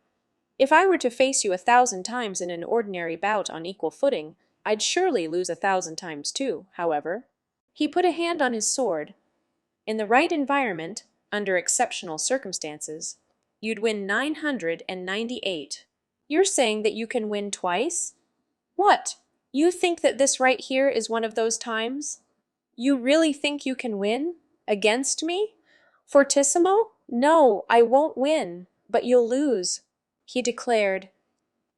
If I were to face you 1,000 times in an ordinary bout on equal footing, I'd surely lose 1,000 times too, however. He put a hand on his sword. In the right environment, under exceptional circumstances, you'd win 998. You're saying that you can win twice? What? You think that this right here is one of those times? You really think you can win? Against me? Fortissimo? No, I won't win, but you'll lose, he declared.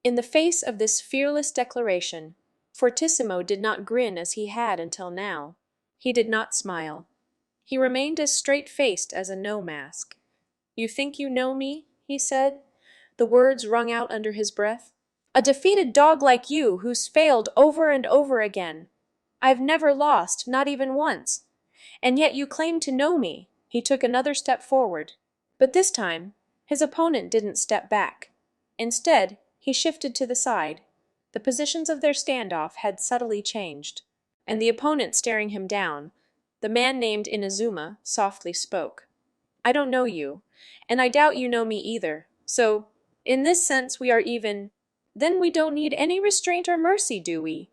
In the face of this fearless declaration, Fortissimo did not grin as he had until now. He did not smile. He remained as straight-faced as a no mask. You think you know me? He said. The words rung out under his breath. A defeated dog like you who's failed over and over again. I've never lost, not even once. And yet you claim to know me. He took another step forward. But this time, his opponent didn't step back. Instead, he shifted to the side. The positions of their standoff had subtly changed. And the opponent staring him down, the man named Inazuma, softly spoke. I don't know you, and I doubt you know me either. So, in this sense we are even. Then we don't need any restraint or mercy, do we?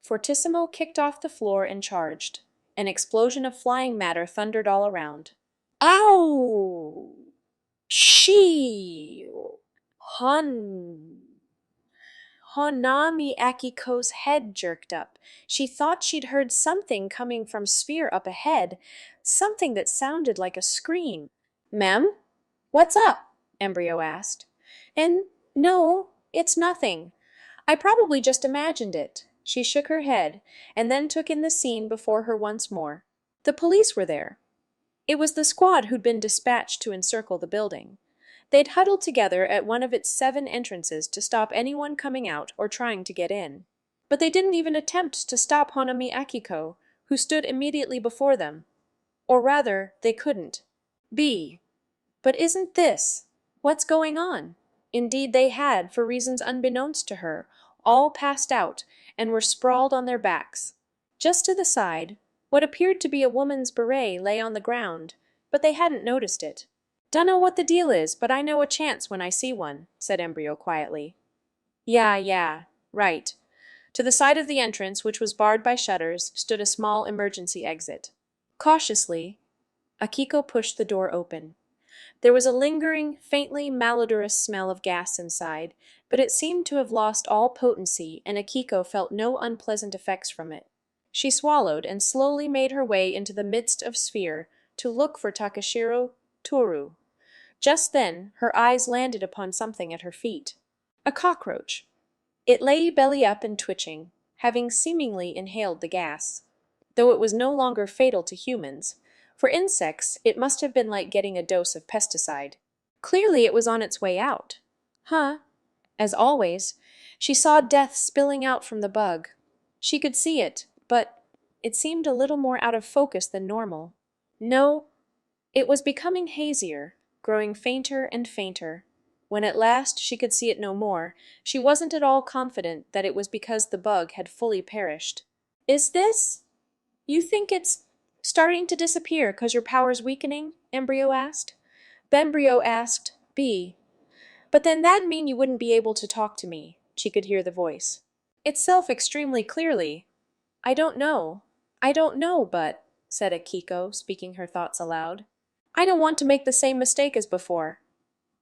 Fortissimo kicked off the floor and charged. An explosion of flying matter thundered all around. Ow! She! Hun! Honami Akiko's head jerked up. She thought she'd heard something coming from sphere up ahead, something that sounded like a scream. Ma'am? What's up? Embryo asked. And no, it's nothing. I probably just imagined it. She shook her head, and then took in the scene before her once more. The police were there. It was the squad who'd been dispatched to encircle the building. They'd huddled together at one of its 7 entrances to stop anyone coming out or trying to get in. But they didn't even attempt to stop Honami Akiko, who stood immediately before them. Or rather, they couldn't. But isn't this what's going on? Indeed they had, for reasons unbeknownst to her, all passed out and were sprawled on their backs. Just to the side, what appeared to be a woman's beret lay on the ground, but they hadn't noticed it. Dunno what the deal is, but I know a chance when I see one, said Embryo quietly. Yeah, right. To the side of the entrance, which was barred by shutters, stood a small emergency exit. Cautiously, Akiko pushed the door open. There was a lingering, faintly malodorous smell of gas inside, but it seemed to have lost all potency, and Akiko felt no unpleasant effects from it. She swallowed and slowly made her way into the midst of sphere to look for Takashiro Toru. Just then, her eyes landed upon something at her feet. A cockroach. It lay belly up and twitching, having seemingly inhaled the gas. Though it was no longer fatal to humans, for insects it must have been like getting a dose of pesticide. Clearly it was on its way out. As always, she saw death spilling out from the bug. She could see it, but it seemed a little more out of focus than normal. No, it was becoming hazier, growing fainter and fainter. When at last she could see it no more, she wasn't at all confident that it was because the bug had fully perished. Is this? You think it's starting to disappear 'cause your power's weakening? Embryo asked. Bembryo asked, But then that'd mean you wouldn't be able to talk to me. She could hear the voice. Itself extremely clearly. I don't know, but, said Akiko, speaking her thoughts aloud. I don't want to make the same mistake as before.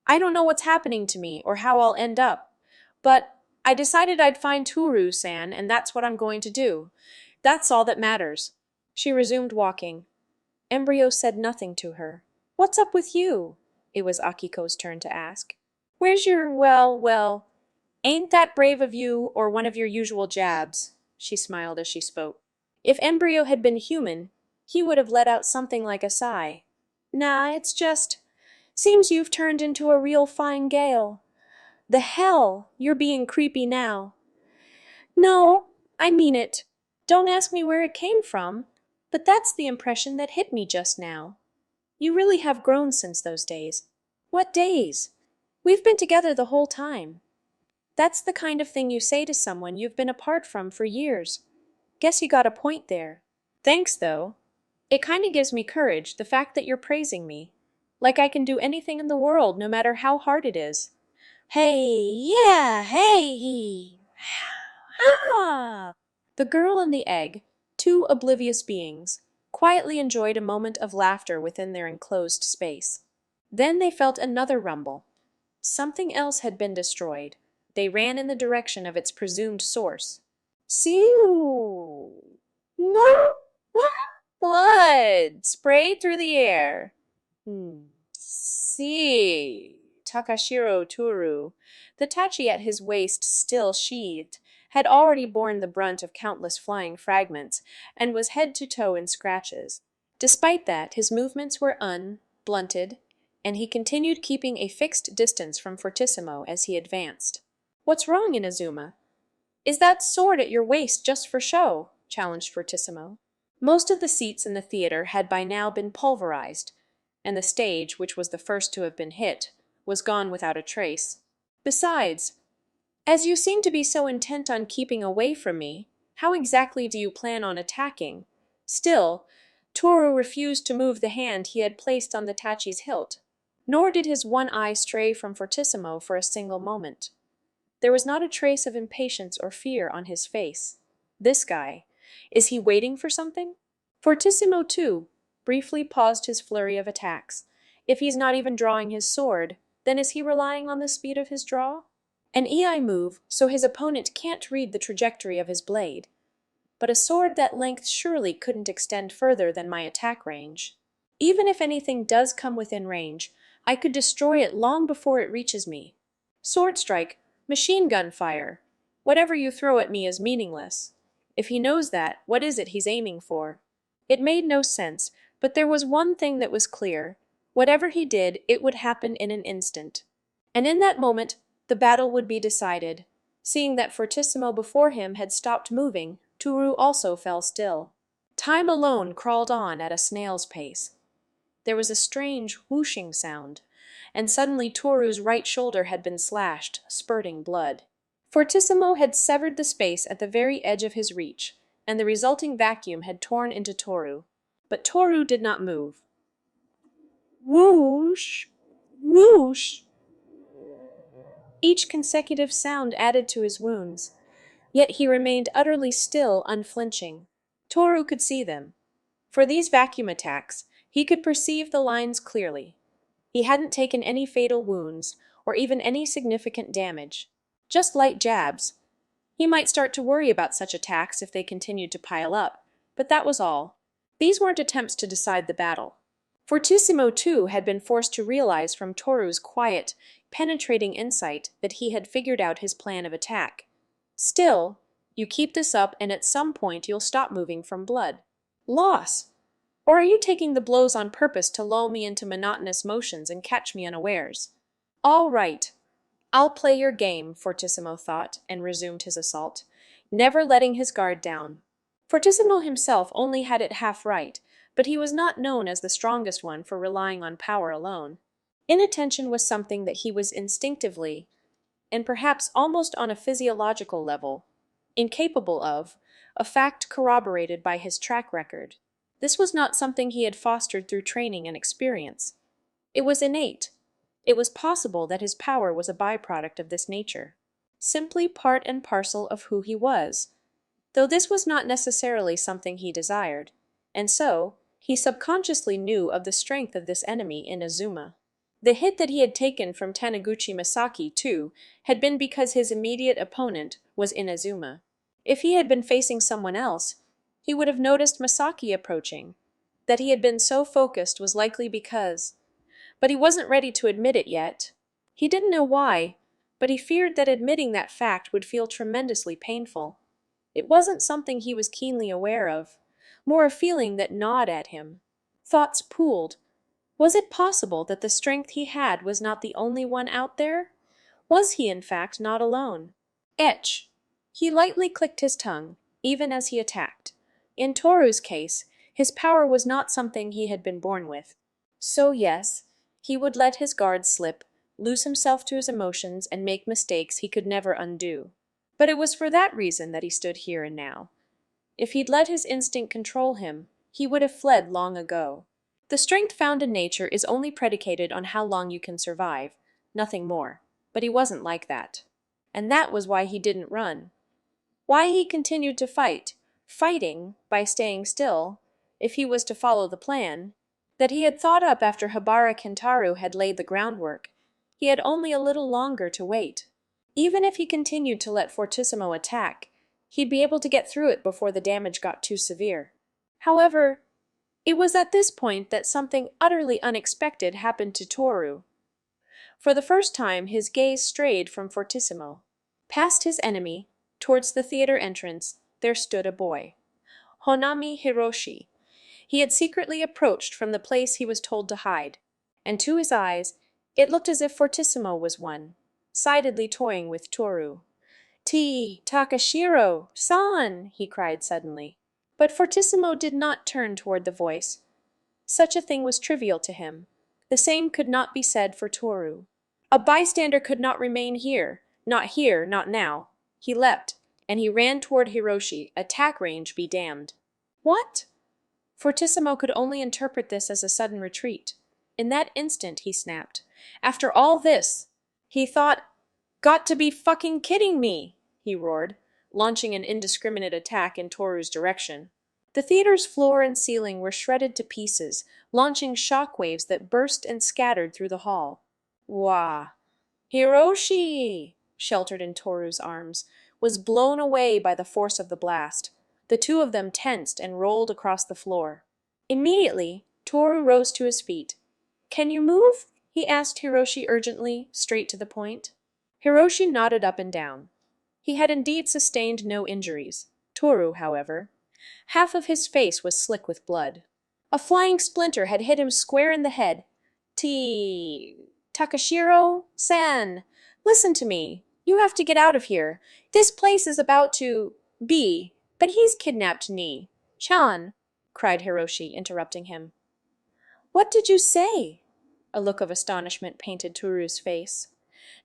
I don't know what's happening to me or how I'll end up, but I decided I'd find Toru-san, and that's what I'm going to do. That's all that matters. She resumed walking. Embryo said nothing to her. What's up with you? It was Akiko's turn to ask. Where's your, well, ain't that brave of you or one of your usual jabs? She smiled as she spoke. If Embryo had been human, he would have let out something like a sigh. Nah, it's just, seems you've turned into a real fine gale. The hell, you're being creepy now. No, I mean it. Don't ask me where it came from, but that's the impression that hit me just now. You really have grown since those days. What days? We've been together the whole time. That's the kind of thing you say to someone you've been apart from for years. Guess you got a point there. Thanks, though. It kinda gives me courage, the fact that you're praising me. Like I can do anything in the world, no matter how hard it is. Hey. Ah! The girl and the egg, 2 oblivious beings, quietly enjoyed a moment of laughter within their enclosed space. Then they felt another rumble. Something else had been destroyed. They ran in the direction of its presumed source. Siu! No! Blood sprayed through the air. See, Takashiro Toru, the tachi at his waist still sheathed, had already borne the brunt of countless flying fragments, and was head to toe in scratches. Despite that, his movements were unblunted, and he continued keeping a fixed distance from Fortissimo as he advanced. What's wrong, Inazuma? Is that sword at your waist just for show? Challenged Fortissimo. Most of the seats in the theater had by now been pulverized, and the stage, which was the first to have been hit, was gone without a trace. Besides, as you seem to be so intent on keeping away from me, how exactly do you plan on attacking? Still, Toru refused to move the hand he had placed on the tachi's hilt, nor did his one eye stray from Fortissimo for a single moment. There was not a trace of impatience or fear on his face. This guy, is he waiting for something? Fortissimo, too, briefly paused his flurry of attacks. If he's not even drawing his sword, then is he relying on the speed of his draw? An EI move, so his opponent can't read the trajectory of his blade. But a sword that length surely couldn't extend further than my attack range. Even if anything does come within range, I could destroy it long before it reaches me. Sword strike, machine gun fire. Whatever you throw at me is meaningless. If he knows that, what is it he's aiming for? It made no sense, but there was one thing that was clear. Whatever he did, it would happen in an instant. And in that moment, the battle would be decided. Seeing that Fortissimo before him had stopped moving, Toru also fell still. Time alone crawled on at a snail's pace. There was a strange whooshing sound, and suddenly Toru's right shoulder had been slashed, spurting blood. Fortissimo had severed the space at the very edge of his reach, and the resulting vacuum had torn into Toru. But Toru did not move. Whoosh! Whoosh! Each consecutive sound added to his wounds, yet he remained utterly still, unflinching. Toru could see them. For these vacuum attacks, he could perceive the lines clearly. He hadn't taken any fatal wounds, or even any significant damage. Just light jabs. He might start to worry about such attacks if they continued to pile up, but that was all. These weren't attempts to decide the battle. Fortissimo, too, had been forced to realize from Toru's quiet, penetrating insight that he had figured out his plan of attack. Still, you keep this up and at some point you'll stop moving from blood. Loss! Or are you taking the blows on purpose to lull me into monotonous motions and catch me unawares? All right. I'll play your game, Fortissimo thought, and resumed his assault, never letting his guard down. Fortissimo himself only had it half right, but he was not known as the strongest one for relying on power alone. Inattention was something that he was instinctively, and perhaps almost on a physiological level, incapable of, a fact corroborated by his track record. This was not something he had fostered through training and experience. It was innate. It was possible that his power was a byproduct of this nature, simply part and parcel of who he was, though this was not necessarily something he desired, and so he subconsciously knew of the strength of this enemy in Azuma. The hit that he had taken from Taniguchi Masaki, too, had been because his immediate opponent was in Azuma. If he had been facing someone else, he would have noticed Masaki approaching. That he had been so focused was likely because... But he wasn't ready to admit it yet. He didn't know why, but he feared that admitting that fact would feel tremendously painful. It wasn't something he was keenly aware of, more a feeling that gnawed at him. Thoughts pooled. Was it possible that the strength he had was not the only one out there? Was he, in fact, not alone? Etch. He lightly clicked his tongue, even as he attacked. In Toru's case, his power was not something he had been born with. So yes, he would let his guard slip, lose himself to his emotions, and make mistakes he could never undo. But it was for that reason that he stood here and now. If he'd let his instinct control him, he would have fled long ago. The strength found in nature is only predicated on how long you can survive, nothing more. But he wasn't like that. And that was why he didn't run. Why he continued to fight, fighting, by staying still, if he was to follow the plan, that he had thought up after Habara Kentaru had laid the groundwork. He had only a little longer to wait. Even if he continued to let Fortissimo attack, he'd be able to get through it before the damage got too severe. However, it was at this point that something utterly unexpected happened to Toru. For the first time, his gaze strayed from Fortissimo. Past his enemy, towards the theater entrance, there stood a boy. Honami Hiroshi. He had secretly approached from the place he was told to hide, and to his eyes, it looked as if Fortissimo was one, sidedly toying with Toru. Takashiro-san! He cried suddenly. But Fortissimo did not turn toward the voice. Such a thing was trivial to him. The same could not be said for Toru. A bystander could not remain here, not now. He leapt, and he ran toward Hiroshi, attack range be damned. What? Fortissimo could only interpret this as a sudden retreat. In that instant, he snapped. After all this, he thought, got to be fucking kidding me, he roared, launching an indiscriminate attack in Toru's direction. The theater's floor and ceiling were shredded to pieces, launching shockwaves that burst and scattered through the hall. Wah! Hiroshi, sheltered in Toru's arms, was blown away by the force of the blast. The two of them tensed and rolled across the floor. Immediately, Toru rose to his feet. "Can you move?" he asked Hiroshi urgently, straight to the point. Hiroshi nodded up and down. He had indeed sustained no injuries. Toru, however, half of his face was slick with blood. A flying splinter had hit him square in the head. Takashiro-san, listen to me. You have to get out of here. This place is about to but he's kidnapped Ni. Chan, cried Hiroshi, interrupting him. What did you say? A look of astonishment painted Toru's face.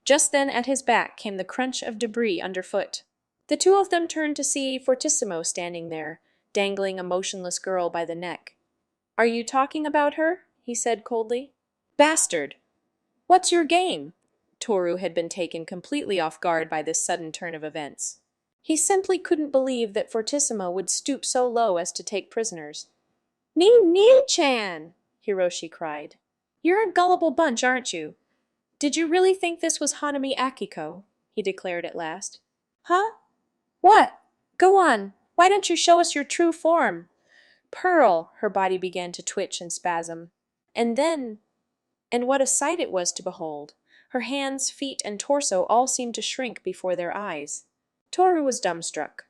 Just then at his back came the crunch of debris underfoot. The two of them turned to see Fortissimo standing there, dangling a motionless girl by the neck. Are you talking about her? He said coldly. Bastard! What's your game? Toru had been taken completely off guard by this sudden turn of events. He simply couldn't believe that Fortissimo would stoop so low as to take prisoners. Ni-chan! Hiroshi cried. You're a gullible bunch, aren't you? Did you really think this was Hanami Akiko? He declared at last. Huh? What? Go on. Why don't you show us your true form? Pearl, her body began to twitch and spasm. And what a sight it was to behold. Her hands, feet, and torso all seemed to shrink before their eyes. Toru was dumbstruck.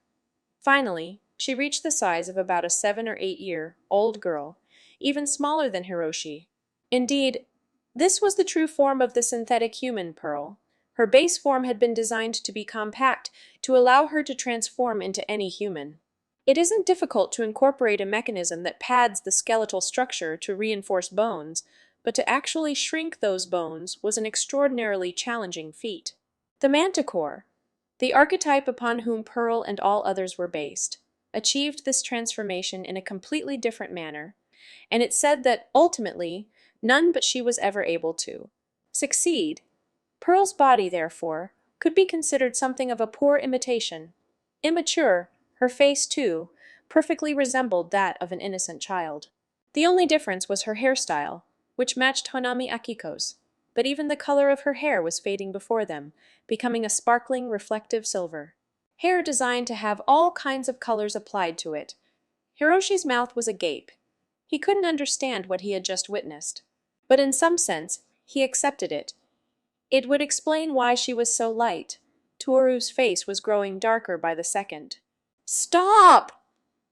Finally, she reached the size of about a 7 or 8-year-old girl, even smaller than Hiroshi. Indeed, this was the true form of the synthetic human Pearl. Her base form had been designed to be compact to allow her to transform into any human. It isn't difficult to incorporate a mechanism that pads the skeletal structure to reinforce bones, but to actually shrink those bones was an extraordinarily challenging feat. The Manticore, the archetype upon whom Pearl and all others were based, achieved this transformation in a completely different manner, and it said that, ultimately, none but she was ever able to succeed. Pearl's body, therefore, could be considered something of a poor imitation. Immature, her face, too, perfectly resembled that of an innocent child. The only difference was her hairstyle, which matched Hanami Akiko's, but even the color of her hair was fading before them, becoming a sparkling, reflective silver. Hair designed to have all kinds of colors applied to it. Hiroshi's mouth was agape. He couldn't understand what he had just witnessed, but in some sense, he accepted it. It would explain why she was so light. Toru's face was growing darker by the second. Stop!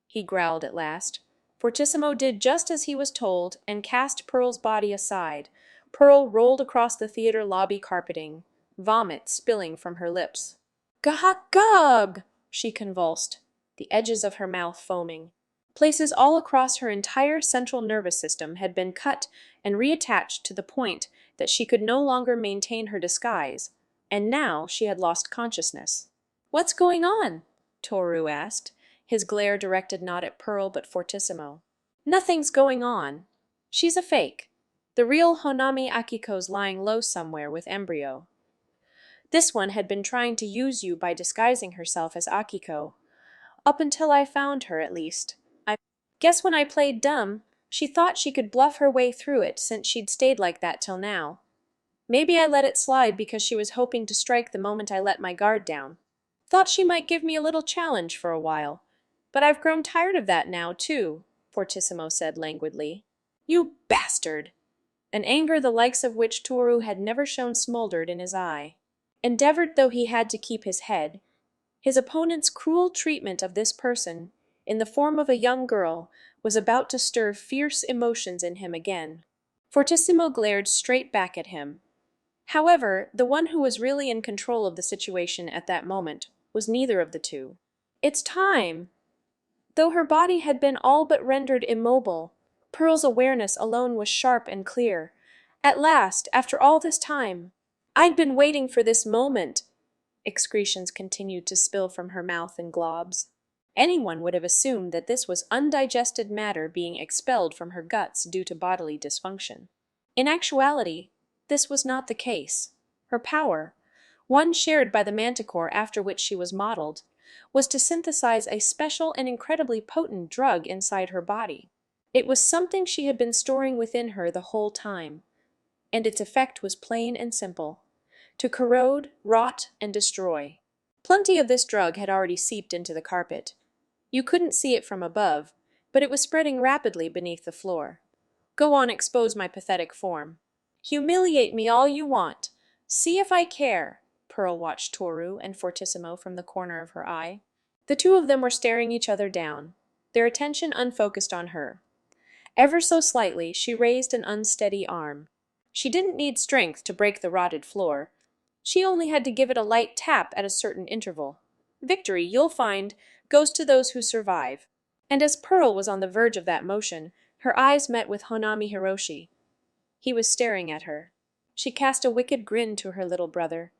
He growled at last. Fortissimo did just as he was told and cast Pearl's body aside. Pearl rolled across the theater lobby carpeting, vomit spilling from her lips. Gah-gug! She convulsed, the edges of her mouth foaming. Places all across her entire central nervous system had been cut and reattached to the point that she could no longer maintain her disguise, and now she had lost consciousness. What's going on? Toru asked, his glare directed not at Pearl but Fortissimo. Nothing's going on. She's a fake. The real Hanami Akiko's lying low somewhere with Embryo. This one had been trying to use you by disguising herself as Akiko. Up until I found her, at least. I guess when I played dumb, she thought she could bluff her way through it since she'd stayed like that till now. Maybe I let it slide because she was hoping to strike the moment I let my guard down. Thought she might give me a little challenge for a while. But I've grown tired of that now, too, Fortissimo said languidly. You bastard! An anger the likes of which Toru had never shown smoldered in his eye. Endeavored though he had to keep his head, his opponent's cruel treatment of this person, in the form of a young girl, was about to stir fierce emotions in him again. Fortissimo glared straight back at him. However, the one who was really in control of the situation at that moment was neither of the two. It's time! Though her body had been all but rendered immobile, Pearl's awareness alone was sharp and clear. At last, after all this time, I'd been waiting for this moment. Excretions continued to spill from her mouth in globs. Anyone would have assumed that this was undigested matter being expelled from her guts due to bodily dysfunction. In actuality, this was not the case. Her power, one shared by the Manticore after which she was modeled, was to synthesize a special and incredibly potent drug inside her body. It was something she had been storing within her the whole time, and its effect was plain and simple: to corrode, rot, and destroy. Plenty of this drug had already seeped into the carpet. You couldn't see it from above, but it was spreading rapidly beneath the floor. Go on, expose my pathetic form. Humiliate me all you want. See if I care. Pearl watched Toru and Fortissimo from the corner of her eye. The two of them were staring each other down, their attention unfocused on her. Ever so slightly, she raised an unsteady arm. She didn't need strength to break the rotted floor. She only had to give it a light tap at a certain interval. Victory, you'll find, goes to those who survive. And as Pearl was on the verge of that motion, her eyes met with Honami Hiroshi. He was staring at her. She cast a wicked grin to her little brother.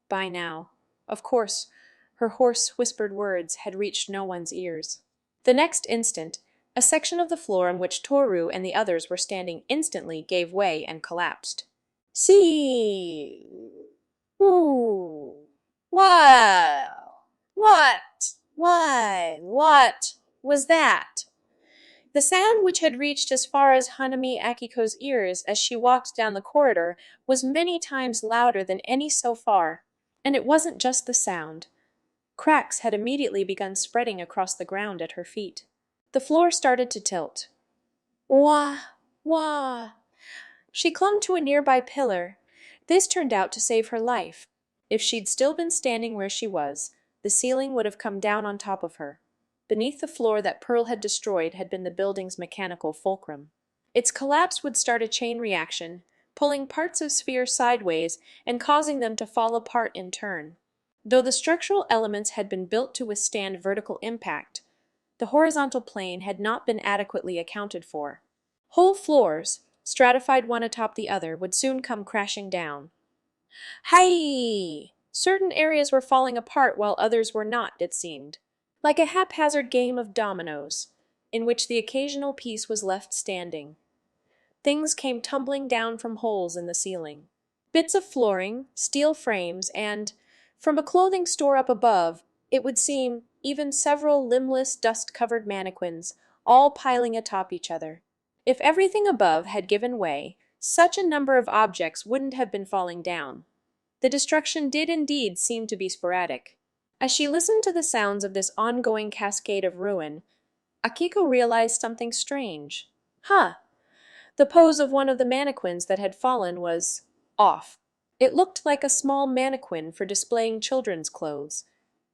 By now. Of course, her hoarse, whispered words had reached no one's ears. The next instant, a section of the floor on which Toru and the others were standing instantly gave way and collapsed. See. Ooh. Wow. What was that? The sound, which had reached as far as Hanami Akiko's ears as she walked down the corridor, was many times louder than any so far. And it wasn't just the sound. Cracks had immediately begun spreading across the ground at her feet. The floor started to tilt. Wah! Wah! She clung to a nearby pillar. This turned out to save her life. If she'd still been standing where she was, the ceiling would have come down on top of her. Beneath the floor that Pearl had destroyed had been the building's mechanical fulcrum. Its collapse would start a chain reaction, pulling parts of Sphere sideways and causing them to fall apart in turn. Though the structural elements had been built to withstand vertical impact, the horizontal plane had not been adequately accounted for. Whole floors, stratified one atop the other, would soon come crashing down. Hey! Certain areas were falling apart while others were not, it seemed. Like a haphazard game of dominoes, in which the occasional piece was left standing. Things came tumbling down from holes in the ceiling. Bits of flooring, steel frames, and, from a clothing store up above, it would seem, even several limbless, dust-covered mannequins, all piling atop each other. If everything above had given way, such a number of objects wouldn't have been falling down. The destruction did indeed seem to be sporadic. As she listened to the sounds of this ongoing cascade of ruin, Akiko realized something strange. The pose of one of the mannequins that had fallen was off. It looked like a small mannequin for displaying children's clothes,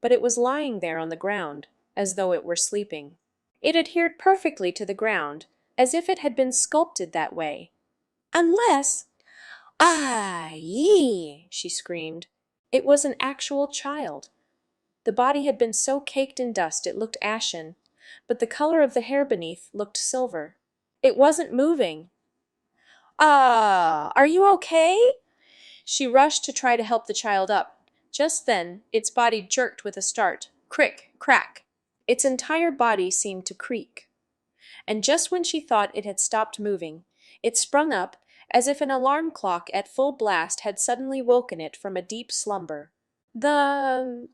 but it was lying there on the ground, as though it were sleeping. It adhered perfectly to the ground, as if it had been sculpted that way. Unless— "Ah, yee!" she screamed. It was an actual child. The body had been so caked in dust it looked ashen, but the color of the hair beneath looked silver. It wasn't moving. Ah, are you okay? She rushed to try to help the child up. Just then, its body jerked with a start. Crick, crack. Its entire body seemed to creak. And just when she thought it had stopped moving, it sprung up as if an alarm clock at full blast had suddenly woken it from a deep slumber. The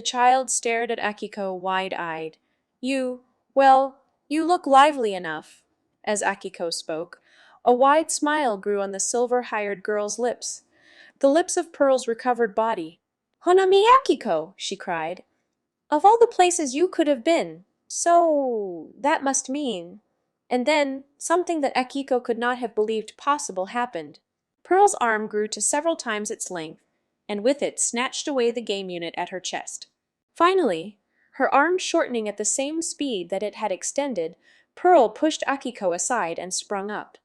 child stared at Akiko wide-eyed. You look lively enough." As Akiko spoke, a wide smile grew on the silver-hired girl's lips, the lips of Pearl's recovered body. "Honami Akiko!" she cried. "Of all the places you could have been! So that must mean—" And then, something that Akiko could not have believed possible happened. Pearl's arm grew to several times its length, and with it snatched away the game unit at her chest. Finally, her arm shortening at the same speed that it had extended, Pearl pushed Akiko aside and sprung up.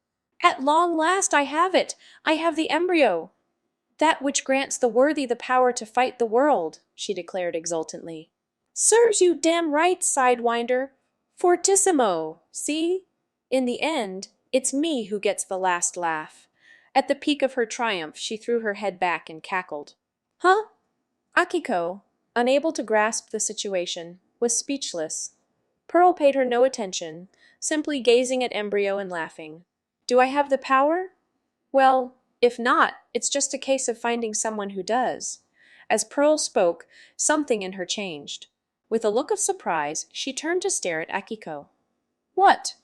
"At long last I have it! I have the embryo! That which grants the worthy the power to fight the world," she declared exultantly. "Serves you damn right, Sidewinder! Fortissimo! See? In the end, it's me who gets the last laugh." At the peak of her triumph, she threw her head back and cackled. Huh? Akiko, unable to grasp the situation, was speechless. Pearl paid her no attention, simply gazing at Embryo and laughing. "Do I have the power? Well, if not, it's just a case of finding someone who does." As Pearl spoke, something in her changed. With a look of surprise, she turned to stare at Akiko. What?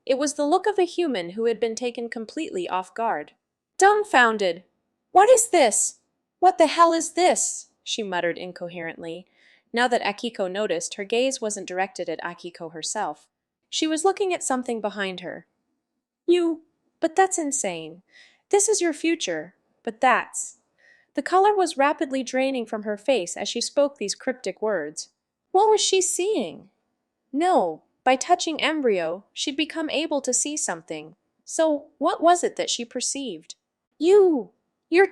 It was the look of a human who had been taken completely off guard. Dumbfounded. What is this? What the hell is this? She muttered incoherently. Now that Akiko noticed, her gaze wasn't directed at Akiko herself. She was looking at something behind her. But that's insane. This is your future, but that's. The color was rapidly draining from her face as she spoke these cryptic words. What was she seeing? No, by touching Embryo, she'd become able to see something. So, what was it that she perceived? You're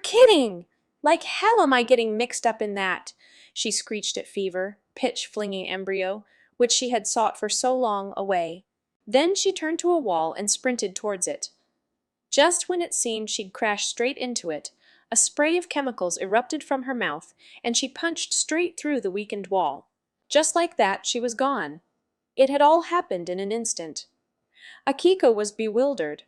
kidding! Like hell am I getting mixed up in that, she screeched at Fever, pitch-flinging Embryo, which she had sought for so long, away. Then she turned to a wall and sprinted towards it. Just when it seemed she'd crash straight into it, a spray of chemicals erupted from her mouth, and she punched straight through the weakened wall. Just like that, she was gone. It had all happened in an instant. Akiko was bewildered.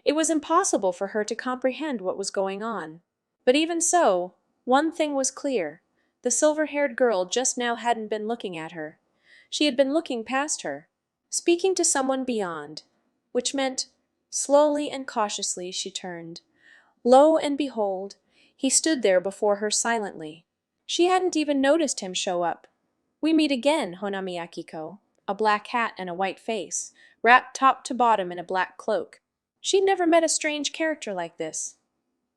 It was impossible for her to comprehend what was going on. But even so, one thing was clear. The silver-haired girl just now hadn't been looking at her. She had been looking past her, speaking to someone beyond, which meant, slowly and cautiously she turned. Lo and behold, he stood there before her silently. She hadn't even noticed him show up. We meet again, Honami Akiko. A black hat and a white face, wrapped top to bottom in a black cloak. She'd never met a strange character like this.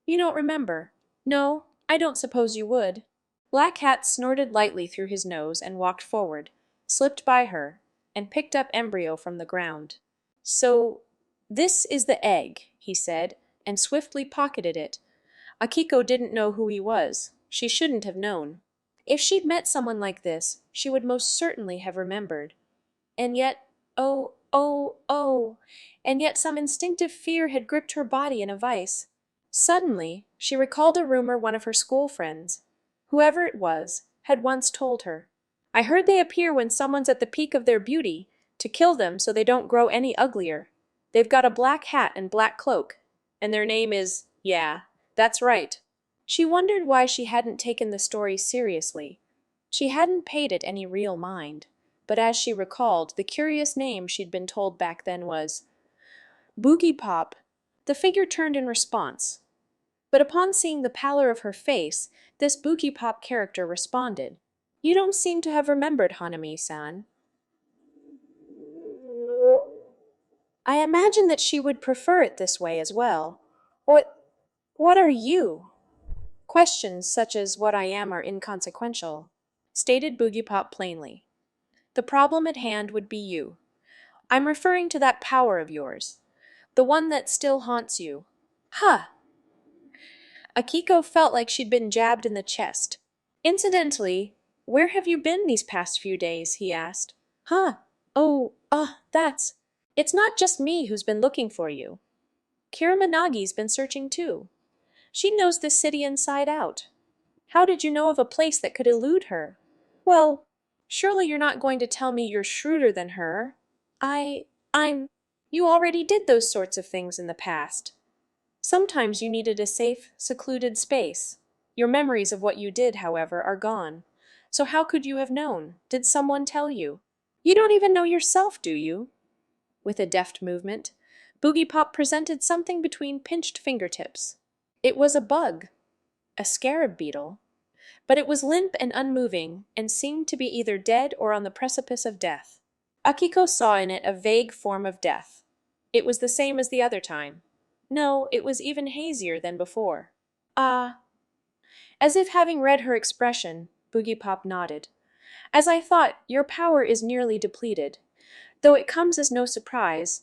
You don't remember? No, I don't suppose you would. Black Hat snorted lightly through his nose and walked forward, slipped by her, and picked up Embryo from the ground. So, this is the egg, he said, and swiftly pocketed it. Akiko didn't know who he was. She shouldn't have known. If she'd met someone like this, she would most certainly have remembered. And yet, and yet some instinctive fear had gripped her body in a vice. Suddenly, she recalled a rumor one of her school friends, whoever it was, had once told her. I heard they appear when someone's at the peak of their beauty, to kill them so they don't grow any uglier. They've got a black hat and black cloak, and their name is, yeah, that's right. She wondered why she hadn't taken the story seriously. She hadn't paid it any real mind. But as she recalled, the curious name she'd been told back then was Boogiepop. The figure turned in response. But upon seeing the pallor of her face, this Boogiepop character responded. You don't seem to have remembered, Hanami-san. I imagine that she would prefer it this way as well. What are you? Questions such as what I am are inconsequential, stated Boogiepop plainly. The problem at hand would be you. I'm referring to that power of yours, the one that still haunts you. Huh! Akiko felt like she'd been jabbed in the chest. Incidentally, where have you been these past few days? He asked. Huh? That's. It's not just me who's been looking for you. Kiramanagi's been searching too. She knows this city inside out. How did you know of a place that could elude her? Well, surely you're not going to tell me you're shrewder than her. You already did those sorts of things in the past. Sometimes you needed a safe, secluded space. Your memories of what you did, however, are gone. So how could you have known? Did someone tell you? You don't even know yourself, do you? With a deft movement, Boogiepop presented something between pinched fingertips. It was a bug, a scarab beetle, but it was limp and unmoving and seemed to be either dead or on the precipice of death. Akiko saw in it a vague form of death. It was the same as the other time. No, it was even hazier than before. Ah. As if having read her expression, Boogiepop nodded. As I thought, your power is nearly depleted. Though it comes as no surprise.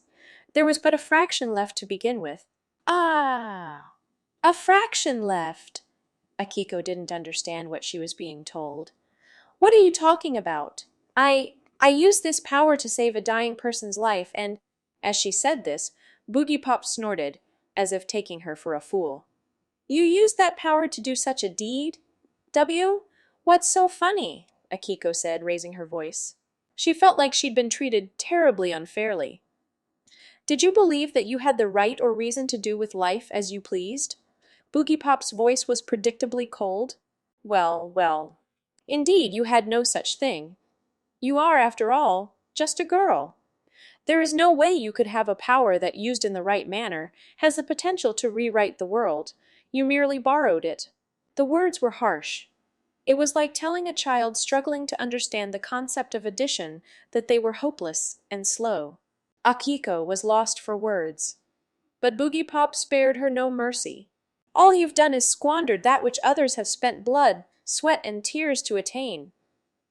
There was but a fraction left to begin with. Ah. A fraction left. Akiko didn't understand what she was being told. What are you talking about? I used this power to save a dying person's life, and, as she said this, Boogiepop snorted, as if taking her for a fool. You used that power to do such a deed? What's so funny? Akiko said, raising her voice. She felt like she'd been treated terribly unfairly. Did you believe that you had the right or reason to do with life as you pleased? Boogiepop's voice was predictably cold. Well, well. Indeed, you had no such thing. You are, after all, just a girl. There is no way you could have a power that, used in the right manner, has the potential to rewrite the world. You merely borrowed it. The words were harsh. It was like telling a child struggling to understand the concept of addition that they were hopeless and slow. Akiko was lost for words. But Boogiepop spared her no mercy. All you've done is squandered that which others have spent blood, sweat, and tears to attain.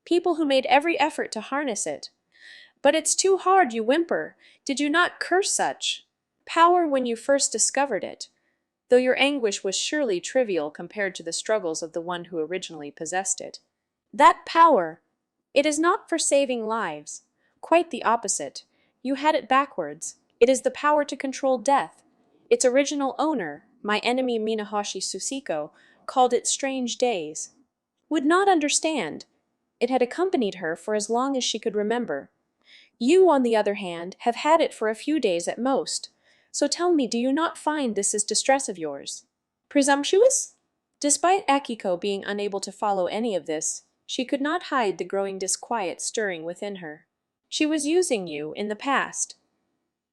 People who made every effort to harness it. But it's too hard, you whimper. Did you not curse such power when you first discovered it? Though your anguish was surely trivial compared to the struggles of the one who originally possessed it. That power, it is not for saving lives. Quite the opposite. You had it backwards. It is the power to control death. Its original owner, my enemy Minahashi Susiko, called it strange days. Would not understand. It had accompanied her for as long as she could remember. You, on the other hand, have had it for a few days at most. So tell me, do you not find this distress of yours presumptuous? Despite Akiko being unable to follow any of this, she could not hide the growing disquiet stirring within her. She was using you in the past.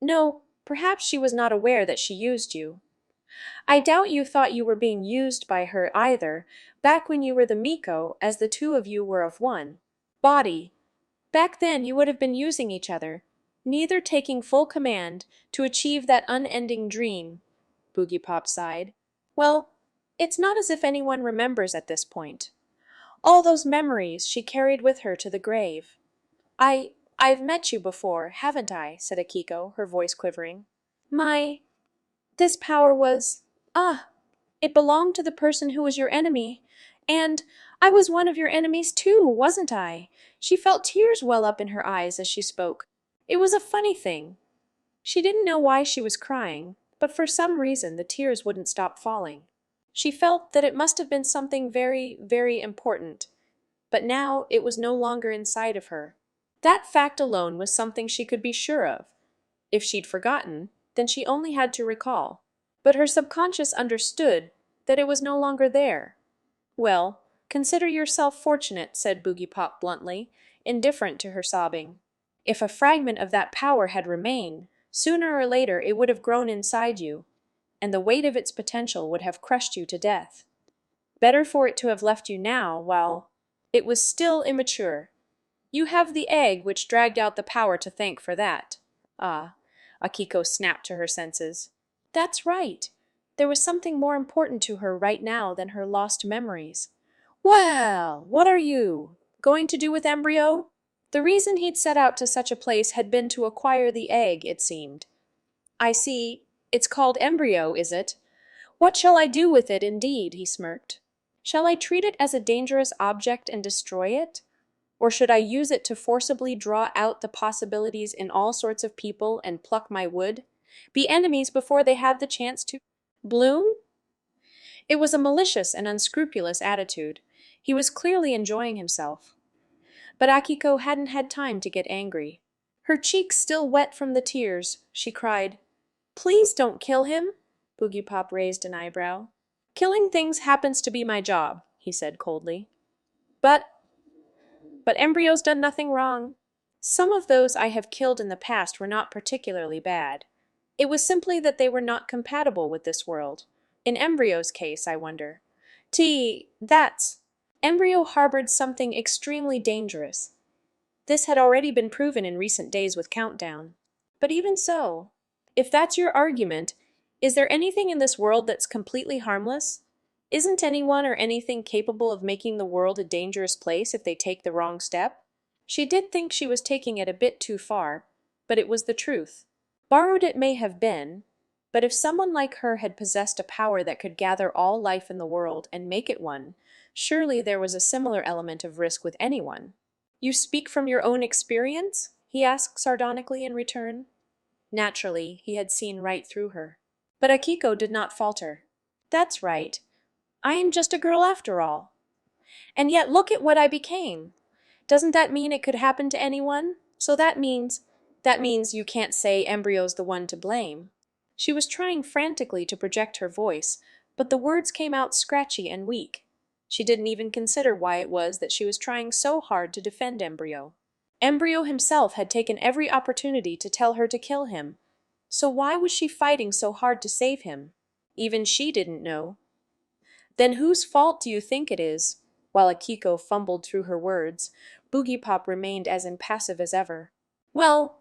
No, perhaps she was not aware that she used you. I doubt you thought you were being used by her either, back when you were the Miko, as the two of you were of one body. Back then you would have been using each other, neither taking full command to achieve that unending dream. Boogiepop sighed. Well, it's not as if anyone remembers at this point. All those memories she carried with her to the grave. I've met you before, haven't I? Said Akiko, her voice quivering. This power was, it belonged to the person who was your enemy. And I was one of your enemies too, wasn't I? She felt tears well up in her eyes as she spoke. It was a funny thing. She didn't know why she was crying, but for some reason the tears wouldn't stop falling. She felt that it must have been something very, very important. But now it was no longer inside of her. That fact alone was something she could be sure of. If she'd forgotten, then she only had to recall. But her subconscious understood that it was no longer there. Well, consider yourself fortunate, said Boogiepop bluntly, indifferent to her sobbing. If a fragment of that power had remained, sooner or later it would have grown inside you, and the weight of its potential would have crushed you to death. Better for it to have left you now, while it was still immature. You have the egg which dragged out the power to thank for that. Ah, Akiko snapped to her senses. That's right. There was something more important to her right now than her lost memories. Well, what are you going to do with Embryo? The reason he'd set out to such a place had been to acquire the egg, it seemed. I see. It's called Embryo, is it? What shall I do with it, indeed? He smirked. Shall I treat it as a dangerous object and destroy it? Or should I use it to forcibly draw out the possibilities in all sorts of people and pluck my wood? Be enemies before they have the chance to bloom? It was a malicious and unscrupulous attitude. He was clearly enjoying himself. But Akiko hadn't had time to get angry. Her cheeks still wet from the tears, she cried, Please don't kill him. Boogiepop raised an eyebrow. Killing things happens to be my job, he said coldly. But Embryo's done nothing wrong. Some of those I have killed in the past were not particularly bad. It was simply that they were not compatible with this world. In Embryo's case, I wonder. That's... Embryo harbored something extremely dangerous. This had already been proven in recent days with Countdown. But even so, if that's your argument, is there anything in this world that's completely harmless? Isn't anyone or anything capable of making the world a dangerous place if they take the wrong step? She did think she was taking it a bit too far, but it was the truth. Borrowed it may have been, but if someone like her had possessed a power that could gather all life in the world and make it one, surely there was a similar element of risk with anyone. You speak from your own experience? He asked sardonically in return. Naturally, he had seen right through her. But Akiko did not falter. That's right. I am just a girl after all. And yet look at what I became. Doesn't that mean it could happen to anyone? So that means you can't say Embryo's the one to blame. She was trying frantically to project her voice, but the words came out scratchy and weak. She didn't even consider why it was that she was trying so hard to defend Embryo. Embryo himself had taken every opportunity to tell her to kill him. So why was she fighting so hard to save him? Even she didn't know. Then whose fault do you think it is? While Akiko fumbled through her words, Boogiepop remained as impassive as ever. Well,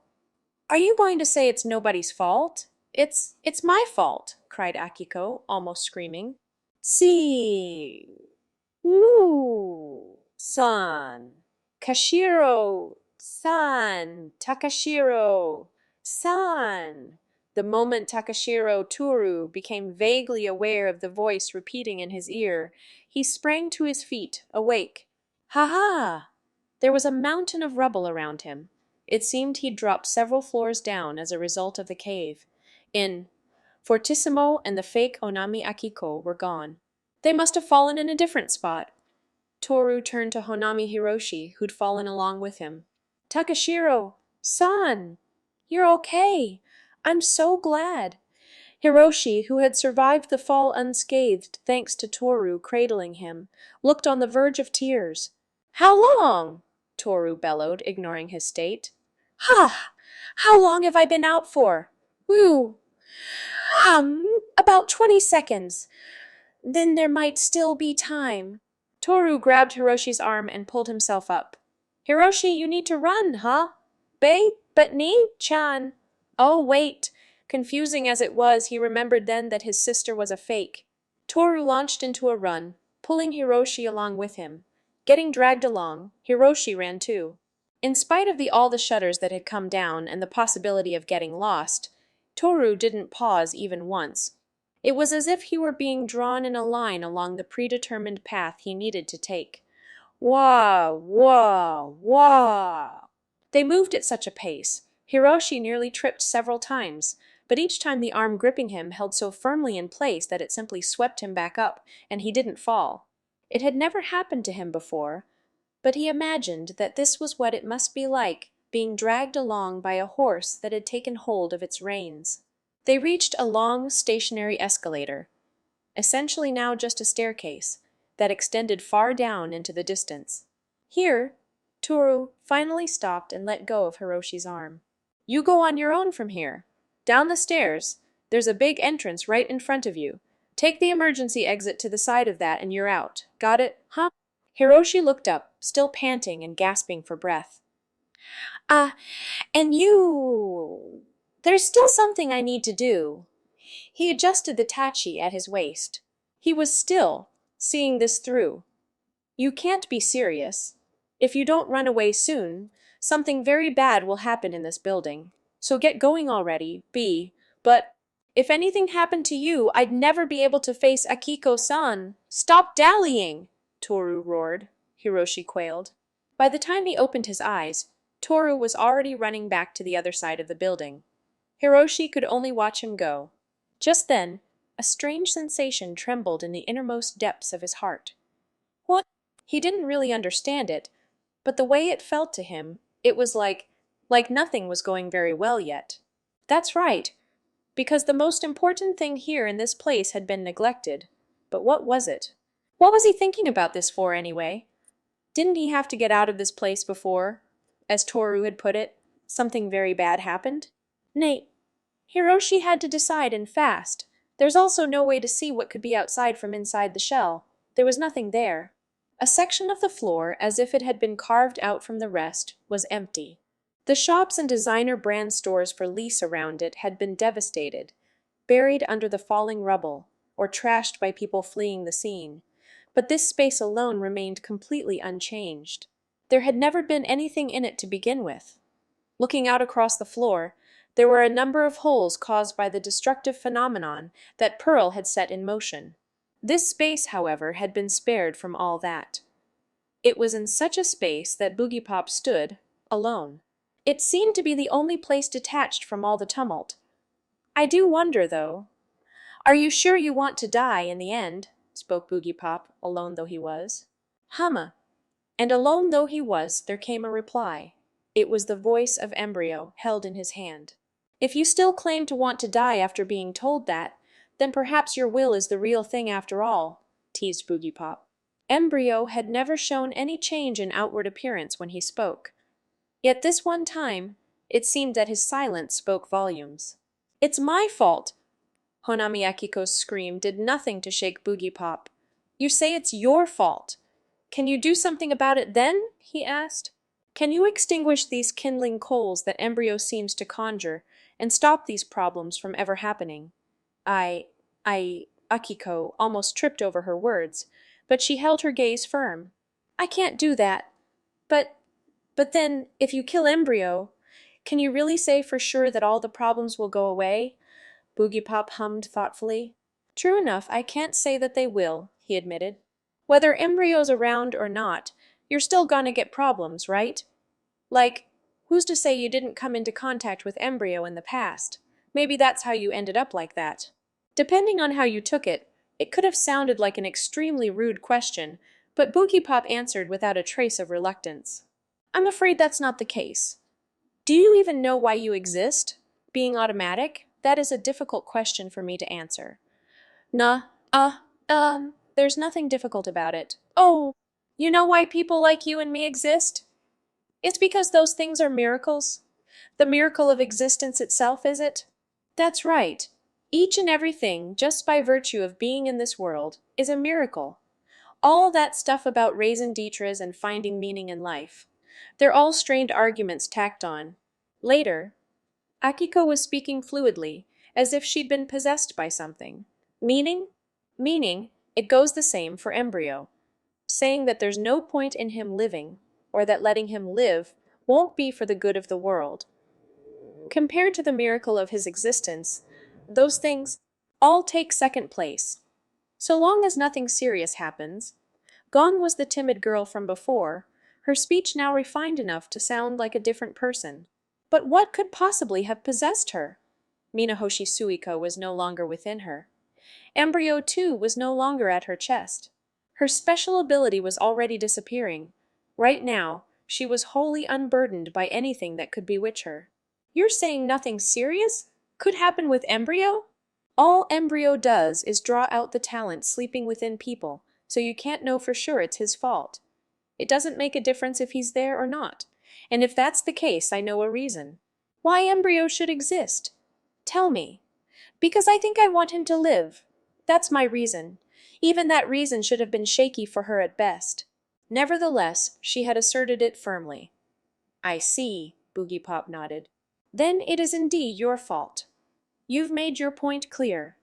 are you going to say it's nobody's fault? It's my fault, cried Akiko, almost screaming. See, ooh, san, Kashiro, san, Takashiro, san. The moment Takashiro Toru became vaguely aware of the voice repeating in his ear, he sprang to his feet, awake. Ha ha! There was a mountain of rubble around him. It seemed he'd dropped several floors down as a result of the cave. Fortissimo and the fake Onami Akiko were gone. They must have fallen in a different spot. Toru turned to Honami Hiroshi, who'd fallen along with him. Takashiro-san! You're okay! I'm so glad! Hiroshi, who had survived the fall unscathed thanks to Toru cradling him, looked on the verge of tears. How long? Toru bellowed, ignoring his state. Ha! How long have I been out for? Whew! About 20 seconds. Then there might still be time. Toru grabbed Hiroshi's arm and pulled himself up. Hiroshi, you need to run, huh? But Ni-chan. Oh, wait. Confusing as it was, he remembered then that his sister was a fake. Toru launched into a run, pulling Hiroshi along with him. Getting dragged along, Hiroshi ran too. In spite of all the shutters that had come down and the possibility of getting lost, Toru didn't pause even once. It was as if he were being drawn in a line along the predetermined path he needed to take. Wah, wah, wah. They moved at such a pace. Hiroshi nearly tripped several times, but each time the arm gripping him held so firmly in place that it simply swept him back up, and he didn't fall. It had never happened to him before, but he imagined that this was what it must be like, being dragged along by a horse that had taken hold of its reins. They reached a long, stationary escalator, essentially now just a staircase, that extended far down into the distance. Here, Toru finally stopped and let go of Hiroshi's arm. You go on your own from here. Down the stairs. There's a big entrance right in front of you. Take the emergency exit to the side of that and you're out. Got it? Huh? Hiroshi looked up, still panting and gasping for breath. And you... There's still something I need to do. He adjusted the tachi at his waist. He was still seeing this through. You can't be serious. If you don't run away soon, something very bad will happen in this building. So get going already, But if anything happened to you, I'd never be able to face Akiko-san. Stop dallying, Toru roared. Hiroshi quailed. By the time he opened his eyes, Toru was already running back to the other side of the building. Hiroshi could only watch him go. Just then, a strange sensation trembled in the innermost depths of his heart. What? He didn't really understand it, but the way it felt to him, it was like nothing was going very well yet. That's right, because the most important thing here in this place had been neglected. But what was it? What was he thinking about this for, anyway? Didn't he have to get out of this place before, as Toru had put it, something very bad happened? Nay, Hiroshi had to decide and fast. There's also no way to see what could be outside from inside the shell. There was nothing there. A section of the floor, as if it had been carved out from the rest, was empty. The shops and designer brand stores for lease around it had been devastated, buried under the falling rubble, or trashed by people fleeing the scene. But this space alone remained completely unchanged. There had never been anything in it to begin with. Looking out across the floor, there were a number of holes caused by the destructive phenomenon that Pearl had set in motion. This space, however, had been spared from all that. It was in such a space that Boogiepop stood, alone. It seemed to be the only place detached from all the tumult. I do wonder, though. Are you sure you want to die in the end? Spoke Boogiepop, alone though he was. Humma. And alone though he was, there came a reply. It was the voice of Embryo, held in his hand. If you still claim to want to die after being told that, then perhaps your will is the real thing after all, teased Boogiepop. Embryo had never shown any change in outward appearance when he spoke. Yet this one time, it seemed that his silence spoke volumes. "It's my fault!" Honami Akiko's scream did nothing to shake Boogiepop. "You say it's your fault. Can you do something about it then?" he asked. "Can you extinguish these kindling coals that Embryo seems to conjure, and stop these problems from ever happening?" Akiko almost tripped over her words, but she held her gaze firm. "I can't do that. But, but then, if you kill Embryo, can you really say for sure that all the problems will go away?" Boogiepop hummed thoughtfully. "True enough, I can't say that they will," he admitted. "Whether Embryo's around or not, you're still gonna get problems, right? Like, who's to say you didn't come into contact with Embryo in the past? Maybe that's how you ended up like that." Depending on how you took it, it could have sounded like an extremely rude question, but Boogiepop answered without a trace of reluctance. "I'm afraid that's not the case. Do you even know why you exist? Being automatic? That is a difficult question for me to answer." "Nah, there's nothing difficult about it." "Oh, you know why people like you and me exist? It's because those things are miracles. The miracle of existence itself, is it?" "That's right. Each and everything, just by virtue of being in this world, is a miracle. All that stuff about raison d'etres and finding meaning in life. They're all strained arguments tacked on." Later, Akiko was speaking fluidly, as if she'd been possessed by something. "Meaning? Meaning, it goes the same for Embryo. Saying that there's no point in him living, or that letting him live won't be for the good of the world. Compared to the miracle of his existence, those things all take second place. So long as nothing serious happens." Gone was the timid girl from before, her speech now refined enough to sound like a different person. But what could possibly have possessed her? Minahoshi Suiko was no longer within her. Embryo, too, was no longer at her chest. Her special ability was already disappearing. Right now, she was wholly unburdened by anything that could bewitch her. "You're saying nothing serious could happen with Embryo?" "All Embryo does is draw out the talent sleeping within people, so you can't know for sure it's his fault. It doesn't make a difference if he's there or not. And if that's the case, I know a reason. Why Embryo should exist. Tell me." "Because I think I want him to live. That's my reason." Even that reason should have been shaky for her at best. Nevertheless, she had asserted it firmly. "I see," Boogiepop nodded. "Then it is indeed your fault. You've made your point clear.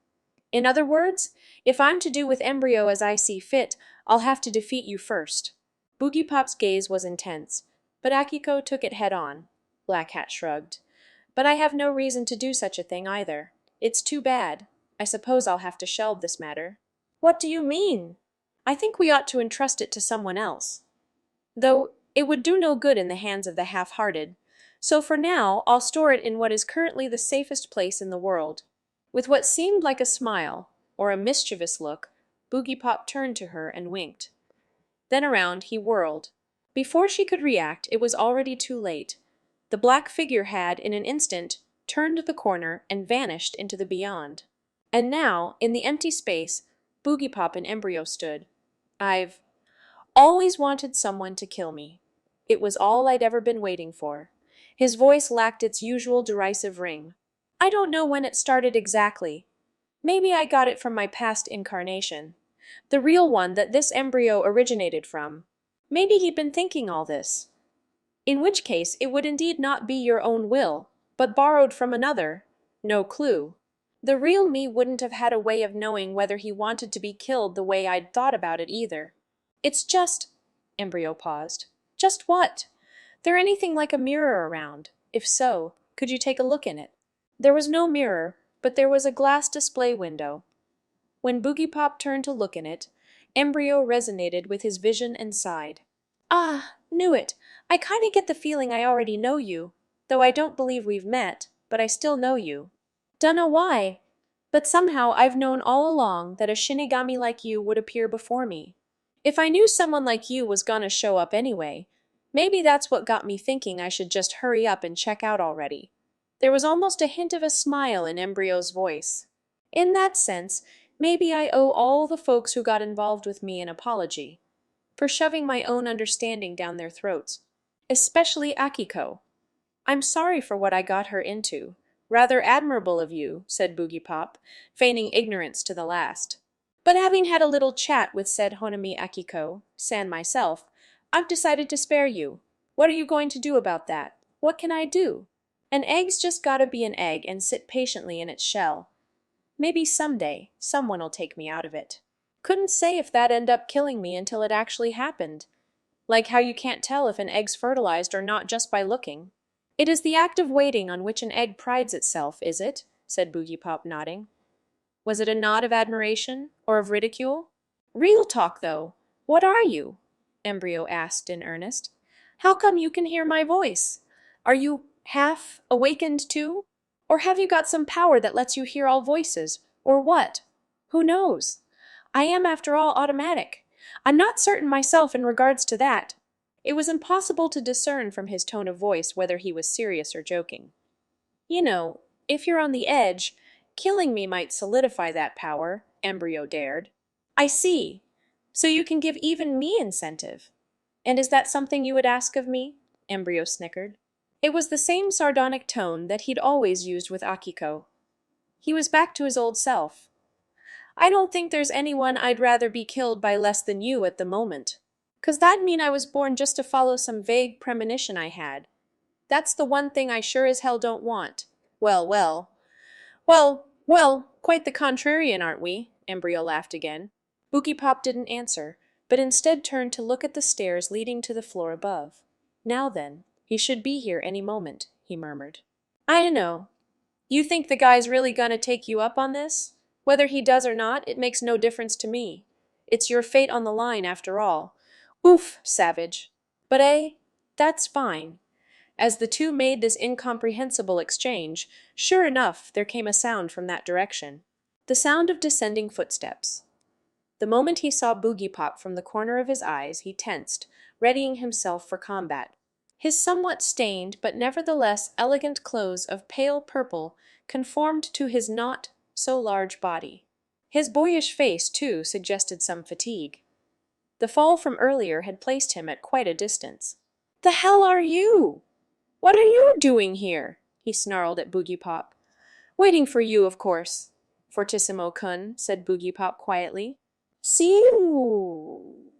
In other words, if I'm to do with Embryo as I see fit, I'll have to defeat you first." Boogiepop's gaze was intense, but Akiko took it head on. Black Hat shrugged. "But I have no reason to do such a thing either. It's too bad. I suppose I'll have to shelve this matter." "What do you mean?" "I think we ought to entrust it to someone else. Though it would do no good in the hands of the half-hearted. So for now, I'll store it in what is currently the safest place in the world." With what seemed like a smile, or a mischievous look, Boogiepop turned to her and winked. Then around he whirled. Before she could react, it was already too late. The black figure had, in an instant, turned the corner and vanished into the beyond. And now, in the empty space, Boogiepop and Embryo stood. "I've always wanted someone to kill me. It was all I'd ever been waiting for." His voice lacked its usual derisive ring. "I don't know when it started exactly. Maybe I got it from my past incarnation. The real one that this embryo originated from. Maybe he'd been thinking all this. In which case, it would indeed not be your own will, but borrowed from another. No clue. The real me wouldn't have had a way of knowing whether he wanted to be killed the way I'd thought about it either. It's just—" Embryo paused. "Just what? There anything like a mirror around? If so, could you take a look in it?" There was no mirror, but there was a glass display window. When Boogiepop turned to look in it, Embryo resonated with his vision and sighed. "Ah, knew it. I kinda get the feeling I already know you. Though I don't believe we've met, but I still know you. Dunno why, but somehow I've known all along that a Shinigami like you would appear before me. If I knew someone like you was gonna show up anyway, maybe that's what got me thinking I should just hurry up and check out already." There was almost a hint of a smile in Embryo's voice. "In that sense, maybe I owe all the folks who got involved with me an apology. for shoving my own understanding down their throats. Especially Akiko. I'm sorry for what I got her into. Rather admirable of you, said Boogiepop, feigning ignorance to the last. But having had a little chat with said Honami Akiko, san myself, I've decided to spare you. What are you going to do about that? What can I do? An egg's just gotta be an egg and sit patiently in its shell. Maybe someday, someone'll take me out of it. Couldn't say if that'd end up killing me until it actually happened. Like how you can't tell if an egg's fertilized or not just by looking. It is the act of waiting on which an egg prides itself, is it? Said Boogiepop, nodding. Was it a nod of admiration or of ridicule? Real talk, though. What are you? Embryo asked in earnest. How come you can hear my voice? Are you half awakened too? Or have you got some power that lets you hear all voices? Or what? Who knows? I am, after all, automatic. I'm not certain myself in regards to that. It was impossible to discern from his tone of voice whether he was serious or joking. You know, if you're on the edge, killing me might solidify that power, Embryo dared. I see. So you can give even me incentive. And is that something you would ask of me? Embryo snickered. It was the same sardonic tone that he'd always used with Akiko. He was back to his old self. I don't think there's anyone I'd rather be killed by less than you at the moment. 'Cause that'd mean I was born just to follow some vague premonition I had. That's the one thing I sure as hell don't want. Well, well. Well, quite the contrarian, aren't we? Embryo laughed again. Boogiepop didn't answer, but instead turned to look at the stairs leading to the floor above. Now then, he should be here any moment, he murmured. I dunno. You think the guy's really gonna take you up on this? Whether he does or not, it makes no difference to me. It's your fate on the line, after all. Oof, savage. But that's fine. As the two made this incomprehensible exchange, sure enough, there came a sound from that direction. The sound of descending footsteps. The moment he saw Boogiepop from the corner of his eyes, he tensed, readying himself for combat. His somewhat stained, but nevertheless elegant clothes of pale purple conformed to his not so large body. His boyish face, too, suggested some fatigue. The fall from earlier had placed him at quite a distance. The hell are you? What are you doing here? He snarled at Boogiepop. Waiting for you, of course. Fortissimo-kun, said Boogiepop quietly. See you.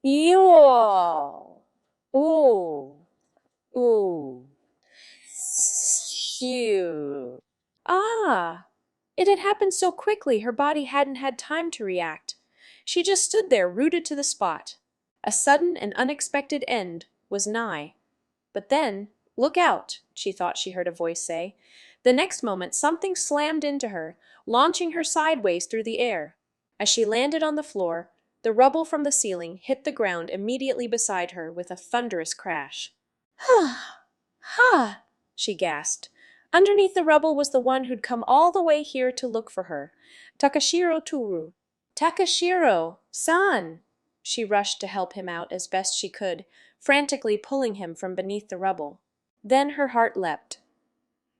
Yo. Ooh. Ooh. You. Ah. It had happened so quickly her body hadn't had time to react. She just stood there, rooted to the spot. A sudden and unexpected end was nigh. But then, look out, she thought she heard a voice say. The next moment something slammed into her, launching her sideways through the air. As she landed on the floor, the rubble from the ceiling hit the ground immediately beside her with a thunderous crash. Ha! Ha! She gasped. Underneath the rubble was the one who'd come all the way here to look for her, Takashiro Toru. Takashiro-san! She rushed to help him out as best she could, frantically pulling him from beneath the rubble. Then her heart leapt.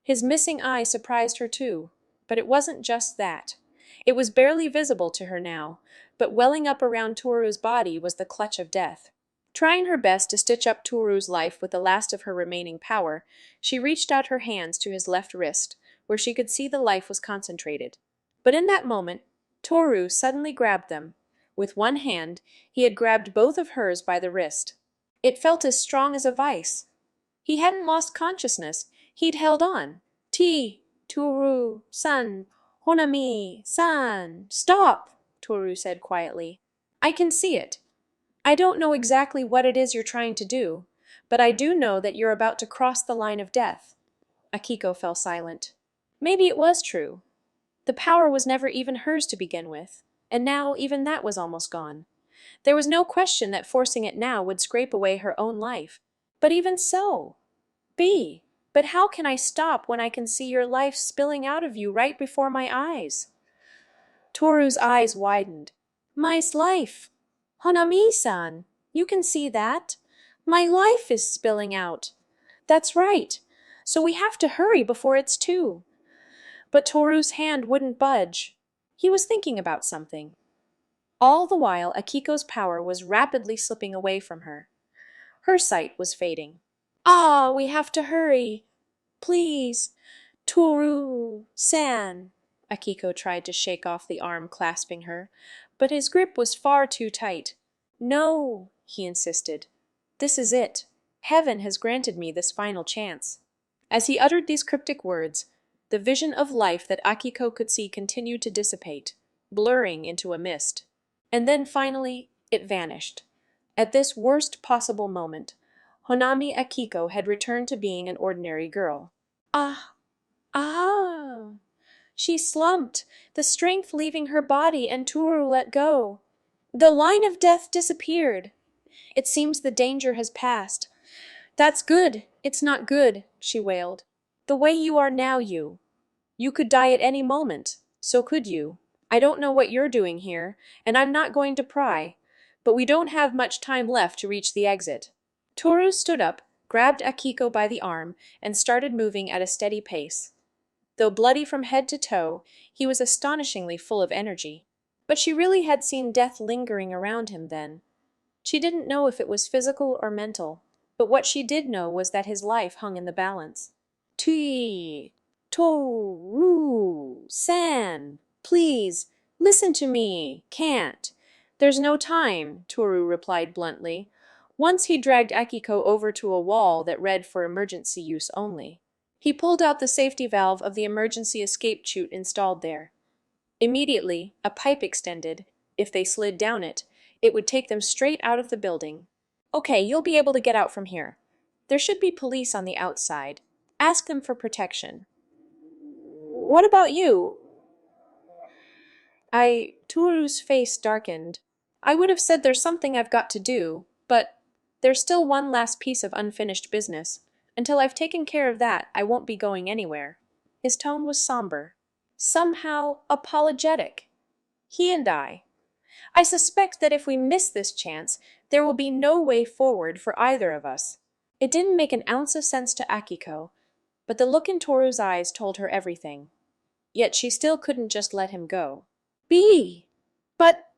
His missing eye surprised her too, but it wasn't just that. It was barely visible to her now, but welling up around Toru's body was the clutch of death. Trying her best to stitch up Toru's life with the last of her remaining power, she reached out her hands to his left wrist, where she could see the life was concentrated. But in that moment, Toru suddenly grabbed them. With one hand, he had grabbed both of hers by the wrist. It felt as strong as a vice. He hadn't lost consciousness. He'd held on. Toru-san, Honami-san, stop, Toru said quietly. I can see it. I don't know exactly what it is you're trying to do, but I do know that you're about to cross the line of death. Akiko fell silent. Maybe it was true. The power was never even hers to begin with, and now even that was almost gone. There was no question that forcing it now would scrape away her own life. But even so, but how can I stop when I can see your life spilling out of you right before my eyes? Toru's eyes widened. My life! Honami-san, you can see that? My life is spilling out. That's right. So we have to hurry before it's too. But Toru's hand wouldn't budge. He was thinking about something. All the while, Akiko's power was rapidly slipping away from her. Her sight was fading. Ah, we have to hurry. Please, Toru-san. Akiko tried to shake off the arm clasping her, but his grip was far too tight. No, he insisted. This is it. Heaven has granted me this final chance. As he uttered these cryptic words, the vision of life that Akiko could see continued to dissipate, blurring into a mist. And then finally, it vanished. At this worst possible moment, Honami Akiko had returned to being an ordinary girl. Ah, ah! She slumped, the strength leaving her body, and Toru let go. The line of death disappeared. It seems the danger has passed. That's good. It's not good, she wailed. The way you are now, you. You could die at any moment. So could you. I don't know what you're doing here, and I'm not going to pry, but we don't have much time left to reach the exit. Toru stood up, grabbed Akiko by the arm, and started moving at a steady pace. Though bloody from head to toe, he was astonishingly full of energy. But she really had seen death lingering around him then. She didn't know if it was physical or mental, but what she did know was that his life hung in the balance. Toru-san, please, listen to me. Can't. There's no time, Toru replied bluntly. Once he dragged Akiko over to a wall that read for emergency use only. He pulled out the safety valve of the emergency escape chute installed there. Immediately, a pipe extended. If they slid down it, it would take them straight out of the building. Okay, you'll be able to get out from here. There should be police on the outside. Ask them for protection. What about you? Toru's face darkened. I would have said there's something I've got to do, but there's still one last piece of unfinished business. Until I've taken care of that, I won't be going anywhere. His tone was somber. Somehow apologetic. He and I suspect that if we miss this chance, there will be no way forward for either of us. It didn't make an ounce of sense to Akiko, but the look in Toru's eyes told her everything. Yet she still couldn't just let him go. But,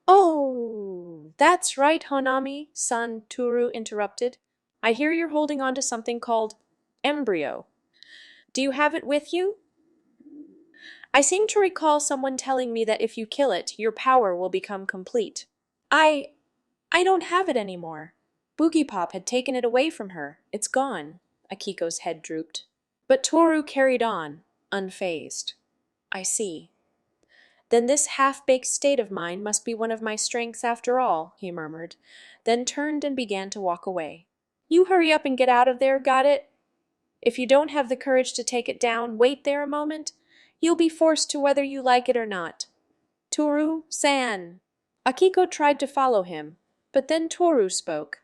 oh, that's right, Honami-san, Toru interrupted. I hear you're holding on to something called Embryo. Do you have it with you? I seem to recall someone telling me that if you kill it, your power will become complete. I don't have it anymore. Boogiepop had taken it away from her. It's gone. Akiko's head drooped. But Toru carried on, unfazed. I see. Then this half-baked state of mine must be one of my strengths after all, he murmured, then turned and began to walk away. You hurry up and get out of there, got it? If you don't have the courage to take it down, wait there a moment. You'll be forced to whether you like it or not. Toru-san. Akiko tried to follow him, but then Toru spoke.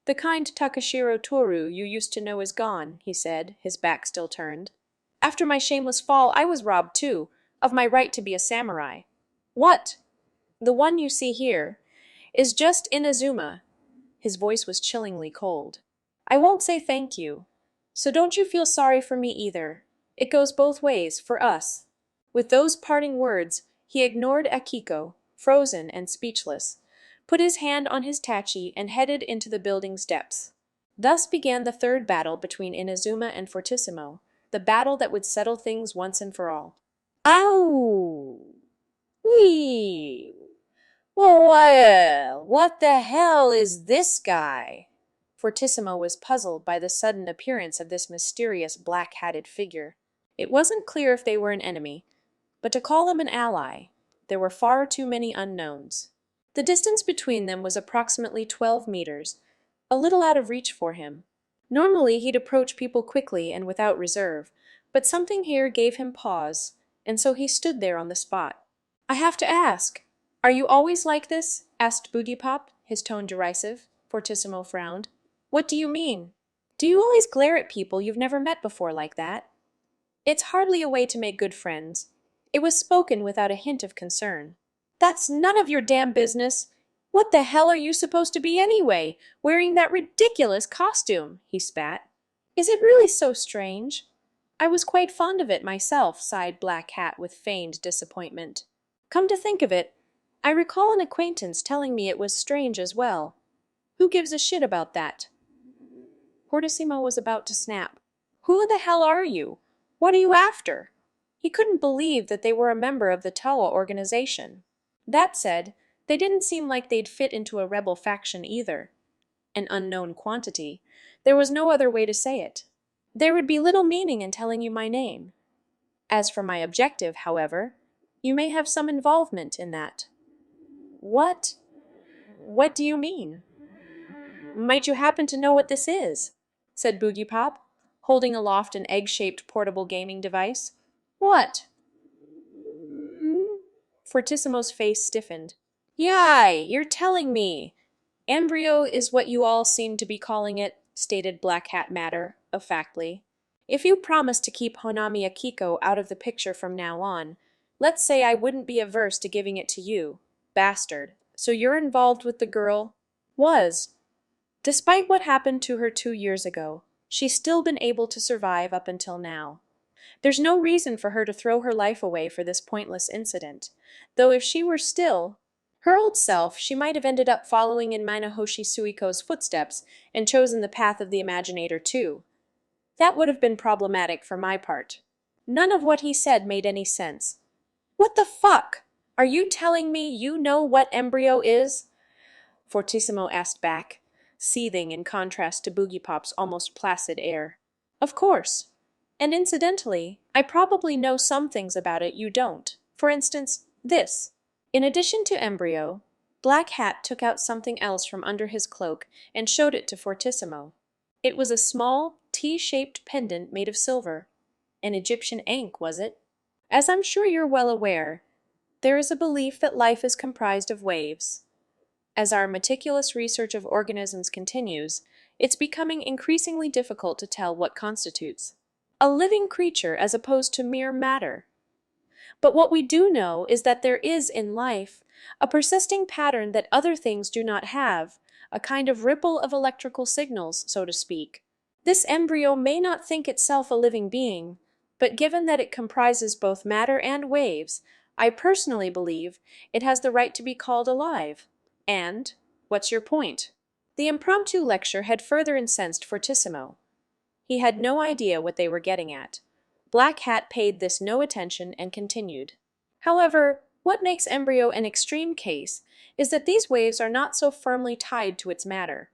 The kind Takashiro Toru you used to know is gone, he said, his back still turned. After my shameless fall, I was robbed too, of my right to be a samurai. What? The one you see here is just Inazuma. His voice was chillingly cold. I won't say thank you. So don't you feel sorry for me either. It goes both ways, for us. With those parting words, he ignored Akiko, frozen and speechless, put his hand on his tachi and headed into the building's depths. Thus began the third battle between Inazuma and Fortissimo, the battle that would settle things once and for all. Ow! Wee! Well, what the hell is this guy? Fortissimo was puzzled by the sudden appearance of this mysterious black-hatted figure. It wasn't clear if they were an enemy, but to call him an ally, there were far too many unknowns. The distance between them was approximately 12 meters, a little out of reach for him. Normally he'd approach people quickly and without reserve, but something here gave him pause, and so he stood there on the spot. I have to ask, are you always like this? Asked Boogiepop, his tone derisive. Fortissimo frowned. What do you mean? Do you always glare at people you've never met before like that? It's hardly a way to make good friends. It was spoken without a hint of concern. That's none of your damn business. What the hell are you supposed to be anyway, wearing that ridiculous costume? He spat. Is it really so strange? I was quite fond of it myself, sighed Black Hat with feigned disappointment. Come to think of it, I recall an acquaintance telling me it was strange as well. Who gives a shit about that? Fortissimo was about to snap. Who the hell are you? What are you after? He couldn't believe that they were a member of the Tawa organization. That said, they didn't seem like they'd fit into a rebel faction either. An unknown quantity. There was no other way to say it. There would be little meaning in telling you my name. As for my objective, however, you may have some involvement in that. What? What do you mean? Might you happen to know what this is? Said Boogiepop, holding aloft an egg-shaped portable gaming device. What? Fortissimo's face stiffened. Yai, you're telling me. Embryo is what you all seem to be calling it, stated Black Hat matter-of-factly. If you promise to keep Honami Akiko out of the picture from now on, let's say I wouldn't be averse to giving it to you. Bastard. So you're involved with the girl? Was. Despite what happened to her 2 years ago, she's still been able to survive up until now. There's no reason for her to throw her life away for this pointless incident, though if she were still her old self, she might have ended up following in Minahoshi Suiko's footsteps and chosen the path of the Imaginator too. That would have been problematic for my part. None of what he said made any sense. What the fuck? Are you telling me you know what Embryo is? Fortissimo asked back, seething in contrast to Boogiepop's almost placid air. Of course. And incidentally, I probably know some things about it you don't. For instance, this. In addition to Embryo, Black Hat took out something else from under his cloak and showed it to Fortissimo. It was a small, T-shaped pendant made of silver. An Egyptian ankh, was it? As I'm sure you're well aware, there is a belief that life is comprised of waves. As our meticulous research of organisms continues, it's becoming increasingly difficult to tell what constitutes a living creature as opposed to mere matter. But what we do know is that there is in life a persisting pattern that other things do not have, a kind of ripple of electrical signals, so to speak. This embryo may not think itself a living being, but given that it comprises both matter and waves, I personally believe it has the right to be called alive. And, what's your point? The impromptu lecture had further incensed Fortissimo. He had no idea what they were getting at. Black Hat paid this no attention and continued. However, what makes Embryo an extreme case is that these waves are not so firmly tied to its matter,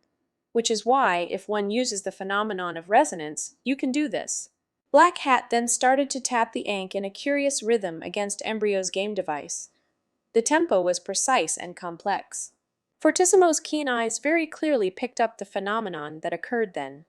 which is why, if one uses the phenomenon of resonance, you can do this. Black Hat then started to tap the ankh in a curious rhythm against Embryo's game device. The tempo was precise and complex. Fortissimo's keen eyes very clearly picked up the phenomenon that occurred then.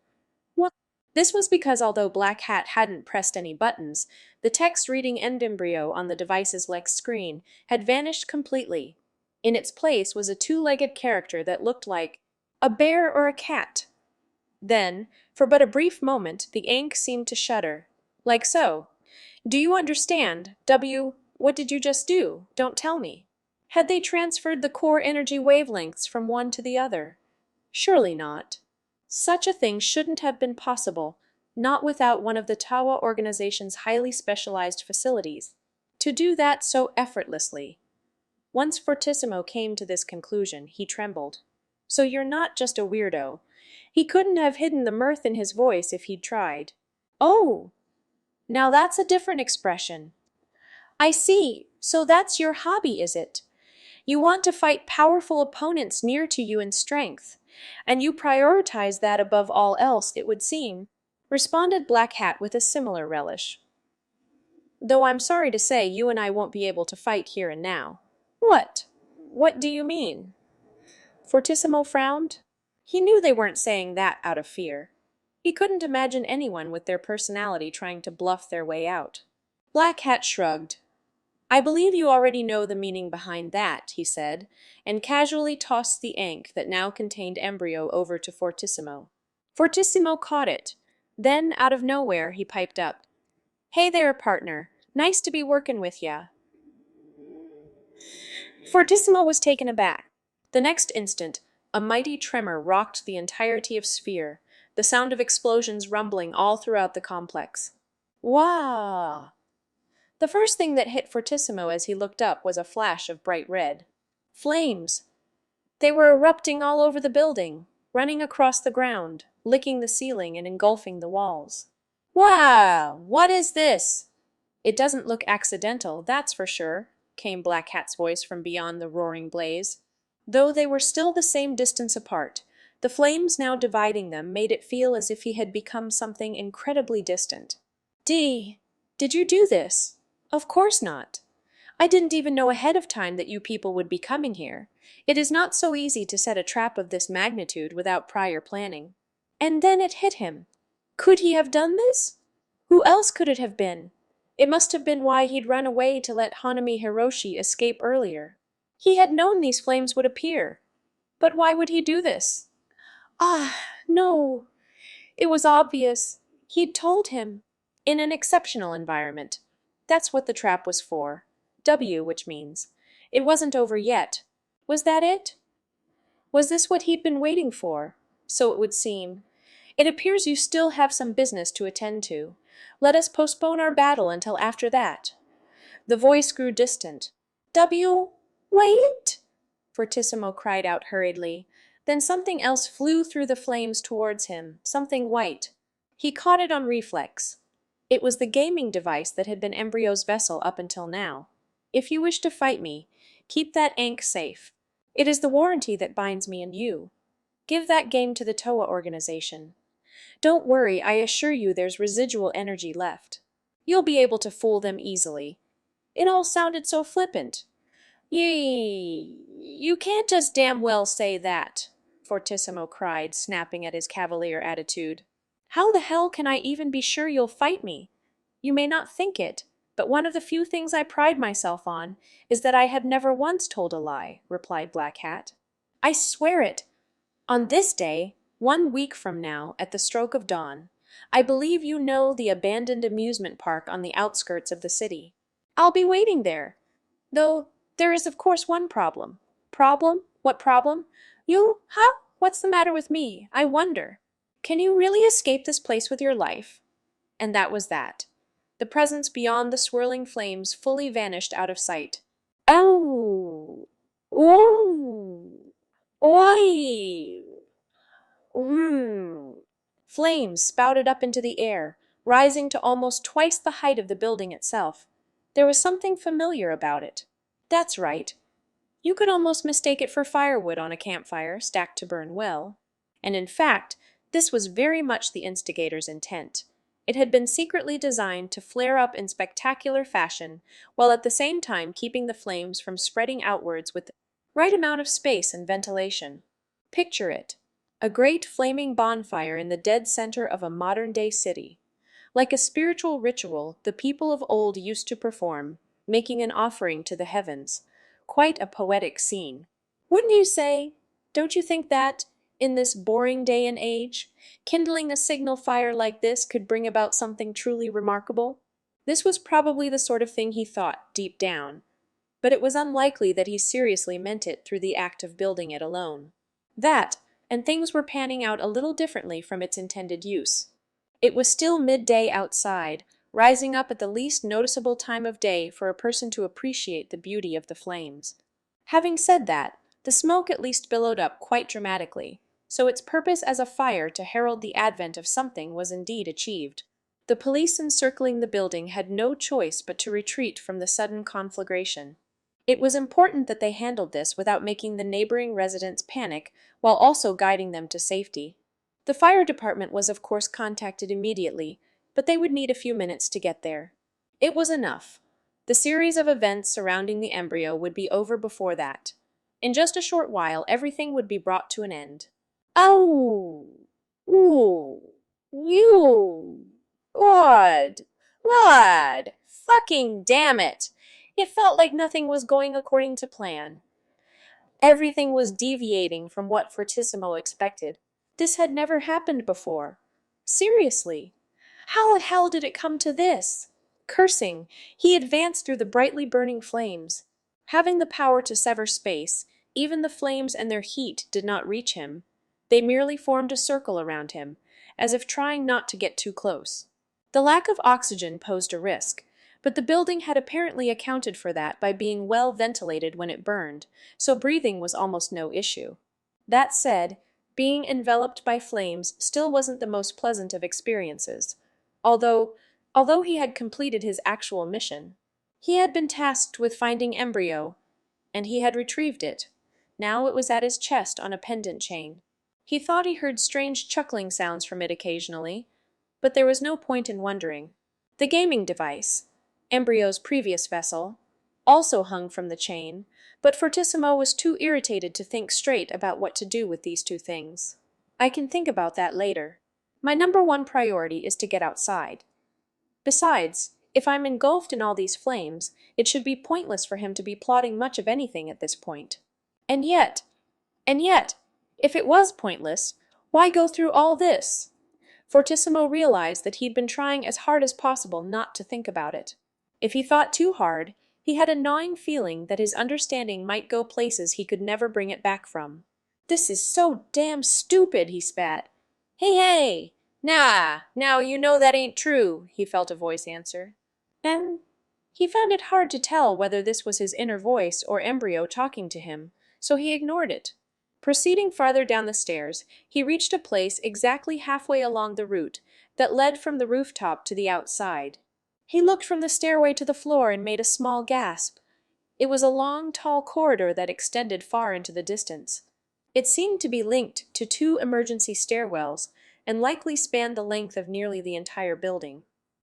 This was because although Black Hat hadn't pressed any buttons, the text reading End Embryo on the device's Lex screen had vanished completely. In its place was a two-legged character that looked like a bear or a cat. Then, for but a brief moment, the ankh seemed to shudder. Like so. Do you understand, W? What did you just do? Don't tell me. Had they transferred the core energy wavelengths from one to the other? Surely not. Such a thing shouldn't have been possible, not without one of the Tawa organization's highly specialized facilities. To do that so effortlessly. Once Fortissimo came to this conclusion, he trembled. So you're not just a weirdo. He couldn't have hidden the mirth in his voice if he'd tried. Oh! Now that's a different expression. I see. So that's your hobby, is it? You want to fight powerful opponents near to you in strength. And you prioritize that above all else, it would seem, responded Black Hat with a similar relish. Though I'm sorry to say you and I won't be able to fight here and now. What? What do you mean? Fortissimo frowned. He knew they weren't saying that out of fear. He couldn't imagine anyone with their personality trying to bluff their way out. Black Hat shrugged. I believe you already know the meaning behind that, he said, and casually tossed the ankh that now contained Embryo over to Fortissimo. Fortissimo caught it. Then, out of nowhere, he piped up. Hey there, partner. Nice to be workin' with ya. Fortissimo was taken aback. The next instant, a mighty tremor rocked the entirety of Sphere, the sound of explosions rumbling all throughout the complex. Wah! The first thing that hit Fortissimo as he looked up was a flash of bright red. Flames! They were erupting all over the building, running across the ground, licking the ceiling and engulfing the walls. Wow! What is this? It doesn't look accidental, that's for sure, came Black Hat's voice from beyond the roaring blaze. Though they were still the same distance apart, the flames now dividing them made it feel as if he had become something incredibly distant. Did you do this? Of course not. I didn't even know ahead of time that you people would be coming here. It is not so easy to set a trap of this magnitude without prior planning. And then it hit him. Could he have done this? Who else could it have been? It must have been why he'd run away to let Hanami Hiroshi escape earlier. He had known these flames would appear. But why would he do this? Ah, no. It was obvious. He'd told him. In an exceptional environment. That's what the trap was for. Which means. It wasn't over yet. Was that it? Was this what he'd been waiting for? So it would seem. It appears you still have some business to attend to. Let us postpone our battle until after that. The voice grew distant. Wait! Fortissimo cried out hurriedly. Then something else flew through the flames towards him, something white. He caught it on reflex. It was the gaming device that had been Embryo's vessel up until now. If you wish to fight me, keep that ink safe. It is the warranty that binds me and you. Give that game to the Toa organization. Don't worry, I assure you there's residual energy left. You'll be able to fool them easily. It all sounded so flippant. You can't just damn well say that, Fortissimo cried, snapping at his cavalier attitude. How the hell can I even be sure you'll fight me? You may not think it, but one of the few things I pride myself on is that I have never once told a lie, replied Black Hat. I swear it. On this day, 1 week from now, at the stroke of dawn, I believe you know the abandoned amusement park on the outskirts of the city. I'll be waiting there. Though there is of course one problem. Problem? What problem? Huh? What's the matter with me? I wonder. Can you really escape this place with your life? And that was that. The presence beyond the swirling flames fully vanished out of sight. Oh! Whoa! Oi! Flames spouted up into the air, rising to almost twice the height of the building itself. There was something familiar about it. That's right. You could almost mistake it for firewood on a campfire stacked to burn well. And in fact, this was very much the instigator's intent. It had been secretly designed to flare up in spectacular fashion, while at the same time keeping the flames from spreading outwards with the right amount of space and ventilation. Picture it. A great flaming bonfire in the dead center of a modern-day city. Like a spiritual ritual the people of old used to perform, making an offering to the heavens. Quite a poetic scene. Wouldn't you say? Don't you think that, in this boring day and age, kindling a signal fire like this could bring about something truly remarkable? This was probably the sort of thing he thought, deep down. But it was unlikely that he seriously meant it through the act of building it alone. That, and things were panning out a little differently from its intended use. It was still midday outside, rising up at the least noticeable time of day for a person to appreciate the beauty of the flames. Having said that, the smoke at least billowed up quite dramatically, so its purpose as a fire to herald the advent of something was indeed achieved. The police encircling the building had no choice but to retreat from the sudden conflagration. It was important that they handled this without making the neighboring residents panic, while also guiding them to safety. The fire department was of course contacted immediately, but they would need a few minutes to get there. It was enough. The series of events surrounding the embryo would be over before that. In just a short while, everything would be brought to an end. Oh! Ooh! You! God! God! Fucking damn it! It felt like nothing was going according to plan. Everything was deviating from what Fortissimo expected. This had never happened before. Seriously. How the hell did it come to this? Cursing, he advanced through the brightly burning flames. Having the power to sever space, even the flames and their heat did not reach him. They merely formed a circle around him, as if trying not to get too close. The lack of oxygen posed a risk, But the building had apparently accounted for that by being well ventilated when it burned, so breathing was almost no issue. That said, being enveloped by flames still wasn't the most pleasant of experiences, although, although he had completed his actual mission. He had been tasked with finding Embryo, and he had retrieved it. Now it was at his chest on a pendant chain. He thought he heard strange chuckling sounds from it occasionally, but there was no point in wondering. The gaming device, Embryo's previous vessel, also hung from the chain, but Fortissimo was too irritated to think straight about what to do with these two things. I can think about that later. My number one priority is to get outside. Besides, if I'm engulfed in all these flames, it should be pointless for him to be plotting much of anything at this point. And yet, if it was pointless, why go through all this? Fortissimo realized that he'd been trying as hard as possible not to think about it. If he thought too hard, he had a gnawing feeling that his understanding might go places he could never bring it back from. "This is so damn stupid," he spat. Hey! Now you know that ain't true," he felt a voice answer. And he found it hard to tell whether this was his inner voice or Embryo talking to him, so he ignored it. Proceeding farther down the stairs, he reached a place exactly halfway along the route that led from the rooftop to the outside. He looked from the stairway to the floor and made a small gasp. It was a long, tall corridor that extended far into the distance. It seemed to be linked to two emergency stairwells and likely spanned the length of nearly the entire building.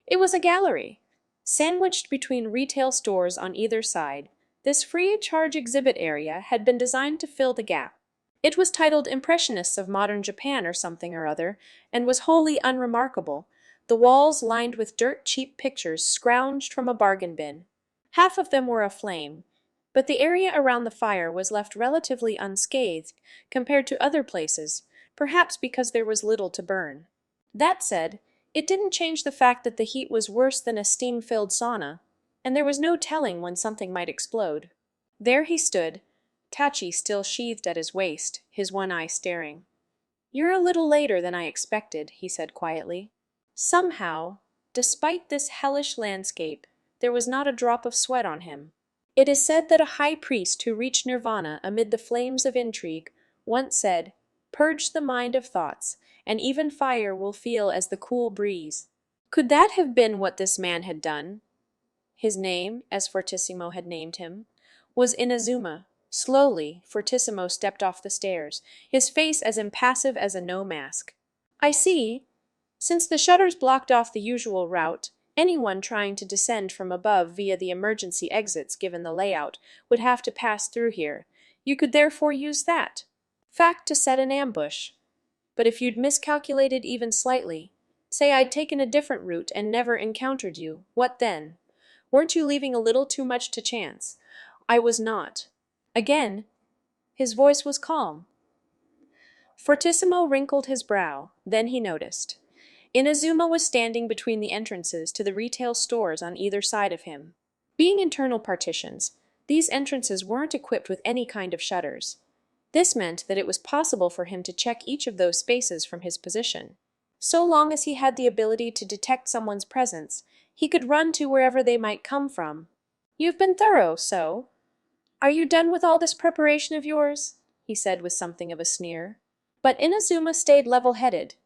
It was a gallery. Sandwiched between retail stores on either side, this free-of-charge exhibit area had been designed to fill the gap. It was titled Impressionists of Modern Japan or something or other, and was wholly unremarkable, the walls lined with dirt-cheap pictures scrounged from a bargain bin. Half of them were aflame, but the area around the fire was left relatively unscathed compared to other places, perhaps because there was little to burn. That said, it didn't change the fact that the heat was worse than a steam-filled sauna, and there was no telling when something might explode. There he stood, Tachi still sheathed at his waist, his one eye staring. "You're a little later than I expected," he said quietly. Somehow, despite this hellish landscape, there was not a drop of sweat on him. It is said that a high priest who reached nirvana amid the flames of intrigue once said, "Purge the mind of thoughts, and even fire will feel as the cool breeze." Could that have been what this man had done? His name, as Fortissimo had named him, was Inazuma. Slowly, Fortissimo stepped off the stairs, his face as impassive as a no-mask. "I see. Since the shutters blocked off the usual route, anyone trying to descend from above via the emergency exits given the layout would have to pass through here. You could therefore use that fact to set an ambush. But if you'd miscalculated even slightly, say I'd taken a different route and never encountered you, what then? Weren't you leaving a little too much to chance?" "I was not." Again, his voice was calm. Fortissimo wrinkled his brow, then he noticed. Inazuma was standing between the entrances to the retail stores on either side of him. Being internal partitions, these entrances weren't equipped with any kind of shutters. This meant that it was possible for him to check each of those spaces from his position. So long as he had the ability to detect someone's presence, he could run to wherever they might come from. "You've been thorough, so? Are you done with all this preparation of yours?" he said with something of a sneer. But Inazuma stayed level-headed.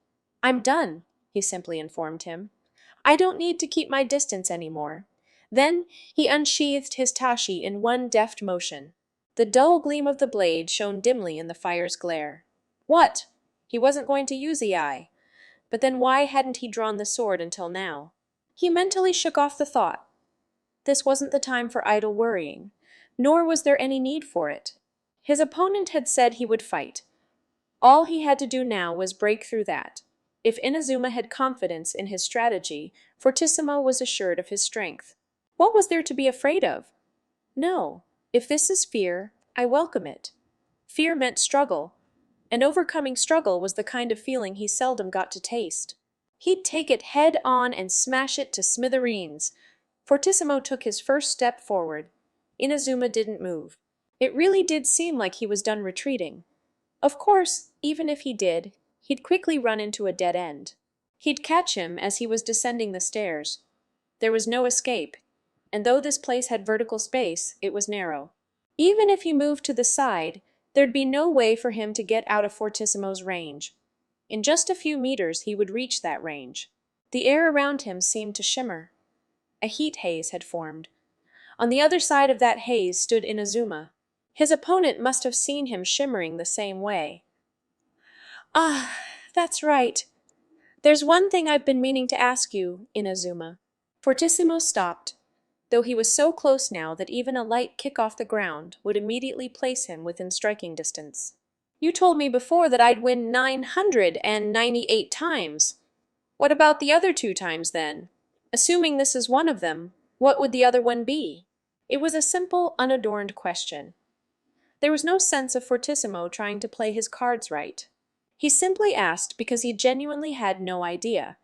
"I'm done," he simply informed him. "I don't need to keep my distance anymore." Then he unsheathed his tashi in one deft motion. The dull gleam of the blade shone dimly in the fire's glare. What? He wasn't going to use EI. But then why hadn't he drawn the sword until now? He mentally shook off the thought. This wasn't the time for idle worrying, nor was there any need for it. His opponent had said he would fight. All he had to do now was break through that. If Inazuma had confidence in his strategy, Fortissimo was assured of his strength. What was there to be afraid of? No. If this is fear, I welcome it. Fear meant struggle, and overcoming struggle was the kind of feeling he seldom got to taste. He'd take it head on and smash it to smithereens. Fortissimo took his first step forward. Inazuma didn't move. It really did seem like he was done retreating. Of course, even if he did, he'd quickly run into a dead end. He'd catch him as he was descending the stairs. There was no escape. and though this place had vertical space, it was narrow. Even if he moved to the side, there'd be no way for him to get out of Fortissimo's range. In just a few meters he would reach that range. The air around him seemed to shimmer. A heat haze had formed. On the other side of that haze stood Inazuma. His opponent must have seen him shimmering the same way. "Ah, that's right. There's one thing I've been meaning to ask you, Inazuma." Fortissimo stopped, though he was so close now that even a light kick off the ground would immediately place him within striking distance. "You told me before that I'd win 998 times. What about the other 2 times, then? Assuming this is one of them, what would the other one be?" It was a simple, unadorned question. There was no sense of Fortissimo trying to play his cards right. He simply asked because he genuinely had no idea,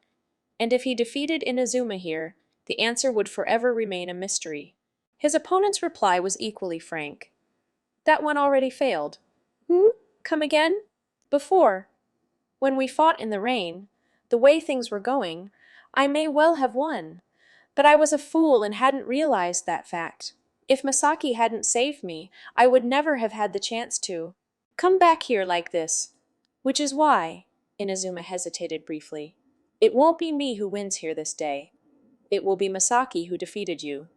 and if he defeated Inazuma here, the answer would forever remain a mystery. His opponent's reply was equally frank. "That one already failed." Come again?" "Before, when we fought in the rain, the way things were going, I may well have won. But I was a fool and hadn't realized that fact. If Masaki hadn't saved me, I would never have had the chance to come back here like this. Which is why," Inazuma hesitated briefly, "it won't be me who wins here this day. It will be Masaki who defeated you."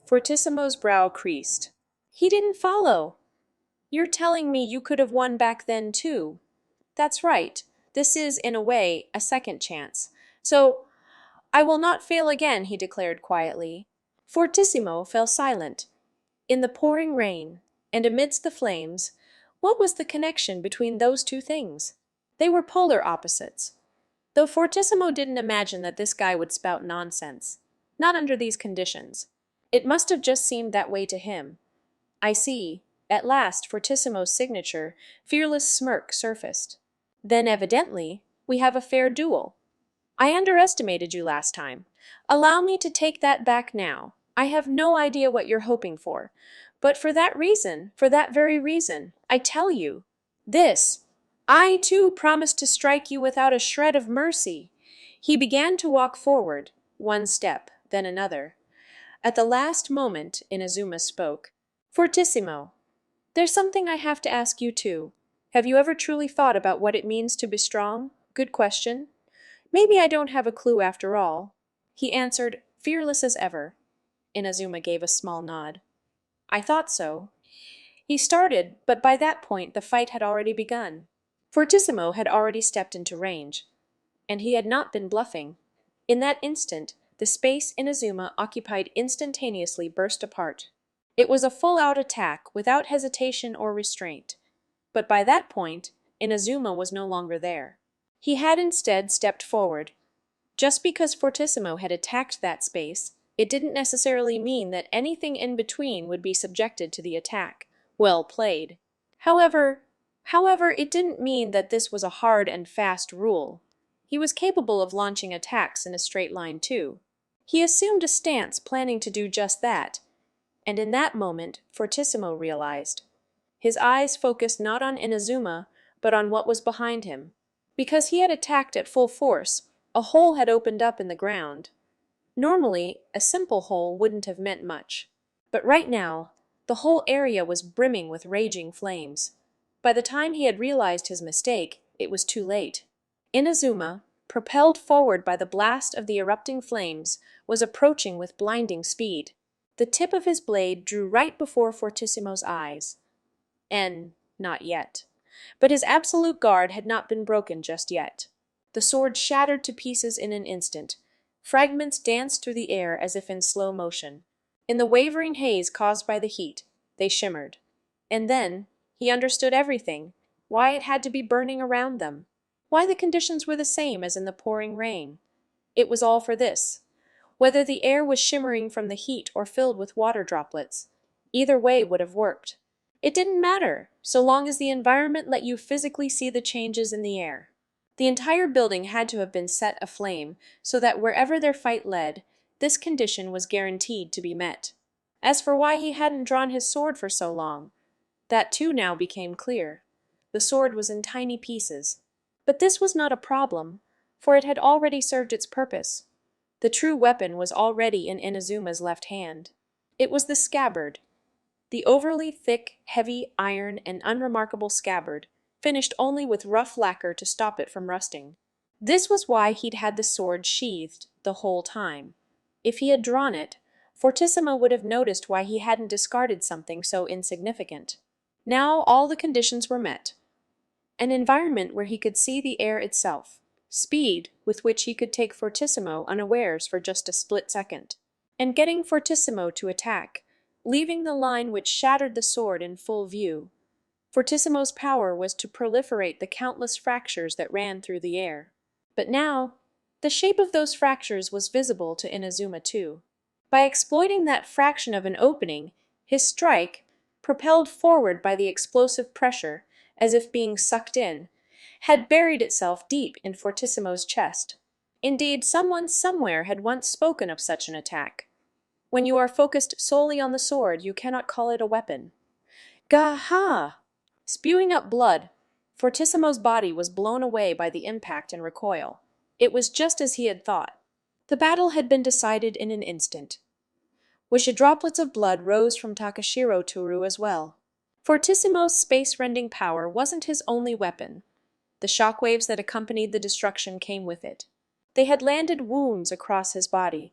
Fortissimo's brow creased. "He didn't follow. You're telling me you could have won back then, too?" "That's right. This is, in a way, a second chance. So, I will not fail again," he declared quietly. Fortissimo fell silent. In the pouring rain, and amidst the flames, what was the connection between those two things? They were polar opposites. Though Fortissimo didn't imagine that this guy would spout nonsense. Not under these conditions. It must have just seemed that way to him. "I see." At last, Fortissimo's signature, fearless smirk surfaced. "Then evidently, we have a fair duel. I underestimated you last time. Allow me to take that back now. I have no idea what you're hoping for. But for that reason, for that very reason, I tell you, this, I too promise to strike you without a shred of mercy." He began to walk forward, one step, then another. At the last moment, Inazuma spoke. "Fortissimo, there's something I have to ask you too. Have you ever truly thought about what it means to be strong? Good question. Maybe I don't have a clue after all." He answered, fearless as ever. Inazuma gave a small nod. "I thought so." He started, but by that point the fight had already begun. Fortissimo had already stepped into range. And he had not been bluffing. In that instant, the space Inazuma occupied instantaneously burst apart. It was a full-out attack, without hesitation or restraint. But by that point, Inazuma was no longer there. He had instead stepped forward. Just because Fortissimo had attacked that space, it didn't necessarily mean that anything in between would be subjected to the attack. Well played. However, it didn't mean that this was a hard and fast rule. He was capable of launching attacks in a straight line too. He assumed a stance planning to do just that, and in that moment, Fortissimo realized. His eyes focused not on Inazuma, but on what was behind him. Because he had attacked at full force, a hole had opened up in the ground. Normally, a simple hole wouldn't have meant much. But right now, the whole area was brimming with raging flames. By the time he had realized his mistake, it was too late. Inazuma, propelled forward by the blast of the erupting flames, was approaching with blinding speed. The tip of his blade drew right before Fortissimo's eyes. Not yet. But his absolute guard had not been broken just yet. The sword shattered to pieces in an instant. Fragments danced through the air as if in slow motion. In the wavering haze caused by the heat, they shimmered. And then, he understood everything, why it had to be burning around them, why the conditions were the same as in the pouring rain. It was all for this. Whether the air was shimmering from the heat or filled with water droplets, either way would have worked. It didn't matter, so long as the environment let you physically see the changes in the air. The entire building had to have been set aflame, so that wherever their fight led, this condition was guaranteed to be met. As for why he hadn't drawn his sword for so long, that too now became clear. The sword was in tiny pieces. But this was not a problem, for it had already served its purpose. The true weapon was already in Inazuma's left hand. It was the scabbard. The overly thick, heavy, iron, and unremarkable scabbard, finished only with rough lacquer to stop it from rusting. This was why he'd had the sword sheathed the whole time. If he had drawn it, Fortissimo would have noticed why he hadn't discarded something so insignificant. Now all the conditions were met. An environment where he could see the air itself, speed with which he could take Fortissimo unawares for just a split second, and getting Fortissimo to attack, leaving the line which shattered the sword in full view. Fortissimo's power was to proliferate the countless fractures that ran through the air. But now, the shape of those fractures was visible to Inazuma too. By exploiting that fraction of an opening, his strike, propelled forward by the explosive pressure, as if being sucked in, had buried itself deep in Fortissimo's chest. Indeed, someone somewhere had once spoken of such an attack. When you are focused solely on the sword, you cannot call it a weapon. Gah-ha! Spewing up blood, Fortissimo's body was blown away by the impact and recoil. It was just as he had thought. The battle had been decided in an instant. Wish droplets of blood rose from Takashiro Toru as well. Fortissimo's space-rending power wasn't his only weapon. The shockwaves that accompanied the destruction came with it. They had landed wounds across his body.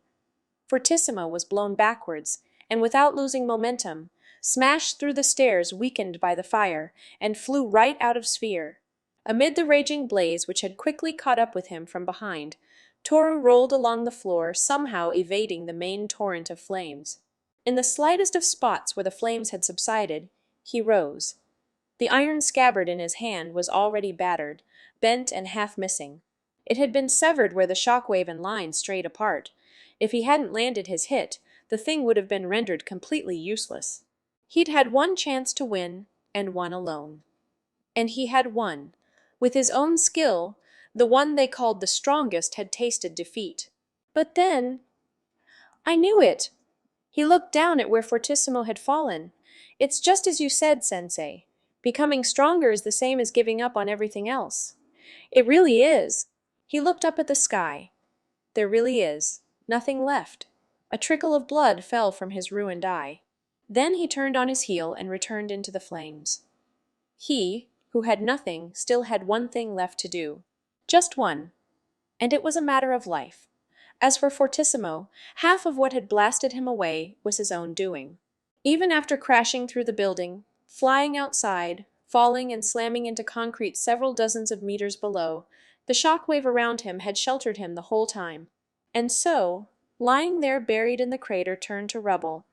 Fortissimo was blown backwards, and without losing momentum, smashed through the stairs weakened by the fire, and flew right out of sphere. Amid the raging blaze which had quickly caught up with him from behind, Toru rolled along the floor, somehow evading the main torrent of flames. In the slightest of spots where the flames had subsided, he rose. The iron scabbard in his hand was already battered, bent and half missing. It had been severed where the shockwave and line strayed apart. If he hadn't landed his hit, the thing would have been rendered completely useless. He'd had one chance to win, and one alone. And he had won. With his own skill, the one they called the strongest had tasted defeat. But then... I knew it! He looked down at where Fortissimo had fallen. It's just as you said, Sensei. Becoming stronger is the same as giving up on everything else. It really is. He looked up at the sky. There really is. Nothing left. A trickle of blood fell from his ruined eye. Then he turned on his heel and returned into the flames. He, who had nothing, still had one thing left to do. Just one. And it was a matter of life. As for Fortissimo, half of what had blasted him away was his own doing. Even after crashing through the building, flying outside, falling and slamming into concrete several dozens of meters below, the shockwave around him had sheltered him the whole time. And so, lying there buried in the crater turned to rubble,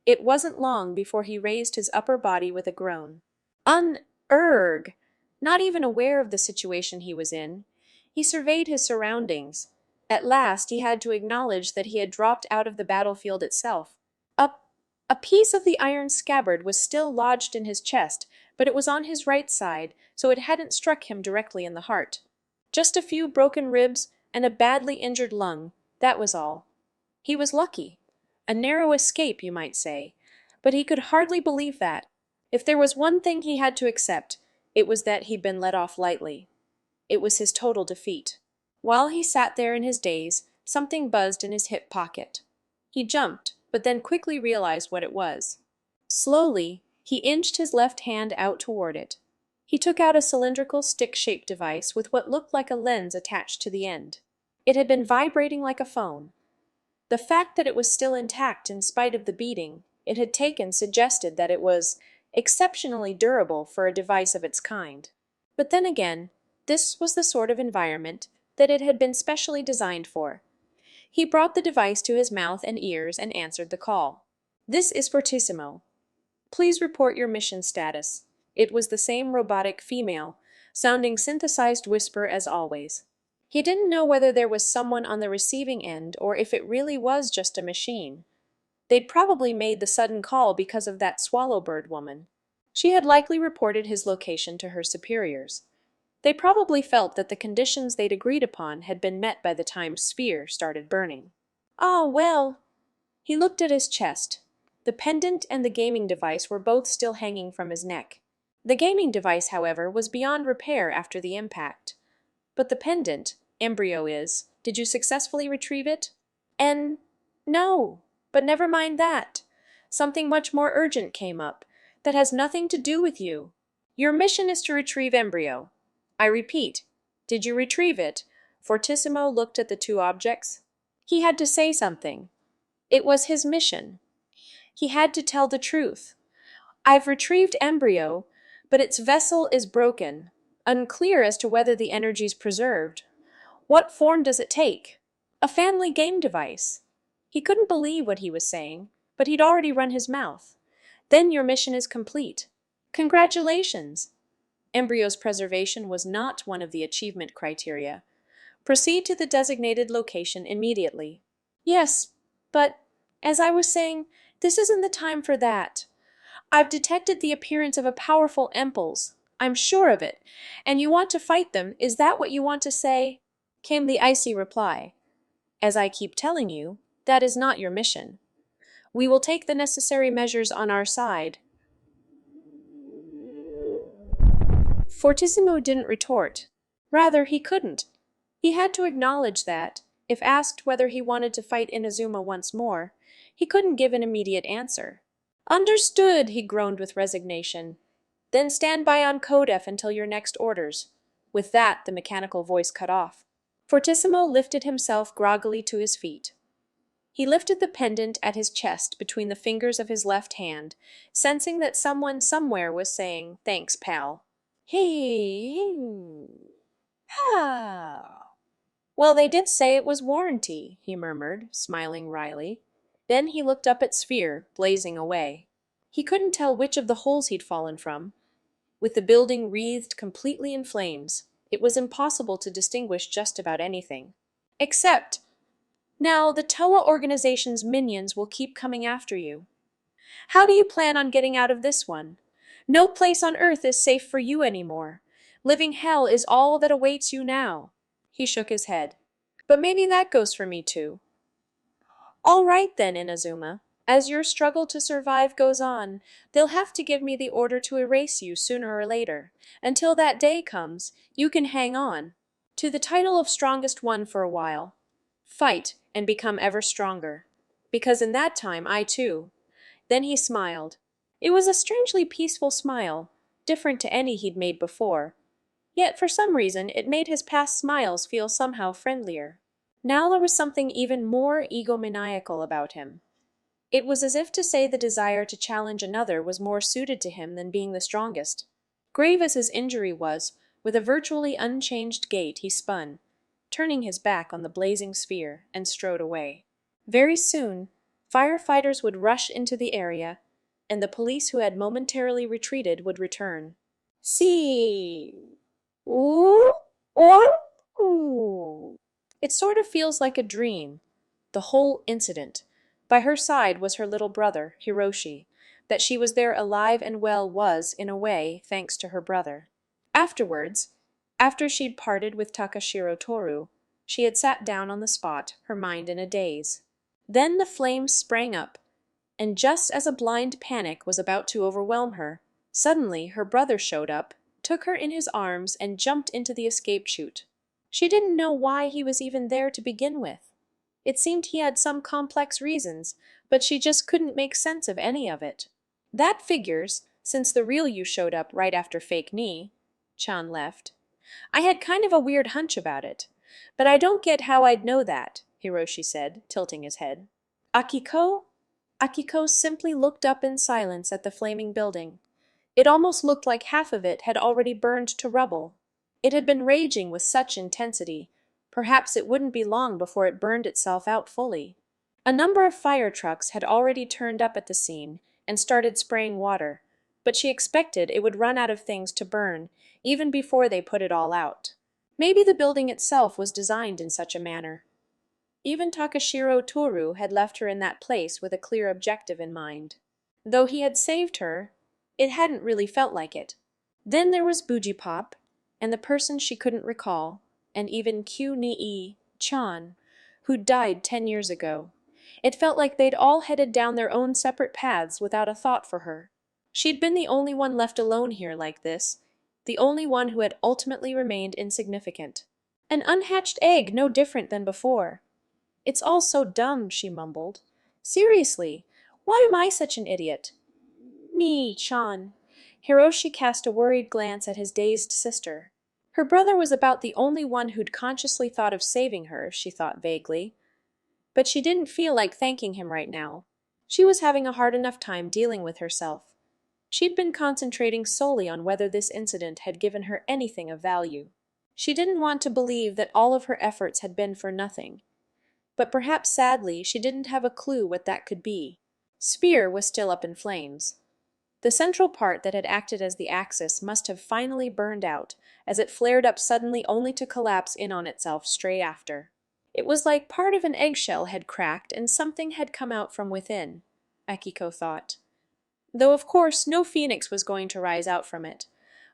it wasn't long before he raised his upper body with a groan. Un-erg! Not even aware of the situation he was in, he surveyed his surroundings. At last he had to acknowledge that he had dropped out of the battlefield itself. A piece of the iron scabbard was still lodged in his chest, but it was on his right side, so it hadn't struck him directly in the heart. Just a few broken ribs and a badly injured lung, that was all. He was lucky. A narrow escape, you might say. But he could hardly believe that. If there was one thing he had to accept, it was that he'd been let off lightly. It was his total defeat. While he sat there in his daze, something buzzed in his hip pocket. He jumped, but then quickly realized what it was. Slowly, he inched his left hand out toward it. He took out a cylindrical stick-shaped device with what looked like a lens attached to the end. It had been vibrating like a phone. The fact that it was still intact in spite of the beating it had taken suggested that it was exceptionally durable for a device of its kind. But then again, this was the sort of environment that it had been specially designed for. He brought the device to his mouth and ears and answered the call. "This is Fortissimo. Please report your mission status." It was the same robotic female, sounding synthesized whisper as always. He didn't know whether there was someone on the receiving end or if it really was just a machine. They'd probably made the sudden call because of that swallowbird woman. She had likely reported his location to her superiors. They probably felt that the conditions they'd agreed upon had been met by the time Sphere started burning. Ah, well. He looked at his chest. The pendant and the gaming device were both still hanging from his neck. The gaming device, however, was beyond repair after the impact. But the pendant, Embryo is, did you successfully retrieve it? And no, but never mind that. Something much more urgent came up that has nothing to do with you. Your mission is to retrieve Embryo. I repeat, did you retrieve it? Fortissimo looked at the two objects. He had to say something. It was his mission. He had to tell the truth. I've retrieved Embryo, but its vessel is broken, unclear as to whether the energy's preserved. What form does it take? A family game device. He couldn't believe what he was saying, but he'd already run his mouth. Then your mission is complete. Congratulations! Embryo's preservation was not one of the achievement criteria. Proceed to the designated location immediately. Yes, but, as I was saying, this isn't the time for that. I've detected the appearance of a powerful impulse. I'm sure of it. And you want to fight them, is that what you want to say? Came the icy reply. As I keep telling you, that is not your mission. We will take the necessary measures on our side. Fortissimo didn't retort. Rather, he couldn't. He had to acknowledge that, if asked whether he wanted to fight Inazuma once more, he couldn't give an immediate answer. Understood, he groaned with resignation. Then stand by on Code F until your next orders. With that, the mechanical voice cut off. Fortissimo lifted himself groggily to his feet. He lifted the pendant at his chest between the fingers of his left hand, sensing that someone somewhere was saying, "Thanks, pal." Hey, how? Well, they did say it was warranty, he murmured, smiling wryly. Then he looked up at Sphere, blazing away. He couldn't tell which of the holes he'd fallen from. With the building wreathed completely in flames, it was impossible to distinguish just about anything. Except, now the Toa organization's minions will keep coming after you. How do you plan on getting out of this one? No place on Earth is safe for you anymore. Living hell is all that awaits you now. He shook his head. But maybe that goes for me too. All right then, Inazuma. As your struggle to survive goes on, they'll have to give me the order to erase you sooner or later. Until that day comes, you can hang on to the title of strongest one for a while. Fight and become ever stronger. Because in that time, I too. Then he smiled. It was a strangely peaceful smile, different to any he'd made before. Yet for some reason, it made his past smiles feel somehow friendlier. Now there was something even more egomaniacal about him. It was as if to say the desire to challenge another was more suited to him than being the strongest. Grave as his injury was, with a virtually unchanged gait he spun, turning his back on the blazing sphere, and strode away. Very soon, firefighters would rush into the area, and the police who had momentarily retreated would return. See. Ooh. Ooh. It sort of feels like a dream, the whole incident. By her side was her little brother, Hiroshi. That she was there alive and well was, in a way, thanks to her brother. Afterwards, after she'd parted with Takashiro Toru, she had sat down on the spot, her mind in a daze. Then the flames sprang up, and just as a blind panic was about to overwhelm her, suddenly her brother showed up, took her in his arms, and jumped into the escape chute. She didn't know why he was even there to begin with. It seemed he had some complex reasons, but she just couldn't make sense of any of it. That figures, since the real you showed up right after Fake Knee. Chan left. I had kind of a weird hunch about it. But I don't get how I'd know that, Hiroshi said, tilting his head. Akiko? Akiko simply looked up in silence at the flaming building. It almost looked like half of it had already burned to rubble. It had been raging with such intensity, perhaps it wouldn't be long before it burned itself out fully. A number of fire trucks had already turned up at the scene and started spraying water, but she expected it would run out of things to burn even before they put it all out. Maybe the building itself was designed in such a manner. Even Takashiro Toru had left her in that place with a clear objective in mind. Though he had saved her, it hadn't really felt like it. Then there was Boogiepop, and the person she couldn't recall, and even Q-Nii, Chan, who'd died 10 years ago. It felt like they'd all headed down their own separate paths without a thought for her. She'd been the only one left alone here like this, the only one who had ultimately remained insignificant. An unhatched egg no different than before. It's all so dumb, she mumbled. Seriously, why am I such an idiot? Me-chan. Hiroshi cast a worried glance at his dazed sister. Her brother was about the only one who'd consciously thought of saving her, she thought vaguely. But she didn't feel like thanking him right now. She was having a hard enough time dealing with herself. She'd been concentrating solely on whether this incident had given her anything of value. She didn't want to believe that all of her efforts had been for nothing. But perhaps sadly, she didn't have a clue what that could be. Spear was still up in flames. The central part that had acted as the axis must have finally burned out, as it flared up suddenly only to collapse in on itself straight after. It was like part of an eggshell had cracked and something had come out from within, Akiko thought. Though of course no phoenix was going to rise out from it,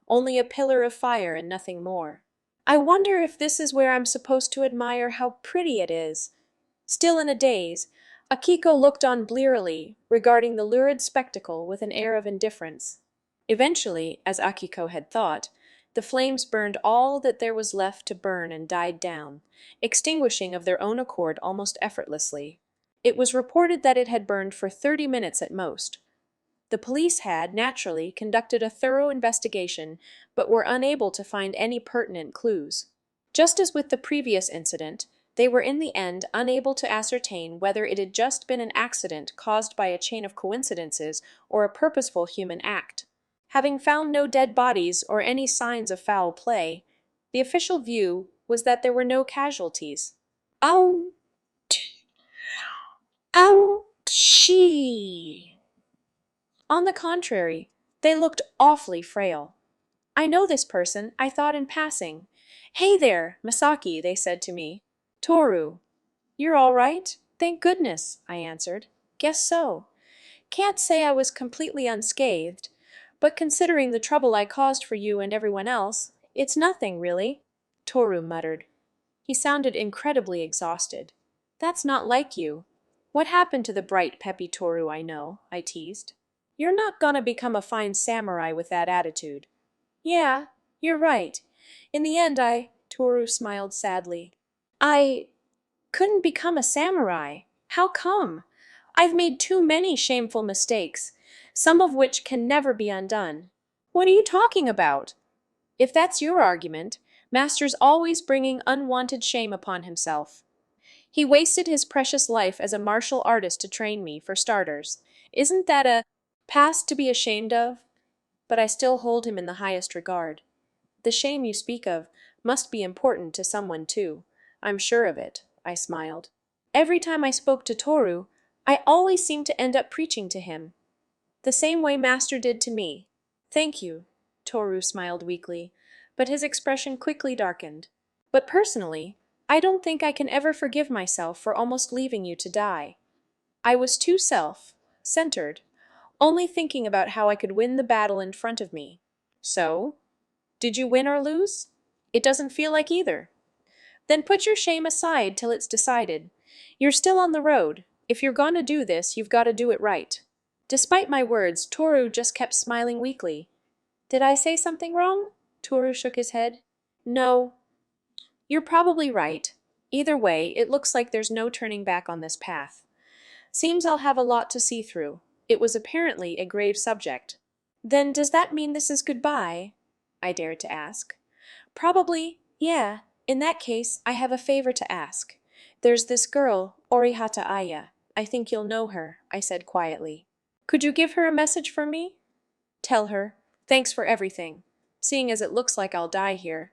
only a pillar of fire and nothing more. I wonder if this is where I'm supposed to admire how pretty it is. Still in a daze, Akiko looked on blearily, regarding the lurid spectacle with an air of indifference. Eventually, as Akiko had thought, the flames burned all that there was left to burn and died down, extinguishing of their own accord almost effortlessly. It was reported that it had burned for 30 minutes at most. The police had, naturally, conducted a thorough investigation, but were unable to find any pertinent clues. Just as with the previous incident, they were in the end unable to ascertain whether it had just been an accident caused by a chain of coincidences or a purposeful human act. Having found no dead bodies or any signs of foul play, the official view was that there were no casualties. Ouch! Ouchie! On the contrary, they looked awfully frail. I know this person, I thought in passing. Hey there, Misaki, they said to me. Toru. You're all right? Thank goodness, I answered. Guess so. Can't say I was completely unscathed, but considering the trouble I caused for you and everyone else, it's nothing, really, Toru muttered. He sounded incredibly exhausted. That's not like you. What happened to the bright, peppy Toru I know? I teased. You're not gonna become a fine samurai with that attitude. Yeah, you're right. In the end, Toru smiled sadly. I couldn't become a samurai. How come? I've made too many shameful mistakes, some of which can never be undone. What are you talking about? If that's your argument, Master's always bringing unwanted shame upon himself. He wasted his precious life as a martial artist to train me, for starters. Isn't that a past to be ashamed of? But I still hold him in the highest regard. The shame you speak of must be important to someone too. I'm sure of it, I smiled. Every time I spoke to Toru, I always seemed to end up preaching to him. The same way Master did to me. Thank you, Toru smiled weakly, but his expression quickly darkened. But personally, I don't think I can ever forgive myself for almost leaving you to die. I was too self-centered, only thinking about how I could win the battle in front of me. So, did you win or lose? It doesn't feel like either. Then put your shame aside till it's decided. You're still on the road. If you're gonna do this, you've got to do it right. Despite my words, Toru just kept smiling weakly. Did I say something wrong? Toru shook his head. No. You're probably right. Either way, it looks like there's no turning back on this path. Seems I'll have a lot to see through. It was apparently a grave subject. Then does that mean this is goodbye? I dared to ask. Probably, yeah. In that case, I have a favor to ask. There's this girl, Orihata Aya. I think you'll know her, I said quietly. Could you give her a message for me? Tell her, thanks for everything. Seeing as it looks like I'll die here,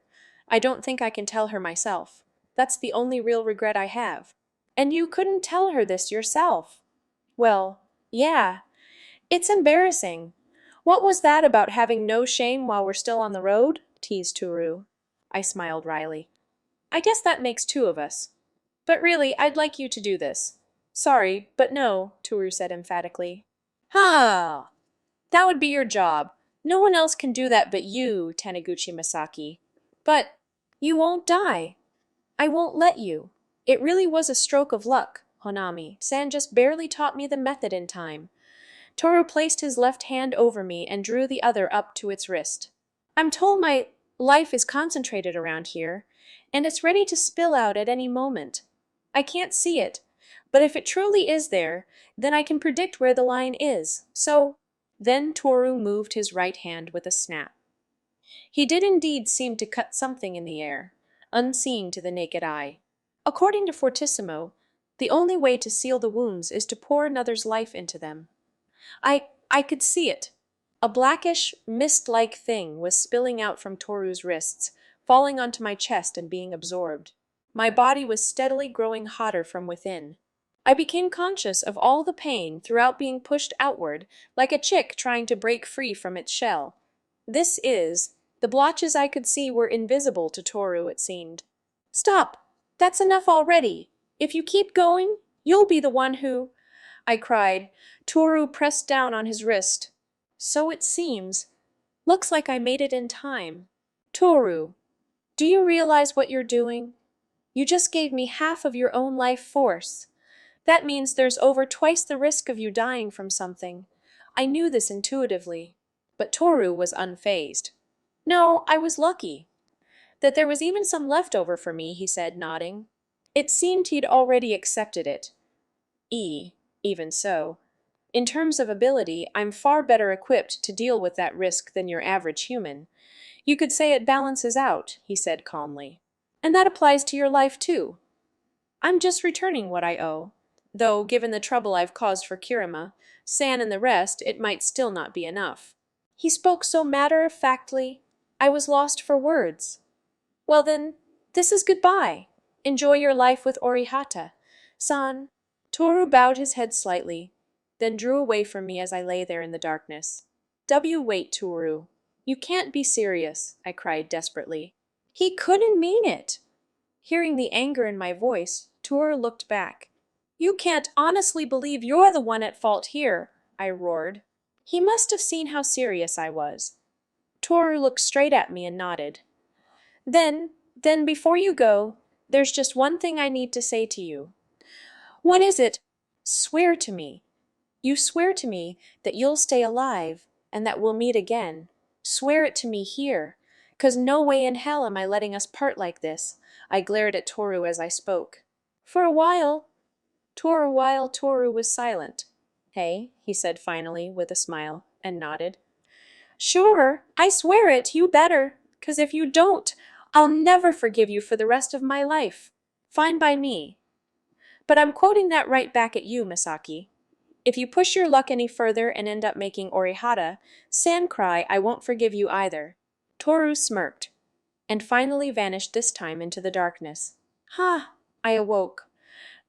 I don't think I can tell her myself. That's the only real regret I have. And you couldn't tell her this yourself. Well, yeah. It's embarrassing. What was that about having no shame while we're still on the road? Teased Toru. I smiled wryly. I guess that makes two of us. But really, I'd like you to do this. Sorry, but no, Toru said emphatically. Ha! That would be your job. No one else can do that but you, Taniguchi Misaki. But you won't die. I won't let you. It really was a stroke of luck, Honami. San just barely taught me the method in time. Toru placed his left hand over me and drew the other up to its wrist. I'm told my life is concentrated around here, and it's ready to spill out at any moment. I can't see it, but if it truly is there, then I can predict where the line is. So, then Toru moved his right hand with a snap. He did indeed seem to cut something in the air, unseen to the naked eye. According to Fortissimo, the only way to seal the wounds is to pour another's life into them. I could see it. A blackish, mist-like thing was spilling out from Toru's wrists, falling onto my chest and being absorbed. My body was steadily growing hotter from within. I became conscious of all the pain throughout being pushed outward, like a chick trying to break free from its shell. The blotches I could see were invisible to Toru, it seemed. Stop! That's enough already. If you keep going, you'll be the one who... I cried. Toru pressed down on his wrist. So it seems. Looks like I made it in time. Toru, do you realize what you're doing? You just gave me half of your own life force. That means there's over twice the risk of you dying from something. I knew this intuitively, but Toru was unfazed. No, I was lucky. That there was even some left over for me, he said, nodding. It seemed he'd already accepted it. Even so. In terms of ability, I'm far better equipped to deal with that risk than your average human. You could say it balances out, he said calmly. And that applies to your life too. I'm just returning what I owe. Though, given the trouble I've caused for Kirima, San and the rest, it might still not be enough. He spoke so matter-of-factly, I was lost for words. Well then, this is goodbye. Enjoy your life with Orihata. San. Toru bowed his head slightly, then drew away from me as I lay there in the darkness. Wait, Toru. You can't be serious, I cried desperately. He couldn't mean it. Hearing the anger in my voice, Toru looked back. You can't honestly believe you're the one at fault here, I roared. He must have seen how serious I was. Toru looked straight at me and nodded. Then before you go, there's just one thing I need to say to you. What is it? Swear to me. You swear to me that you'll stay alive and that we'll meet again. Swear it to me here, 'cause no way in hell am I letting us part like this. I glared at Toru as I spoke. For a while Toru was silent. Hey, he said finally with a smile and nodded. Sure, I swear it, you better, 'cause if you don't, I'll never forgive you for the rest of my life. Fine by me. But I'm quoting that right back at you, Misaki. If you push your luck any further and end up making Orihata, San cry, I won't forgive you either. Toru smirked, and finally vanished this time into the darkness. Ha! I awoke.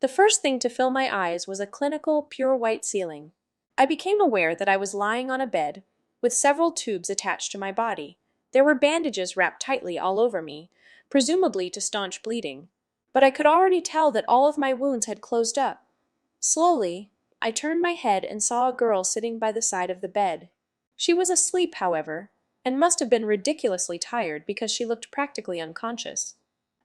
The first thing to fill my eyes was a clinical, pure white ceiling. I became aware that I was lying on a bed, with several tubes attached to my body. There were bandages wrapped tightly all over me, presumably to staunch bleeding, but I could already tell that all of my wounds had closed up. Slowly, I turned my head and saw a girl sitting by the side of the bed. She was asleep, however, and must have been ridiculously tired because she looked practically unconscious.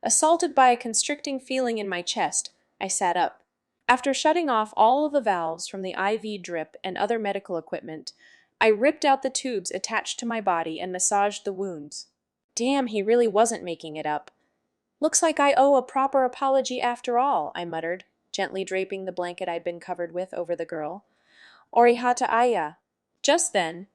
Assaulted by a constricting feeling in my chest, I sat up. After shutting off all of the valves from the IV drip and other medical equipment, I ripped out the tubes attached to my body and massaged the wounds. Damn, he really wasn't making it up. Looks like I owe a proper apology after all, I muttered, gently draping the blanket I'd been covered with over the girl. Orihata Aya. Just then,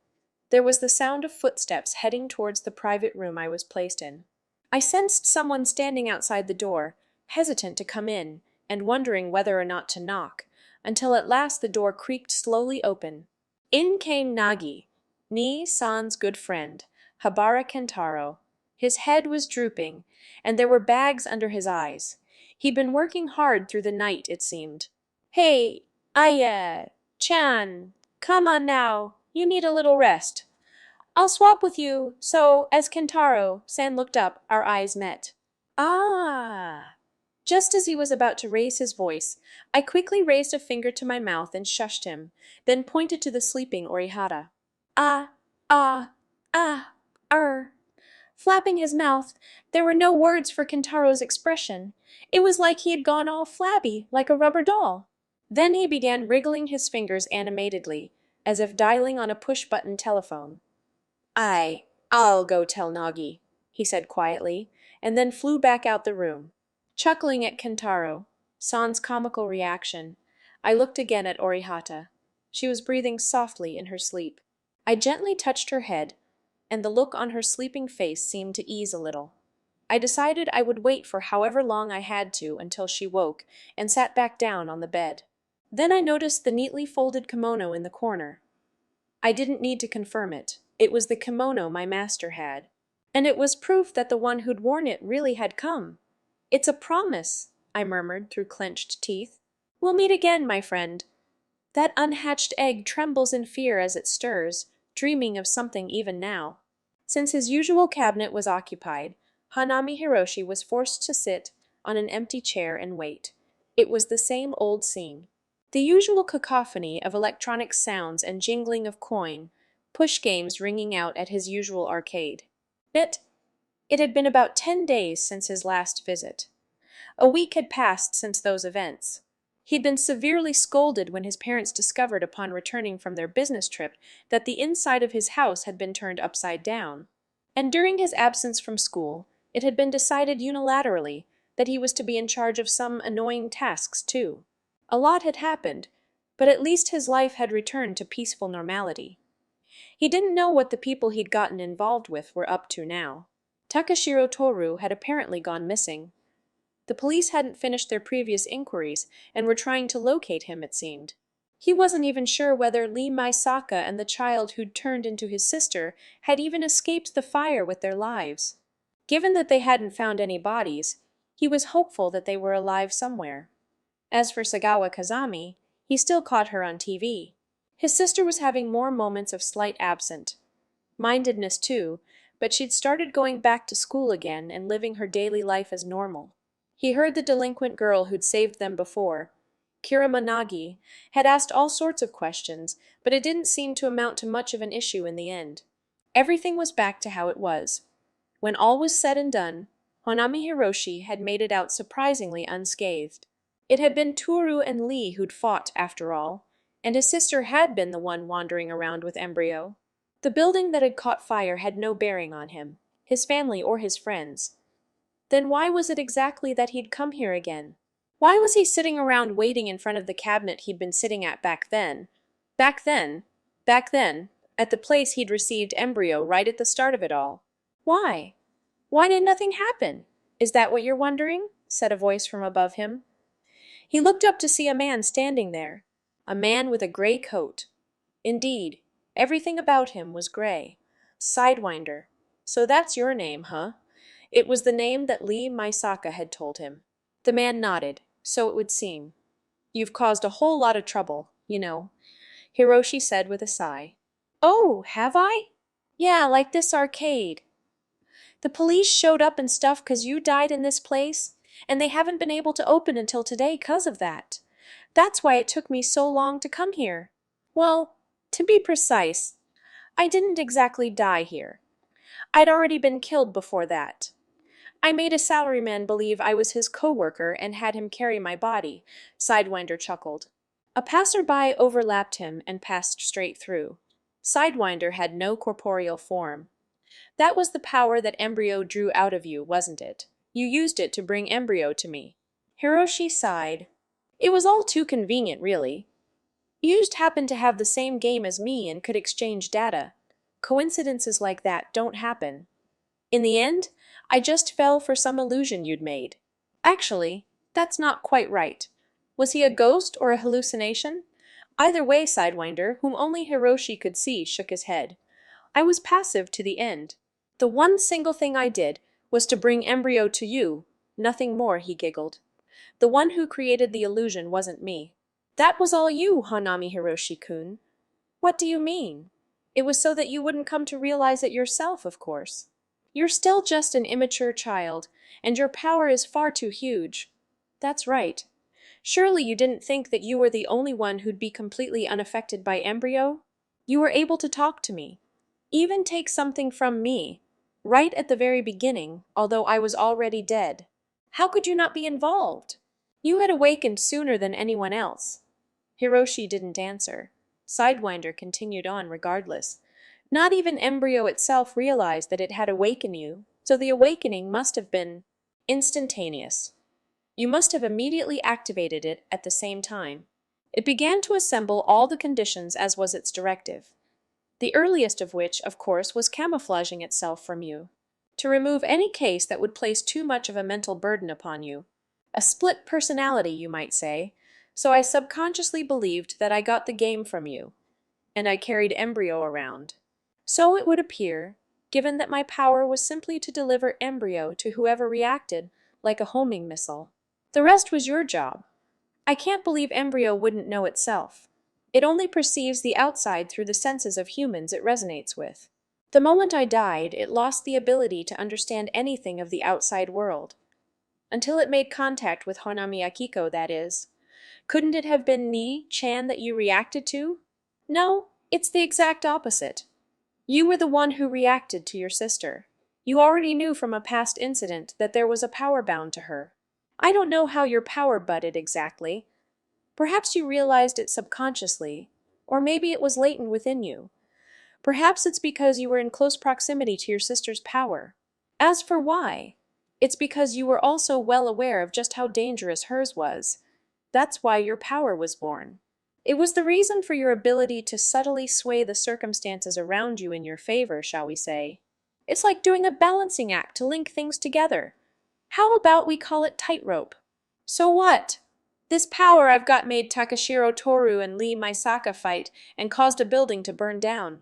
there was the sound of footsteps heading towards the private room I was placed in. I sensed someone standing outside the door, hesitant to come in, and wondering whether or not to knock, until at last the door creaked slowly open. In came Nagi, Ni-san's good friend, Habara Kentaro. His head was drooping, and there were bags under his eyes. He'd been working hard through the night, it seemed. Hey, Chan, come on now, you need a little rest. I'll swap with you, so, as San looked up, our eyes met. Ah! Just as he was about to raise his voice, I quickly raised a finger to my mouth and shushed him, then pointed to the sleeping Orihata. Ah, ah, ah, Flapping his mouth, there were no words for Kentaro's expression. It was like he had gone all flabby, like a rubber doll. Then he began wriggling his fingers animatedly, as if dialing on a push-button telephone. I'll go tell Nagi, he said quietly, and then flew back out the room. Chuckling at Kentaro, San's comical reaction. I looked again at Orihata. She was breathing softly in her sleep. I gently touched her head, and the look on her sleeping face seemed to ease a little. I decided I would wait for however long I had to until she woke and sat back down on the bed. Then I noticed the neatly folded kimono in the corner. I didn't need to confirm it. It was the kimono my master had. And it was proof that the one who'd worn it really had come. It's a promise, I murmured through clenched teeth. We'll meet again, my friend. That unhatched egg trembles in fear as it stirs, dreaming of something even now. Since his usual cabinet was occupied, Hanami Hiroshi was forced to sit on an empty chair and wait. It was the same old scene. The usual cacophony of electronic sounds and jingling of coin, push games ringing out at his usual arcade. It had been about 10 days since his last visit. A week had passed since those events. He'd been severely scolded when his parents discovered upon returning from their business trip that the inside of his house had been turned upside down. And during his absence from school, it had been decided unilaterally that he was to be in charge of some annoying tasks too. A lot had happened, but at least his life had returned to peaceful normality. He didn't know what the people he'd gotten involved with were up to now. Takashiro Toru had apparently gone missing. The police hadn't finished their previous inquiries and were trying to locate him, it seemed. He wasn't even sure whether Lee Maisaka and the child who'd turned into his sister had even escaped the fire with their lives. Given that they hadn't found any bodies, he was hopeful that they were alive somewhere. As for Sagawa Kazami, he still caught her on TV. His sister was having more moments of slight absent-mindedness too, but she'd started going back to school again and living her daily life as normal. He heard the delinquent girl who'd saved them before, Kira Managi, had asked all sorts of questions, but it didn't seem to amount to much of an issue in the end. Everything was back to how it was. When all was said and done, Honami Hiroshi had made it out surprisingly unscathed. It had been Toru and Lee who'd fought, after all, and his sister had been the one wandering around with Embryo. The building that had caught fire had no bearing on him, his family or his friends. Then why was it exactly that he'd come here again? Why was he sitting around waiting in front of the cabinet he'd been sitting at back then, at the place he'd received Embryo right at the start of it all? Why? Why did nothing happen? Is that what you're wondering? Said a voice from above him. He looked up to see a man standing there, a man with a gray coat. Indeed, everything about him was gray. Sidewinder. So that's your name, huh? It was the name that Lee Maisaka had told him. The man nodded. So it would seem. You've caused a whole lot of trouble, you know, Hiroshi said with a sigh. Oh, have I? Yeah, like this arcade. The police showed up and stuff 'cause you died in this place, and they haven't been able to open until today 'cause of that. That's why it took me so long to come here. Well, to be precise, I didn't exactly die here. I'd already been killed before that. I made a salaryman believe I was his co-worker and had him carry my body, Sidewinder chuckled. A passerby overlapped him and passed straight through. Sidewinder had no corporeal form. That was the power that Embryo drew out of you, wasn't it? You used it to bring Embryo to me. Hiroshi sighed. It was all too convenient, really. You just happened to have the same game as me and could exchange data. Coincidences like that don't happen. In the end, I just fell for some illusion you'd made. Actually, that's not quite right. Was he a ghost or a hallucination? Either way, Sidewinder, whom only Hiroshi could see, shook his head. I was passive to the end. The one single thing I did was to bring Embryo to you, nothing more, he giggled. The one who created the illusion wasn't me. That was all you, Hanami Hiroshi-kun. What do you mean? It was so that you wouldn't come to realize it yourself, of course. You're still just an immature child, and your power is far too huge. That's right. Surely you didn't think that you were the only one who'd be completely unaffected by Embryo? You were able to talk to me. Even take something from me, right at the very beginning, although I was already dead. How could you not be involved? You had awakened sooner than anyone else. Hiroshi didn't answer. Sidewinder continued on regardless. Not even Embryo itself realized that it had awakened you, so the awakening must have been instantaneous. You must have immediately activated it at the same time. It began to assemble all the conditions as was its directive. The earliest of which, of course, was camouflaging itself from you, to remove any case that would place too much of a mental burden upon you. A split personality, you might say, so I subconsciously believed that I got the game from you, and I carried embryo around. So it would appear, given that my power was simply to deliver embryo to whoever reacted, like a homing missile. The rest was your job. I can't believe embryo wouldn't know itself. It only perceives the outside through the senses of humans it resonates with. The moment I died, it lost the ability to understand anything of the outside world. Until it made contact with Honami Akiko, that is. Couldn't it have been Ni-chan that you reacted to? No, it's the exact opposite. You were the one who reacted to your sister. You already knew from a past incident that there was a power bound to her. I don't know how your power budded exactly. Perhaps you realized it subconsciously, or maybe it was latent within you. Perhaps it's because you were in close proximity to your sister's power. As for why, it's because you were also well aware of just how dangerous hers was. That's why your power was born. It was the reason for your ability to subtly sway the circumstances around you in your favor, shall we say. It's like doing a balancing act to link things together. How about we call it tightrope? So what? This power I've got made Takashiro Toru and Lee Maisaka fight and caused a building to burn down.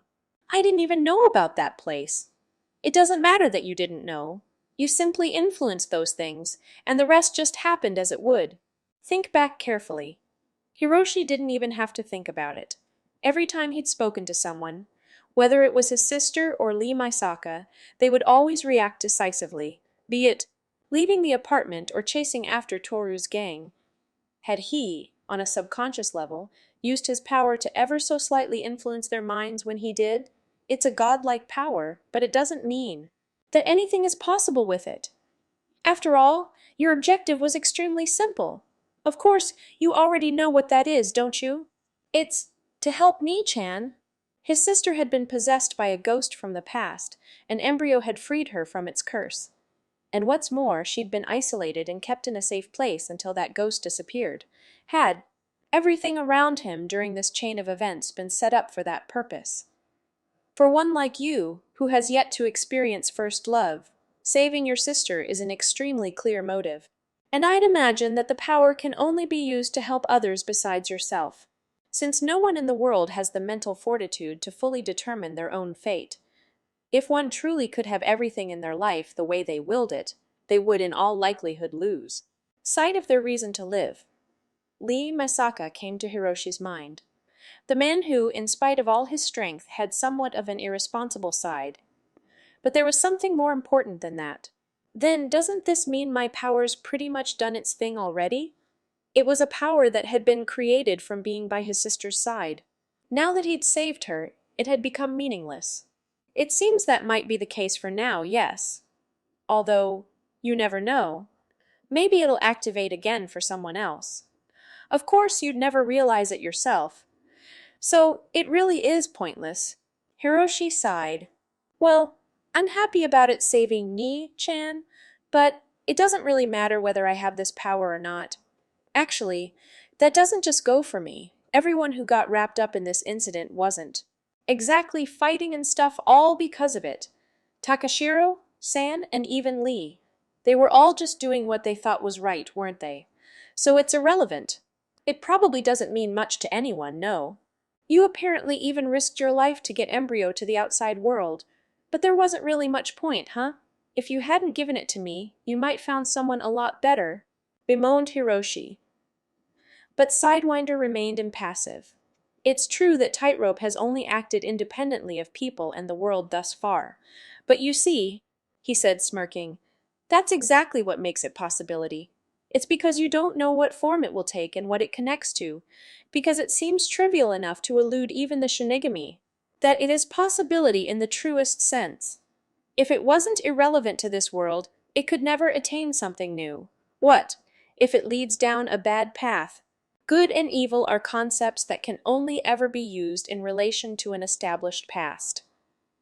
I didn't even know about that place. It doesn't matter that you didn't know. You simply influenced those things, and the rest just happened as it would. Think back carefully. Hiroshi didn't even have to think about it. Every time he'd spoken to someone, whether it was his sister or Lee Maisaka, they would always react decisively, be it leaving the apartment or chasing after Toru's gang. Had he, on a subconscious level, used his power to ever so slightly influence their minds when he did, it's a godlike power, but it doesn't mean that anything is possible with it. After all, your objective was extremely simple. Of course, you already know what that is, don't you? It's to help Ni-chan. His sister had been possessed by a ghost from the past, and Embryo had freed her from its curse. And what's more, she'd been isolated and kept in a safe place until that ghost disappeared. Had everything around him during this chain of events been set up for that purpose? For one like you, who has yet to experience first love, saving your sister is an extremely clear motive. And I'd imagine that the power can only be used to help others besides yourself, since no one in the world has the mental fortitude to fully determine their own fate. If one truly could have everything in their life the way they willed it, they would in all likelihood lose sight of their reason to live. Lee Maisaka came to Hiroshi's mind. The man who, in spite of all his strength, had somewhat of an irresponsible side. But there was something more important than that. Then, doesn't this mean my power's pretty much done its thing already? It was a power that had been created from being by his sister's side. Now that he'd saved her, it had become meaningless. It seems that might be the case for now, yes. Although, you never know. Maybe it'll activate again for someone else. Of course, you'd never realize it yourself. So, it really is pointless. Hiroshi sighed. Well, I'm happy about it saving Ni-chan, but it doesn't really matter whether I have this power or not. Actually, that doesn't just go for me. Everyone who got wrapped up in this incident wasn't exactly fighting and stuff all because of it. Takashiro, San, and even Lee. They were all just doing what they thought was right, weren't they? So it's irrelevant. It probably doesn't mean much to anyone, no. You apparently even risked your life to get embryo to the outside world, but there wasn't really much point, huh? If you hadn't given it to me, you might found someone a lot better, bemoaned Hiroshi. But Sidewinder remained impassive. It's true that Tightrope has only acted independently of people and the world thus far. But you see, he said smirking, that's exactly what makes it possibility. It's because you don't know what form it will take and what it connects to, because it seems trivial enough to elude even the Shinigami, that it is possibility in the truest sense. If it wasn't irrelevant to this world, it could never attain something new. What, if it leads down a bad path? Good and evil are concepts that can only ever be used in relation to an established past.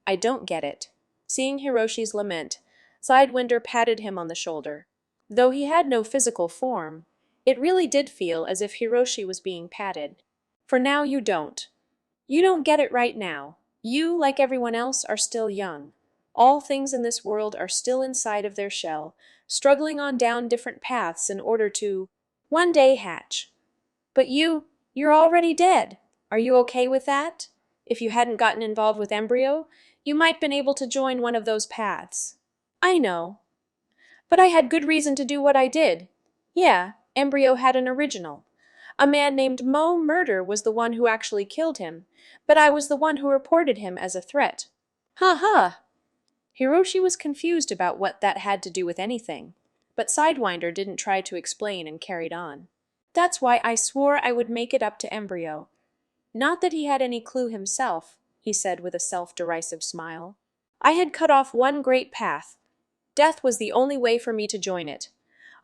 I don't get it. Seeing Hiroshi's lament, Sidewinder patted him on the shoulder. Though he had no physical form, it really did feel as if Hiroshi was being patted. For now you don't. You don't get it right now. You, like everyone else, are still young. All things in this world are still inside of their shell, struggling on down different paths in order to, one day, hatch. But you're already dead. Are you okay with that? If you hadn't gotten involved with Embryo, you might been able to join one of those paths. I know. But I had good reason to do what I did. Yeah, Embryo had an original. A man named Mo Murder was the one who actually killed him, but I was the one who reported him as a threat. Ha ha! Hiroshi was confused about what that had to do with anything, but Sidewinder didn't try to explain and carried on. That's why I swore I would make it up to Embryo. Not that he had any clue himself, he said with a self-derisive smile. I had cut off one great path. Death was the only way for me to join it.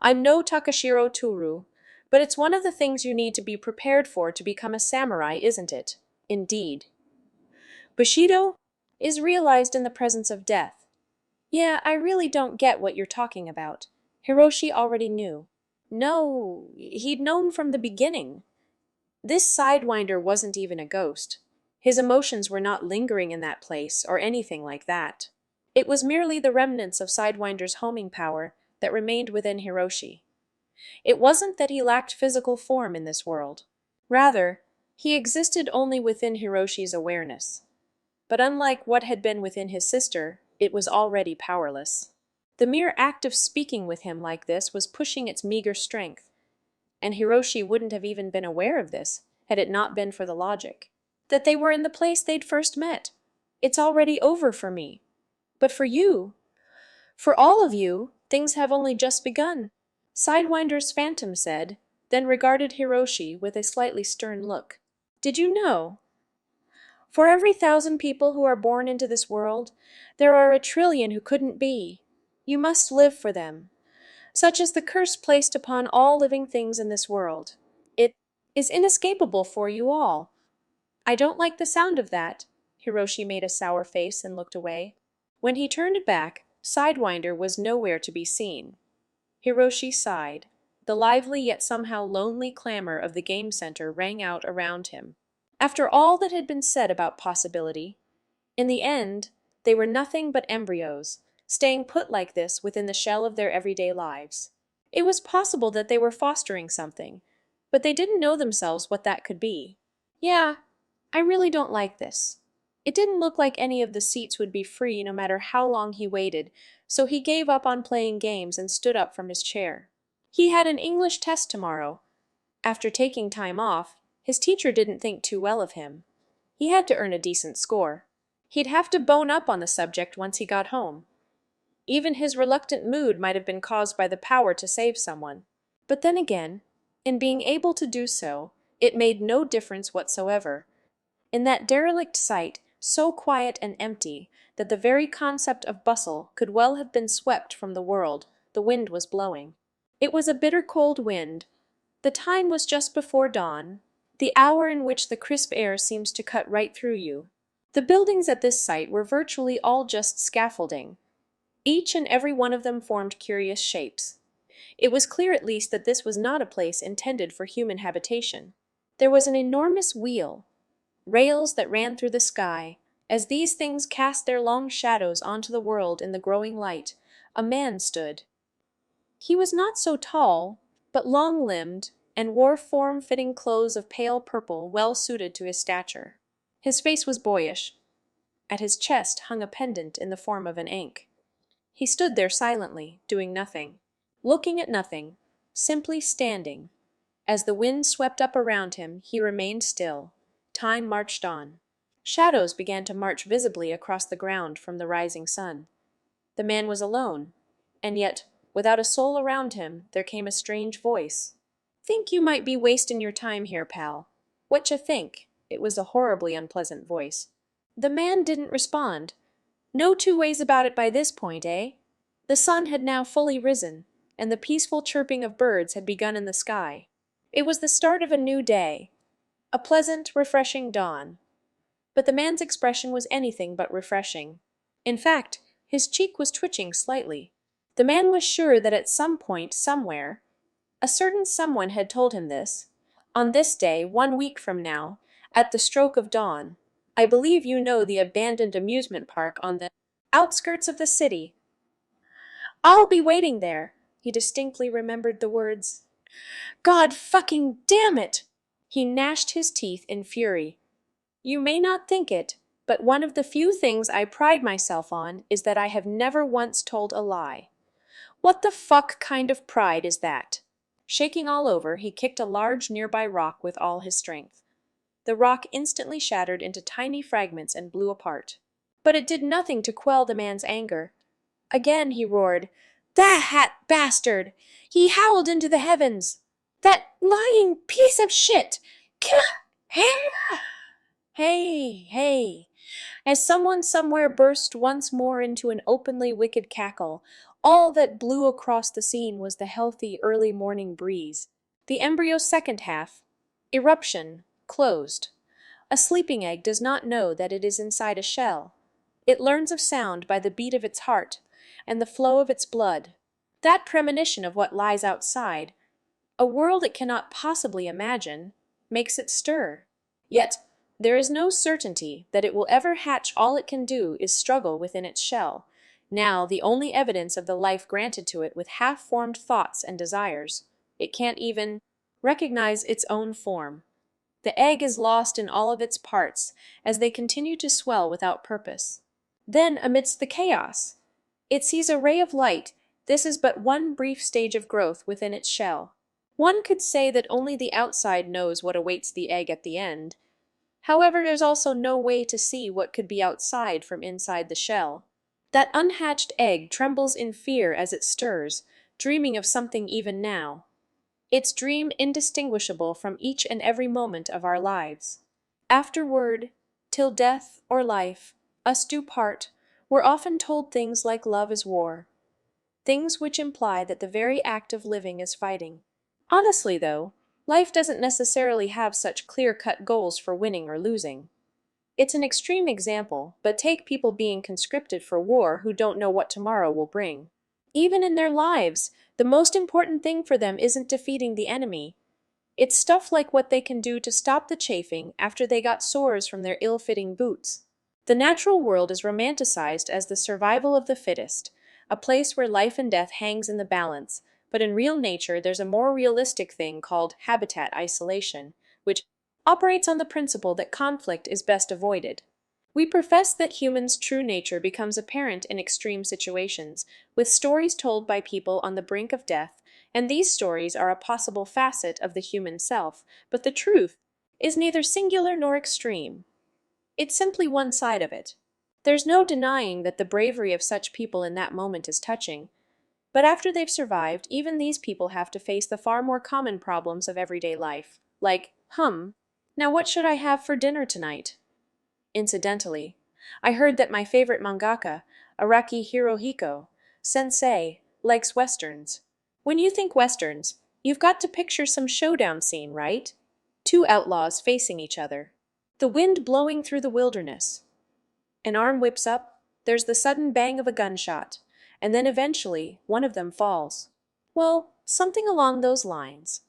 I'm no Takashiro Toru, but it's one of the things you need to be prepared for to become a samurai, isn't it? Indeed. Bushido is realized in the presence of death. Yeah, I really don't get what you're talking about. Hiroshi already knew. No, he'd known from the beginning. This Sidewinder wasn't even a ghost. His emotions were not lingering in that place or anything like that. It was merely the remnants of Sidewinder's homing power that remained within Hiroshi. It wasn't that he lacked physical form in this world. Rather, he existed only within Hiroshi's awareness. But unlike what had been within his sister, it was already powerless. The mere act of speaking with him like this was pushing its meager strength, and Hiroshi wouldn't have even been aware of this had it not been for the logic. That they were in the place they'd first met. It's already over for me. But for you, for all of you, things have only just begun. Sidewinder's phantom said, then regarded Hiroshi with a slightly stern look. Did you know? For every 1,000 people who are born into this world, there are 1,000,000,000,000 who couldn't be. You must live for them. Such is the curse placed upon all living things in this world. It is inescapable for you all. I don't like the sound of that. Hiroshi made a sour face and looked away. When he turned back, Sidewinder was nowhere to be seen. Hiroshi sighed. The lively yet somehow lonely clamor of the game center rang out around him. After all that had been said about possibility, in the end, they were nothing but embryos, staying put like this within the shell of their everyday lives. It was possible that they were fostering something, but they didn't know themselves what that could be. Yeah, I really don't like this. It didn't look like any of the seats would be free no matter how long he waited, so he gave up on playing games and stood up from his chair. He had an English test tomorrow. After taking time off, his teacher didn't think too well of him. He had to earn a decent score. He'd have to bone up on the subject once he got home. Even his reluctant mood might have been caused by the power to save someone. But then again, in being able to do so, it made no difference whatsoever. In that derelict site, so quiet and empty that the very concept of bustle could well have been swept from the world, the wind was blowing. It was a bitter cold wind. The time was just before dawn, the hour in which the crisp air seems to cut right through you. The buildings at this site were virtually all just scaffolding. Each and every one of them formed curious shapes. It was clear at least that this was not a place intended for human habitation. There was an enormous wheel, rails that ran through the sky. As these things cast their long shadows onto the world in the growing light, a man stood. He was not so tall, but long-limbed, and wore form-fitting clothes of pale purple well suited to his stature. His face was boyish. At his chest hung a pendant in the form of an ankh. He stood there silently, doing nothing, looking at nothing, simply standing. As the wind swept up around him, he remained still. Time marched on. Shadows began to march visibly across the ground from the rising sun. The man was alone, and yet, without a soul around him, there came a strange voice. "Think you might be wasting your time here, pal. Whatcha think?" It was a horribly unpleasant voice. The man didn't respond. No two ways about it by this point, eh? The sun had now fully risen, and the peaceful chirping of birds had begun in the sky. It was the start of a new day, a pleasant, refreshing dawn. But the man's expression was anything but refreshing. In fact, his cheek was twitching slightly. The man was sure that at some point, somewhere, a certain someone had told him this. On this day, 1 week from now, at the stroke of dawn, I believe you know the abandoned amusement park on the outskirts of the city. I'll be waiting there. He distinctly remembered the words. God fucking damn it! He gnashed his teeth in fury. You may not think it, but one of the few things I pride myself on is that I have never once told a lie. What the fuck kind of pride is that? Shaking all over, he kicked a large nearby rock with all his strength. The rock instantly shattered into tiny fragments and blew apart. But it did nothing to quell the man's anger. Again he roared, That bastard! He howled into the heavens! That lying piece of shit! Hey, hey! As someone somewhere burst once more into an openly wicked cackle, all that blew across the scene was the healthy early morning breeze. The embryo's second half, eruption, closed. A sleeping egg does not know that it is inside a shell. It learns of sound by the beat of its heart and the flow of its blood. That premonition of what lies outside, a world it cannot possibly imagine, makes it stir. Yet, there is no certainty that it will ever hatch. All it can do is struggle within its shell, now the only evidence of the life granted to it with half-formed thoughts and desires. It can't even recognize its own form. The egg is lost in all of its parts as they continue to swell without purpose. Then, amidst the chaos, it sees a ray of light. This is but one brief stage of growth within its shell. One could say that only the outside knows what awaits the egg at the end. However, there's also no way to see what could be outside from inside the shell. That unhatched egg trembles in fear as it stirs, dreaming of something even now. Its dream indistinguishable from each and every moment of our lives. Afterward, till death or life, us do part, we're often told things like love is war. Things which imply that the very act of living is fighting. Honestly, though, life doesn't necessarily have such clear-cut goals for winning or losing. It's an extreme example, but take people being conscripted for war who don't know what tomorrow will bring. Even in their lives, the most important thing for them isn't defeating the enemy. It's stuff like what they can do to stop the chafing after they got sores from their ill-fitting boots. The natural world is romanticized as the survival of the fittest, a place where life and death hangs in the balance, but in real nature there's a more realistic thing called habitat isolation, which operates on the principle that conflict is best avoided. We profess that humans' true nature becomes apparent in extreme situations, with stories told by people on the brink of death, and these stories are a possible facet of the human self, but the truth is neither singular nor extreme. It's simply one side of it. There's no denying that the bravery of such people in that moment is touching, but after they've survived, even these people have to face the far more common problems of everyday life, like, now what should I have for dinner tonight? Incidentally, I heard that my favorite mangaka, Araki Hirohiko, sensei, likes westerns. When you think westerns, you've got to picture some showdown scene, right? Two outlaws facing each other. The wind blowing through the wilderness. An arm whips up, there's the sudden bang of a gunshot, and then eventually one of them falls. Well, something along those lines.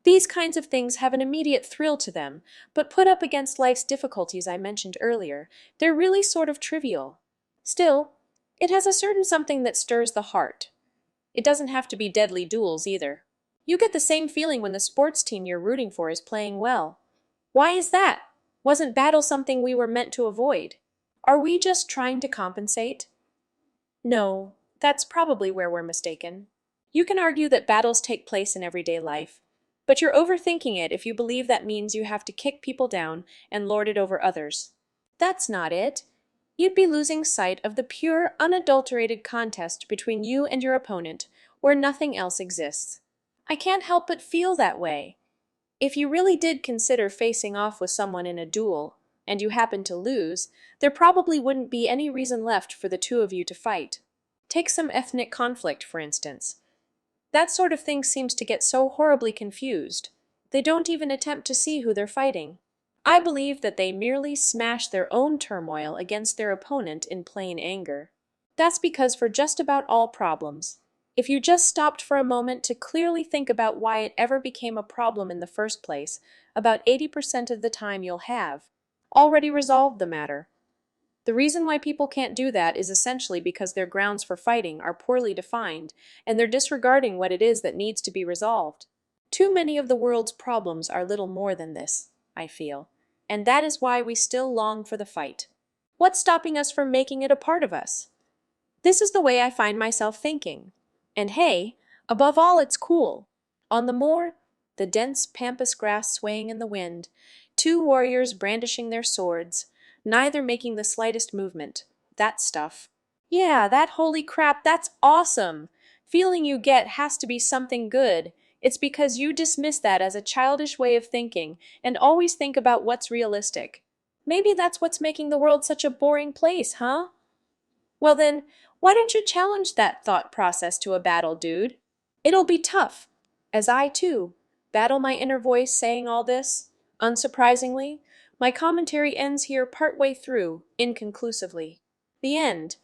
These kinds of things have an immediate thrill to them, but put up against life's difficulties I mentioned earlier, they're really sort of trivial. Still, it has a certain something that stirs the heart. It doesn't have to be deadly duels either. You get the same feeling when the sports team you're rooting for is playing well. Why is that? Wasn't battle something we were meant to avoid? Are we just trying to compensate? No, that's probably where we're mistaken. You can argue that battles take place in everyday life, but you're overthinking it if you believe that means you have to kick people down and lord it over others. That's not it. You'd be losing sight of the pure, unadulterated contest between you and your opponent, where nothing else exists. I can't help but feel that way. If you really did consider facing off with someone in a duel, and you happen to lose, there probably wouldn't be any reason left for the two of you to fight. Take some ethnic conflict, for instance. That sort of thing seems to get so horribly confused. They don't even attempt to see who they're fighting. I believe that they merely smash their own turmoil against their opponent in plain anger. That's because for just about all problems, if you just stopped for a moment to clearly think about why it ever became a problem in the first place, about 80% of the time you'll have already resolved the matter. The reason why people can't do that is essentially because their grounds for fighting are poorly defined and they're disregarding what it is that needs to be resolved. Too many of the world's problems are little more than this, I feel, and that is why we still long for the fight. What's stopping us from making it a part of us? This is the way I find myself thinking. And hey, above all, it's cool. On the moor, the dense pampas grass swaying in the wind, two warriors brandishing their swords, neither making the slightest movement. That stuff. Yeah, that holy crap, that's awesome! Feeling you get has to be something good. It's because you dismiss that as a childish way of thinking and always think about what's realistic. Maybe that's what's making the world such a boring place, huh? Well then, why don't you challenge that thought process to a battle, dude? It'll be tough, as I, too, battle my inner voice saying all this. Unsurprisingly, my commentary ends here partway through, inconclusively. The end.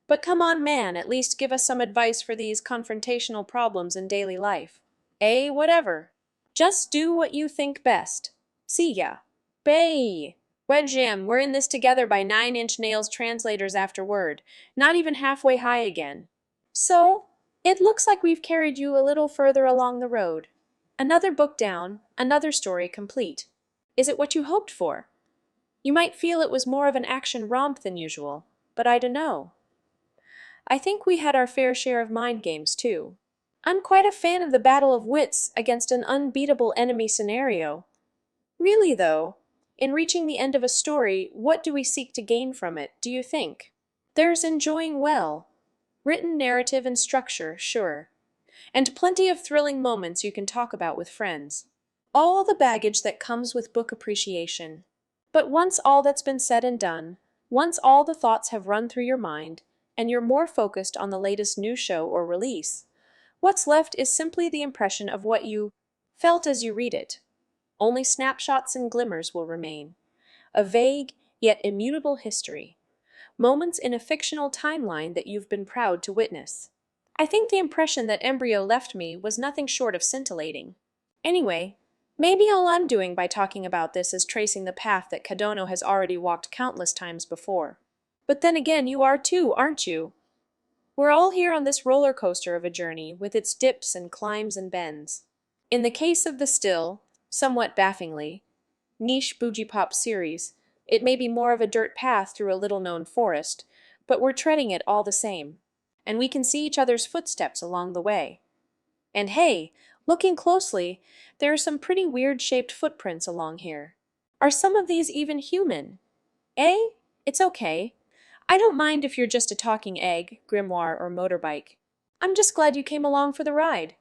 But come on, man, at least give us some advice for these confrontational problems in daily life. Whatever. Just do what you think best. See ya. Bay. Wedgem, we're in this together by 9-inch nails translators after word, not even halfway high again. So, it looks like we've carried you a little further along the road. Another book down, another story complete. Is it what you hoped for? You might feel it was more of an action romp than usual, but I dunno. I think we had our fair share of mind games too. I'm quite a fan of the battle of wits against an unbeatable enemy scenario. Really though, in reaching the end of a story, what do we seek to gain from it, do you think? There's enjoying well. Written narrative and structure, sure. And plenty of thrilling moments you can talk about with friends. All the baggage that comes with book appreciation. But once all that's been said and done, once all the thoughts have run through your mind, and you're more focused on the latest new show or release, what's left is simply the impression of what you felt as you read it. Only snapshots and glimmers will remain. A vague, yet immutable history. Moments in a fictional timeline that you've been proud to witness. I think the impression that Embryo left me was nothing short of scintillating. Anyway, maybe all I'm doing by talking about this is tracing the path that Kadono has already walked countless times before. But then again, you are too, aren't you? We're all here on this roller coaster of a journey with its dips and climbs and bends. In the case of the still, somewhat baffingly, niche Boogiepop series, it may be more of a dirt path through a little-known forest, but we're treading it all the same, and we can see each other's footsteps along the way. And hey, looking closely, there are some pretty weird-shaped footprints along here. Are some of these even human? It's okay. I don't mind if you're just a talking egg, grimoire, or motorbike. I'm just glad you came along for the ride.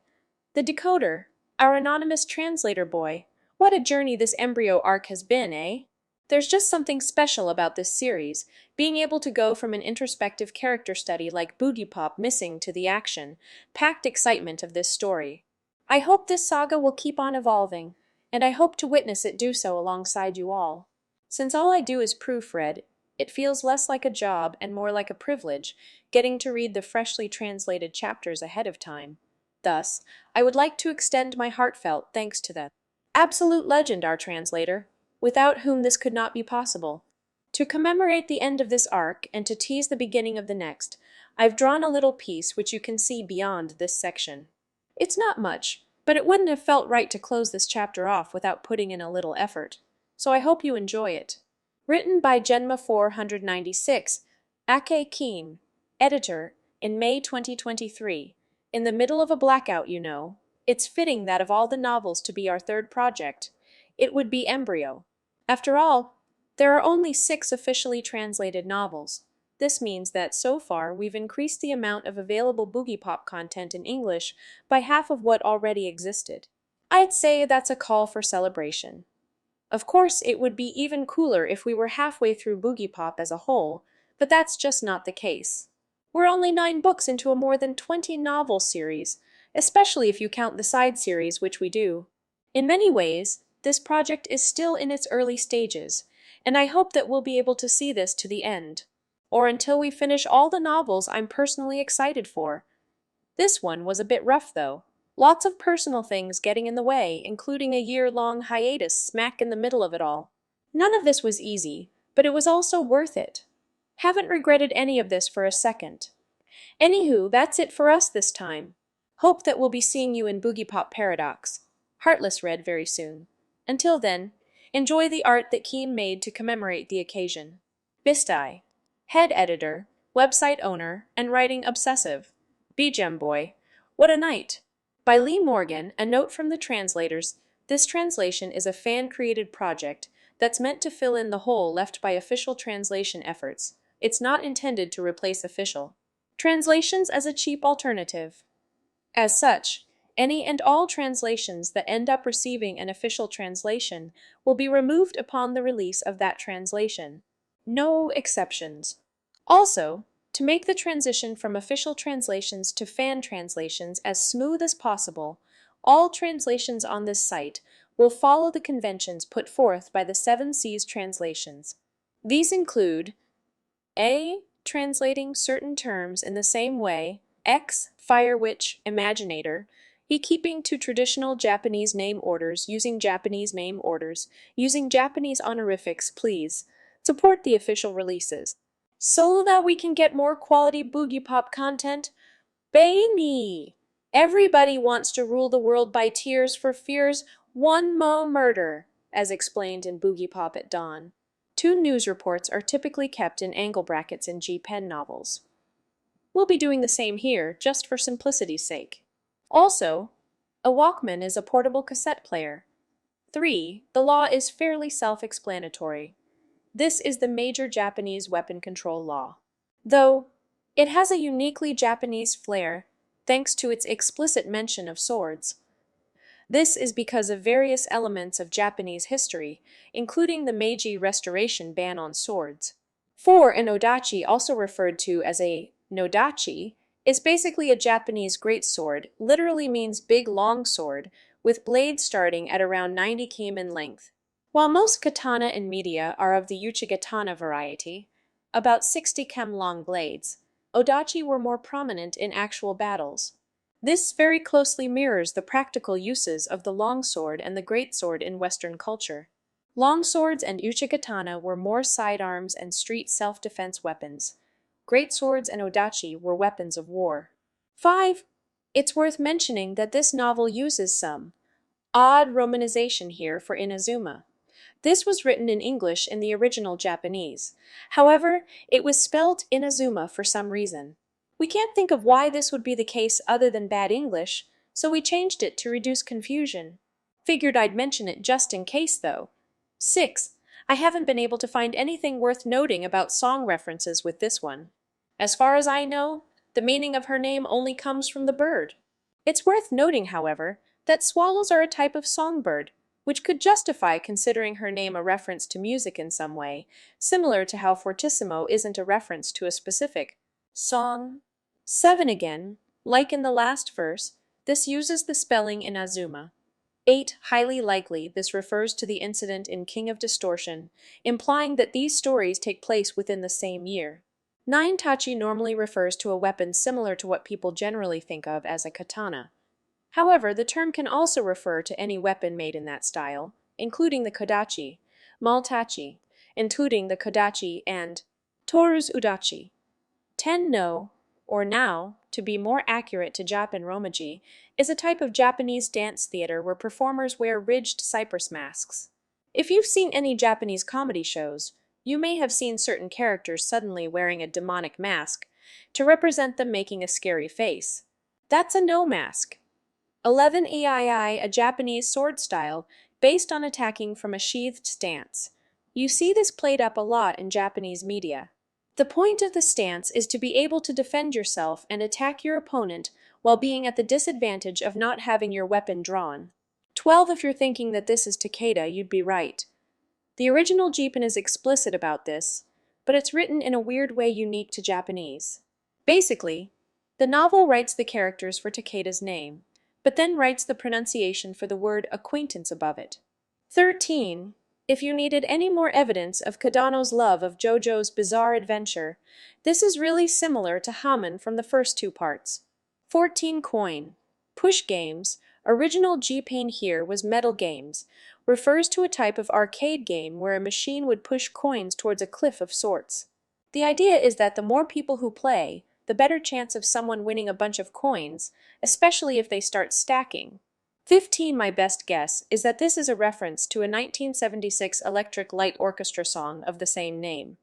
The decoder, our anonymous translator boy. What a journey this embryo arc has been, eh? There's just something special about this series, being able to go from an introspective character study like Boogiepop missing to the action-packed excitement of this story. I hope this saga will keep on evolving, and I hope to witness it do so alongside you all. Since all I do is proofread, it feels less like a job and more like a privilege, getting to read the freshly translated chapters ahead of time. Thus, I would like to extend my heartfelt thanks to the absolute legend, our translator, without whom this could not be possible. To commemorate the end of this arc and to tease the beginning of the next, I've drawn a little piece which you can see beyond this section. It's not much, but it wouldn't have felt right to close this chapter off without putting in a little effort, so I hope you enjoy it. Written by Genma 496, Ake Keen, editor, in May 2023. In the middle of a blackout, you know. It's fitting that of all the novels to be our third project, it would be Embryo. After all, there are only 6 officially translated novels. This means that so far we've increased the amount of available Boogiepop content in English by half of what already existed. I'd say that's a call for celebration. Of course, it would be even cooler if we were halfway through Boogiepop as a whole, but that's just not the case. We're only 9 books into a more than 20-novel series, especially if you count the side series, which we do. In many ways, this project is still in its early stages, and I hope that we'll be able to see this to the end. or until we finish all the novels I'm personally excited for. This one was a bit rough, though. Lots of personal things getting in the way, including a year-long hiatus smack in the middle of it all. None of this was easy, but it was also worth it. Haven't regretted any of this for a second. Anywho, that's it for us this time. Hope that we'll be seeing you in Boogiepop Paradox. Heartless read very soon. Until then, enjoy the art that Keem made to commemorate the occasion. Bistai, head editor, website owner, and writing obsessive. Bgem Boy, what a night! By Lee Morgan, a note from the translators. This translation is a fan-created project that's meant to fill in the hole left by official translation efforts. It's not intended to replace official translations as a cheap alternative. As such, any and all translations that end up receiving an official translation will be removed upon the release of that translation. No exceptions. Also, to make the transition from official translations to fan translations as smooth as possible, all translations on this site will follow the conventions put forth by the Seven Seas Translations. These include A. Translating certain terms in the same way, X. Fire Witch, Imaginator, E. Keeping to traditional Japanese name orders, using Japanese name orders, using Japanese honorifics, please. Support the official releases, so that we can get more quality Boogiepop content. Baby! Everybody wants to rule the world by tears for fears one mo murder, as explained in Boogiepop at Dawn. 2 news reports are typically kept in angle brackets in G-Pen novels. We'll be doing the same here, just for simplicity's sake. Also, a Walkman is a portable cassette player. 3. The law is fairly self-explanatory. This is the major Japanese weapon control law. Though, it has a uniquely Japanese flair, thanks to its explicit mention of swords. This is because of various elements of Japanese history, including the Meiji Restoration ban on swords. 4. An odachi, also referred to as a nodachi, is basically a Japanese greatsword, literally means big long sword, with blades starting at around 90 km in length. While most katana in media are of the uchigatana variety, about 60 km long blades, odachi were more prominent in actual battles. This very closely mirrors the practical uses of the longsword and the greatsword in Western culture. Longswords and uchigatana were more sidearms and street self-defense weapons. Greatswords and odachi were weapons of war. 5. It's worth mentioning that this novel uses some odd romanization here for Inazuma. This was written in English in the original Japanese. However, it was spelled Inazuma for some reason. We can't think of why this would be the case other than bad English, so we changed it to reduce confusion. Figured I'd mention it just in case, though. 6. I haven't been able to find anything worth noting about song references with this one. As far as I know, the meaning of her name only comes from the bird. It's worth noting, however, that swallows are a type of songbird, which could justify considering her name a reference to music in some way, similar to how fortissimo isn't a reference to a specific song. 7 again, like in the last verse, this uses the spelling Inazuma. 8. Highly likely this refers to the incident in King of Distortion, implying that these stories take place within the same year. 9. Tachi normally refers to a weapon similar to what people generally think of as a katana. However, the term can also refer to any weapon made in that style, including the kodachi, maltachi, including the kodachi, and toru's udachi. 10. No, or now, to be more accurate to Japan romaji, is a type of Japanese dance theater where performers wear ridged cypress masks. If you've seen any Japanese comedy shows, you may have seen certain characters suddenly wearing a demonic mask to represent them making a scary face. That's a no mask. 11. Eii, a Japanese sword style based on attacking from a sheathed stance. You see this played up a lot in Japanese media. The point of the stance is to be able to defend yourself and attack your opponent while being at the disadvantage of not having your weapon drawn. 12. If you're thinking that this is Takeda, you'd be right. The original Jeepin is explicit about this, but it's written in a weird way unique to Japanese. Basically, the novel writes the characters for Takeda's name, but then writes the pronunciation for the word acquaintance above it. 13. If you needed any more evidence of Kadano's love of JoJo's bizarre adventure, this is really similar to Haman from the first two parts. 14 coin. Push games. Original G-Pain here was metal games, refers to a type of arcade game where a machine would push coins towards a cliff of sorts. The idea is that the more people who play, the better chance of someone winning a bunch of coins, especially if they start stacking. 15. My best guess is that this is a reference to a 1976 Electric Light Orchestra song of the same name.